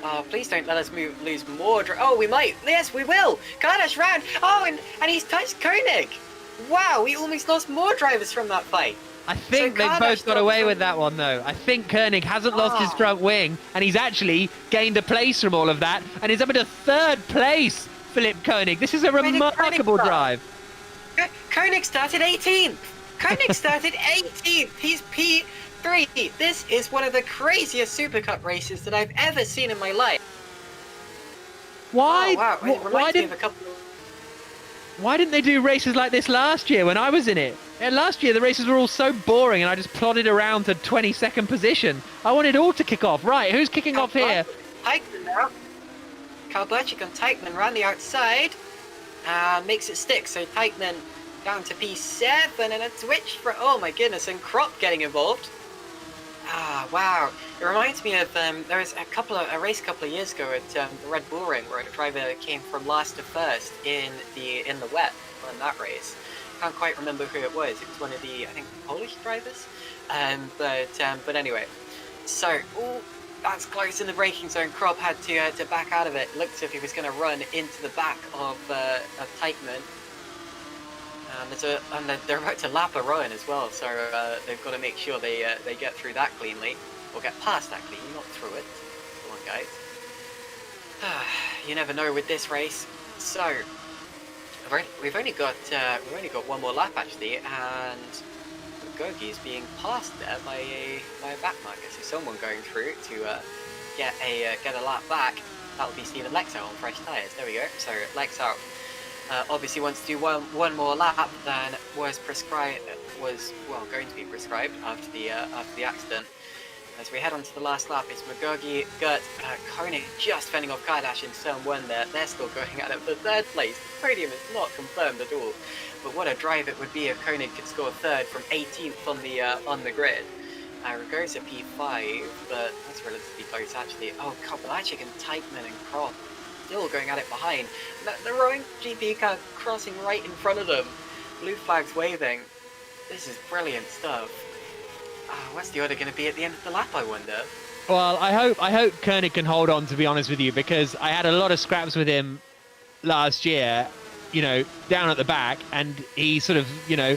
Oh, please don't let us lose more. Oh, we might. Yes, we will. Kardash round. Oh, and he's touched Konig. Wow, we almost lost more drivers from that fight. I think they both got away with that one, though. I think Konig hasn't lost his front wing, and he's actually gained a place from all of that, and he's up into third place, Philipp Konig. This is a remarkable drive. Konig started 18th. Konig started 18th. He's P3. This is one of the craziest Super Cup races that I've ever seen in my life. Why? Oh, wow. It reminds me of a couple of... Why didn't they do races like this last year when I was in it? Last year the races were all so boring and I just plodded around to 22nd position. I wanted all to kick off. Right, who's kicking off here? Heigo now. Kalberchik and Teichmann around the outside. Makes it stick, so Teichmann down to P7 and a switch for, oh my goodness, and Krop getting involved. Wow. It reminds me of, there was a race a couple of years ago at the Red Bull Ring where a driver came from last to first in the wet on that race. Can't quite remember who it was. It was one of the, I think, Polish drivers. But anyway. So, ooh, that's close in the braking zone. Krop had to back out of it. Looked as if he was going to run into the back of Teichmann. And they're about to lap a Rowan as well, so they've got to make sure they get through that cleanly, or get past that cleanly, not through it. Come on, guys. You never know with this race. So we've only got one more lap actually, and McGaugie is being passed there by a back marker. So someone going through to get a lap back. That will be Steven Lexout on fresh tyres. There we go. So Lexout obviously wants to do one more lap than was going to be prescribed after the accident. As we head on to the last lap, it's McGaugie, Gert, Konig just fending off Kardash in turn 1 there. They're still going at it for 3rd place. The podium is not confirmed at all. But what a drive it would be if Konig could score 3rd from 18th on the grid. Ragosa P5, but that's relatively close actually. Oh, Kobalachik and Teichmann and Krop still going at it behind. The rowing GP car crossing right in front of them. Blue flags waving. This is brilliant stuff. What's the order going to be at the end of the lap, I wonder? Well, I hope Konig can hold on, to be honest with you, because I had a lot of scraps with him last year, you know, down at the back, and he sort of, you know,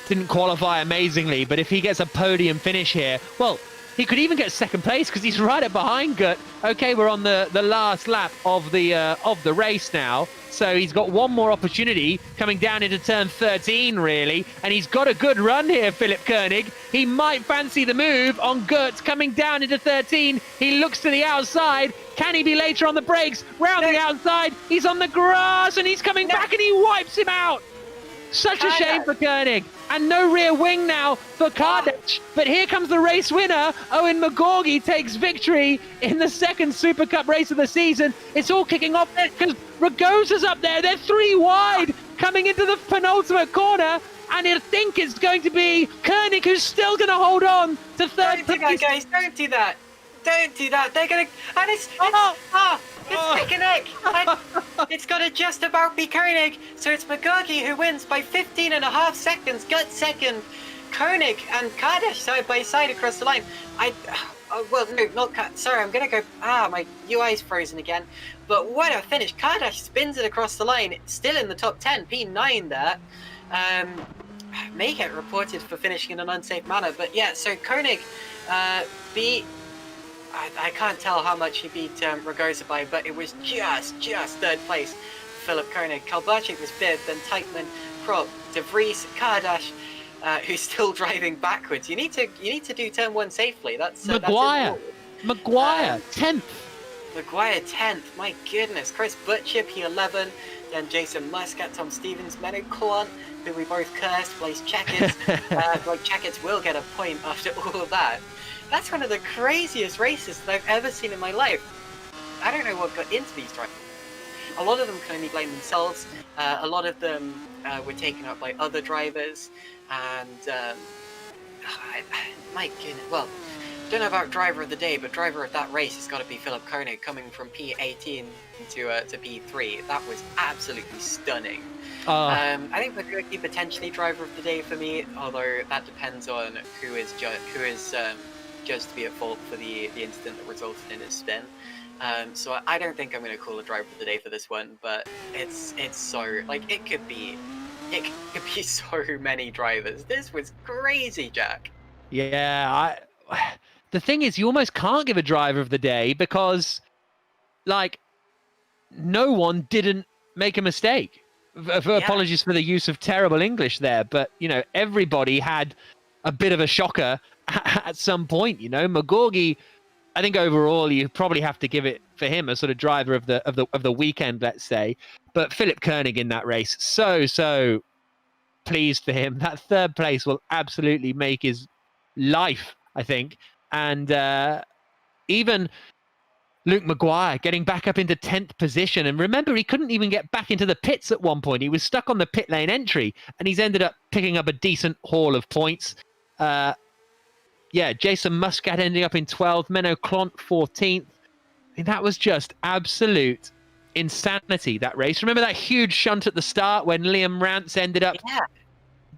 didn't qualify amazingly. But if he gets a podium finish here, well, he could even get 2nd place because he's right up behind Gert. Okay, we're on the last lap of the race now. So he's got one more opportunity coming down into turn 13, really. And he's got a good run here, Philipp Konig. He might fancy the move on Gert coming down into 13. He looks to the outside. Can he be later on the brakes? Round the outside. He's on the grass and he's coming back and he wipes him out. Such a shame for Konig. And no rear wing now for Kardash. But here comes the race winner. Owen McGaugie takes victory in the 2nd Super Cup race of the season. It's all kicking off because Ragosa's up there. They're 3 wide coming into the penultimate corner. And I think it's going to be Konig who's still going to hold on to 3rd place. Don't do that, guys. Don't do that. Don't do that. They're going to... And it's neck and neck. It's got to just about be Konig. So it's McGaugie who wins by 15.5 seconds. Gert 2nd. Konig and Kardash side by side across the line. Well, no, not sorry, I'm going to go... my UI's frozen again. But what a finish. Kardash spins it across the line. Still in the top 10. P9 there. May get reported for finishing in an unsafe manner. But yeah, so Konig beat... I can't tell how much he beat Ragosa by, but it was just 3rd place. Philipp Konig. Kalberchik was 5th, then Teichmann, Krop, De Vries, Kardash, who's still driving backwards. You need to do turn 1 safely. That's Maguire. Maguire 10th. Maguire 10th. My goodness. Chris Butcher P11, then Jason Muscat, Tom Stevens, Menno Klon, who we both cursed, plays Checkers. Checkers will get a point after all of that. That's one of the craziest races that I've ever seen in my life. I don't know what got into these drivers. A lot of them can only blame themselves. A lot of them were taken up by other drivers. And my goodness, well, don't know about driver of the day, but driver of that race has got to be Philipp Konig, coming from P18 to P3. That was absolutely stunning. I think McGaugie potentially driver of the day for me, although that depends on who is judged to be at fault for the incident that resulted in his spin. So I don't think I'm going to call a driver of the day for this one, but it's so, like, it could be so many drivers. This was crazy, Jack. Yeah, the thing is, you almost can't give a driver of the day because, like, no one didn't make a mistake. Apologies for the use of terrible English there, but, you know, everybody had a bit of a shocker at some point. You know, McGaugie, I think overall you probably have to give it for him a sort of driver of the weekend, let's say. But Philipp Konig in that race, so pleased for him. That 3rd place will absolutely make his life, I think. And even Luke Maguire getting back up into 10th position. And remember, he couldn't even get back into the pits at one point. He was stuck on the pit lane entry, and he's ended up picking up a decent haul of points. Jason Muscat ending up in 12th, Menno Clont 14th. I mean, that was just absolute insanity, that race. Remember that huge shunt at the start when Liam Rance ended up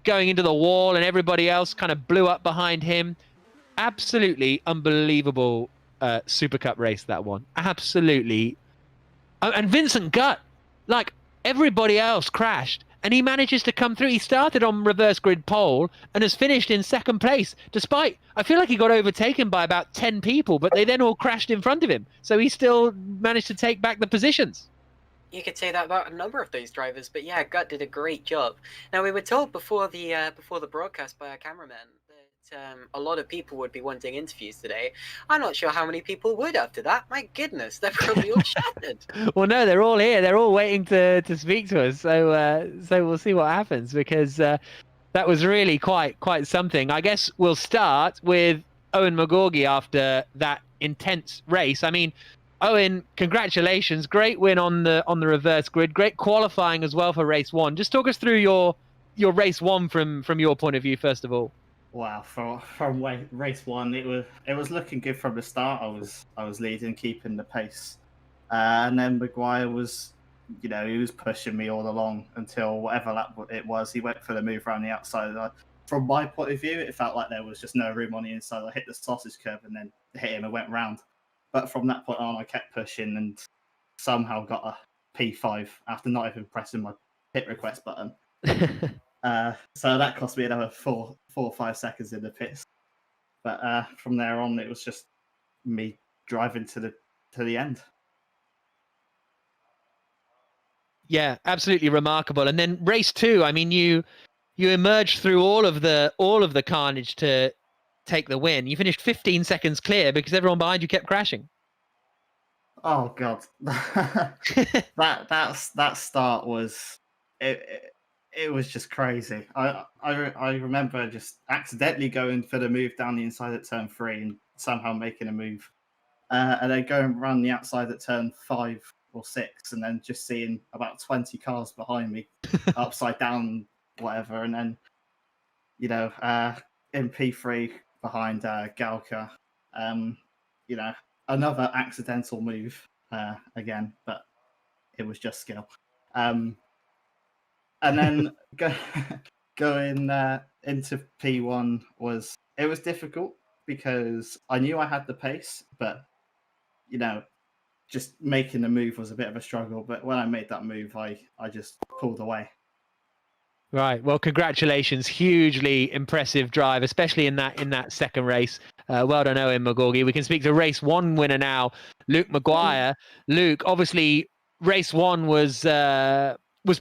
going into the wall and everybody else kind of blew up behind him? Absolutely unbelievable Super Cup race, that one. Absolutely. And Vincent Gutt, like, everybody else crashed, and he manages to come through. He started on reverse grid pole and has finished in second place, despite, I feel like he got overtaken by about 10 people, but they then all crashed in front of him. So he still managed to take back the positions. You could say that about a number of those drivers, but yeah, Gut did a great job. Now, we were told before the broadcast by our cameraman that a lot of people would be wanting interviews today. I'm not sure how many people would after that. My goodness, they're probably all shattered. Well, no, they're all here. They're all waiting to speak to us. So we'll see what happens, because that was really quite something. I guess we'll start with Owen McGaugie after that intense race. I mean, Owen, congratulations! Great win on the reverse grid. Great qualifying as well for race one. Just talk us through your race one from your point of view, first of all. Wow, from race one, it was looking good from the start. I was leading, keeping the pace, and then Maguire was, he was pushing me all along until whatever lap it was. He went for the move around the outside. From my point of view, it felt like there was just no room on the inside. I hit the sausage curb and then hit him and went round. But from that point on, I kept pushing and somehow got a P5 after not even pressing my pit request button. So that cost me another 4 or 5 seconds in the pits. But from there on, it was just me driving to the end. Yeah, absolutely remarkable. And then race two, I mean, you emerged through all of the carnage to take the win. You finished 15 seconds clear because everyone behind you kept crashing. Oh God, that start was it was just crazy. I remember just accidentally going for the move down the inside at turn 3 and somehow making a move, and then going around the outside at turn 5 or 6, and then just seeing about 20 cars behind me, upside down, whatever, and then in P3 behind Galka, another accidental move again, but it was just skill. And then going into P1 was difficult because I knew I had the pace, but just making the move was a bit of a struggle. But when I made that move, I just pulled away. Right. Well, congratulations. Hugely impressive drive, especially in that second race. Well done, Owen McGaugie. We can speak to race one winner now, Luke Maguire. Luke, obviously, race one was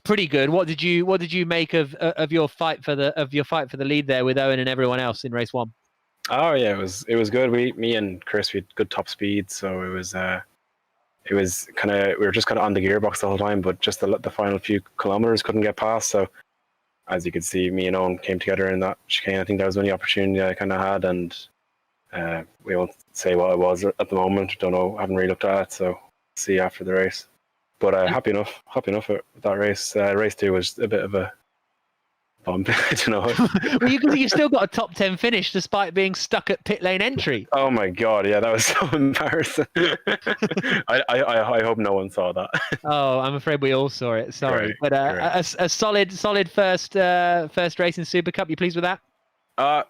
pretty good. What did you make of your fight for the lead there with Owen and everyone else in race one? Oh yeah, it was good. Me and Chris, we had good top speed, so it was kind of, we were just kind of on the gearbox the whole time, but just the final few kilometers couldn't get past. So as you could see, me and Owen came together in that chicane. I think that was the only opportunity I kind of had, and we won't say what it was at the moment. Don't know, haven't really looked at it, so see after the race. But happy enough with that race. Race 2 was a bit of a bump. I don't know. Well, you still got a top 10 finish despite being stuck at pit lane entry. Oh my God, yeah, that was so embarrassing. I hope no one saw that. Oh, I'm afraid we all saw it. Sorry, Great, but a solid first race in Super Cup. You pleased with that?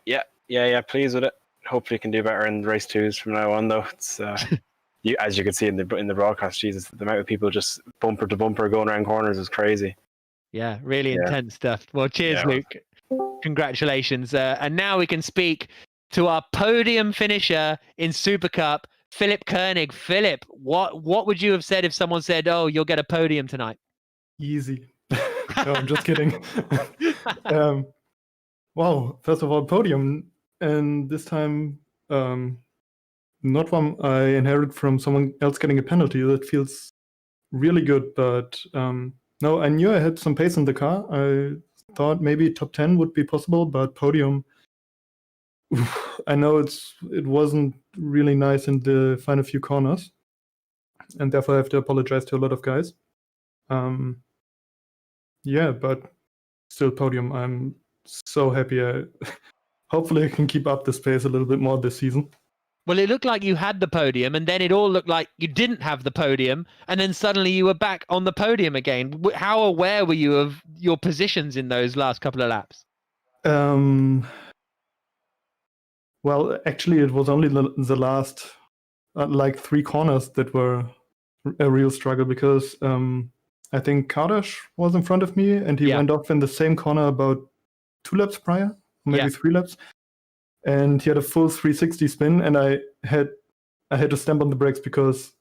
Yeah, pleased with it. Hopefully, can do better in race 2s from now on, though. It's as you can see in the broadcast, Jesus, the amount of people just bumper to bumper going around corners is crazy. Yeah, really intense stuff. Well, cheers, Luke. Congratulations. And now we can speak to our podium finisher in Super Cup, Philipp Konig. Philipp, what would you have said if someone said, "Oh, you'll get a podium tonight"? Easy. No, I'm just kidding. Wow, first of all, podium. And this time, not one I inherited from someone else getting a penalty. That feels really good, but no, I knew I had some pace in the car. I thought maybe top 10 would be possible, but podium, I know it wasn't really nice in the final few corners, and therefore I have to apologize to a lot of guys. Yeah, but still podium. I'm so happy. Hopefully I can keep up this pace a little bit more this season. Well, it looked like you had the podium, and then it all looked like you didn't have the podium, and then suddenly you were back on the podium again. How aware were you of your positions in those last couple of laps? Well, actually, it was only the last like 3 corners that were a real struggle, because I think Kardash was in front of me, and he went off in the same corner about 2 laps prior, maybe 3 laps, and he had a full 360 spin, and I had to stamp on the brakes because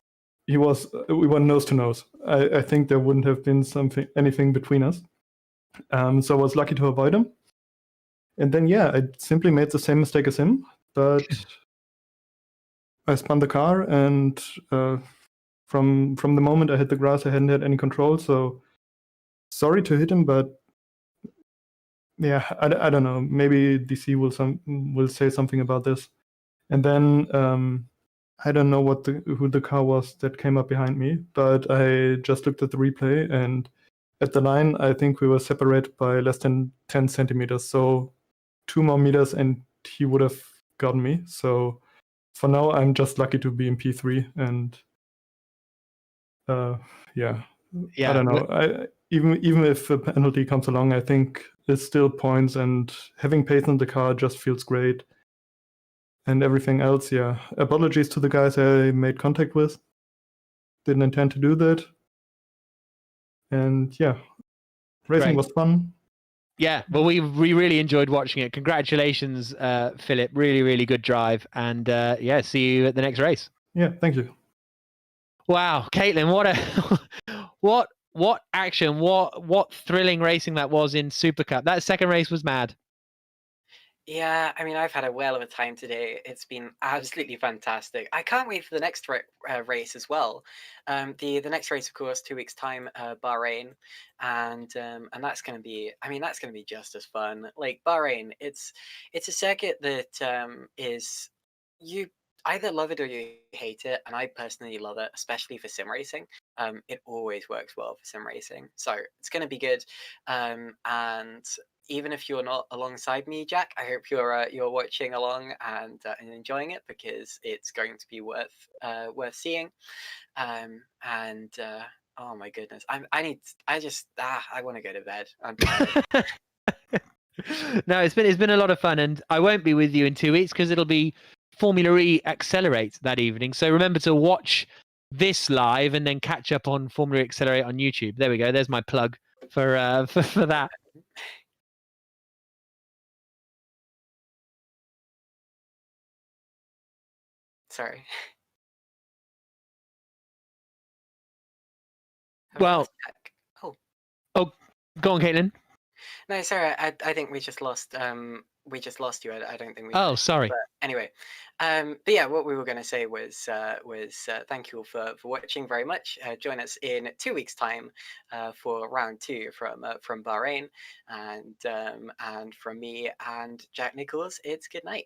we were nose to nose. I think there wouldn't have been anything between us, so I was lucky to avoid him. And then I simply made the same mistake as him, but I spun the car, and from the moment I hit the grass, I hadn't had any control. So sorry to hit him, but I don't know. Maybe DC will say something about this. And then I don't know who the car was that came up behind me, but I just looked at the replay, and at the line, I think we were separated by less than 10 centimeters. So 2 more meters, and he would have gotten me. So for now, I'm just lucky to be in P3, and I don't know. Even if a penalty comes along, I think it's still points, and having pace in the car just feels great. And everything else, apologies to the guys I made contact with. Didn't intend to do that. And racing was fun. Yeah, well, we really enjoyed watching it. Congratulations, Philipp. Really, really good drive. And see you at the next race. Yeah, thank you. Wow, Caitlin, what a what action, what thrilling racing that was in Supercup. That second race was mad. Yeah, I mean, I've had a whale of a time today. It's been absolutely fantastic. I can't wait for the next race as well. The next race, of course, 2 weeks' time, Bahrain, and that's going to be. I mean, that's going to be just as fun. Like Bahrain, it's a circuit that is you either love it or you hate it, and I personally love it, especially for sim racing. It always works well for sim racing, so it's going to be good. And even if you're not alongside me, Jack, I hope you're watching along and enjoying it, because it's going to be worth seeing. Oh my goodness, I want to go to bed. I'm tired. No, it's been a lot of fun, and I won't be with you in 2 weeks because it'll be Formula E Accelerate that evening. So remember to watch this live and then catch up on Formula E Accelerate on YouTube. There we go. There's my plug for that. Sorry. Well, oh, go on, Caitlin. No, sorry. I think we just lost. We just lost you. I don't think we. Oh, sorry. But anyway, but yeah, what we were going to say was thank you all for watching very much. Join us in 2 weeks' time for round 2 from Bahrain, and from me and Jack Nicholls. It's good night.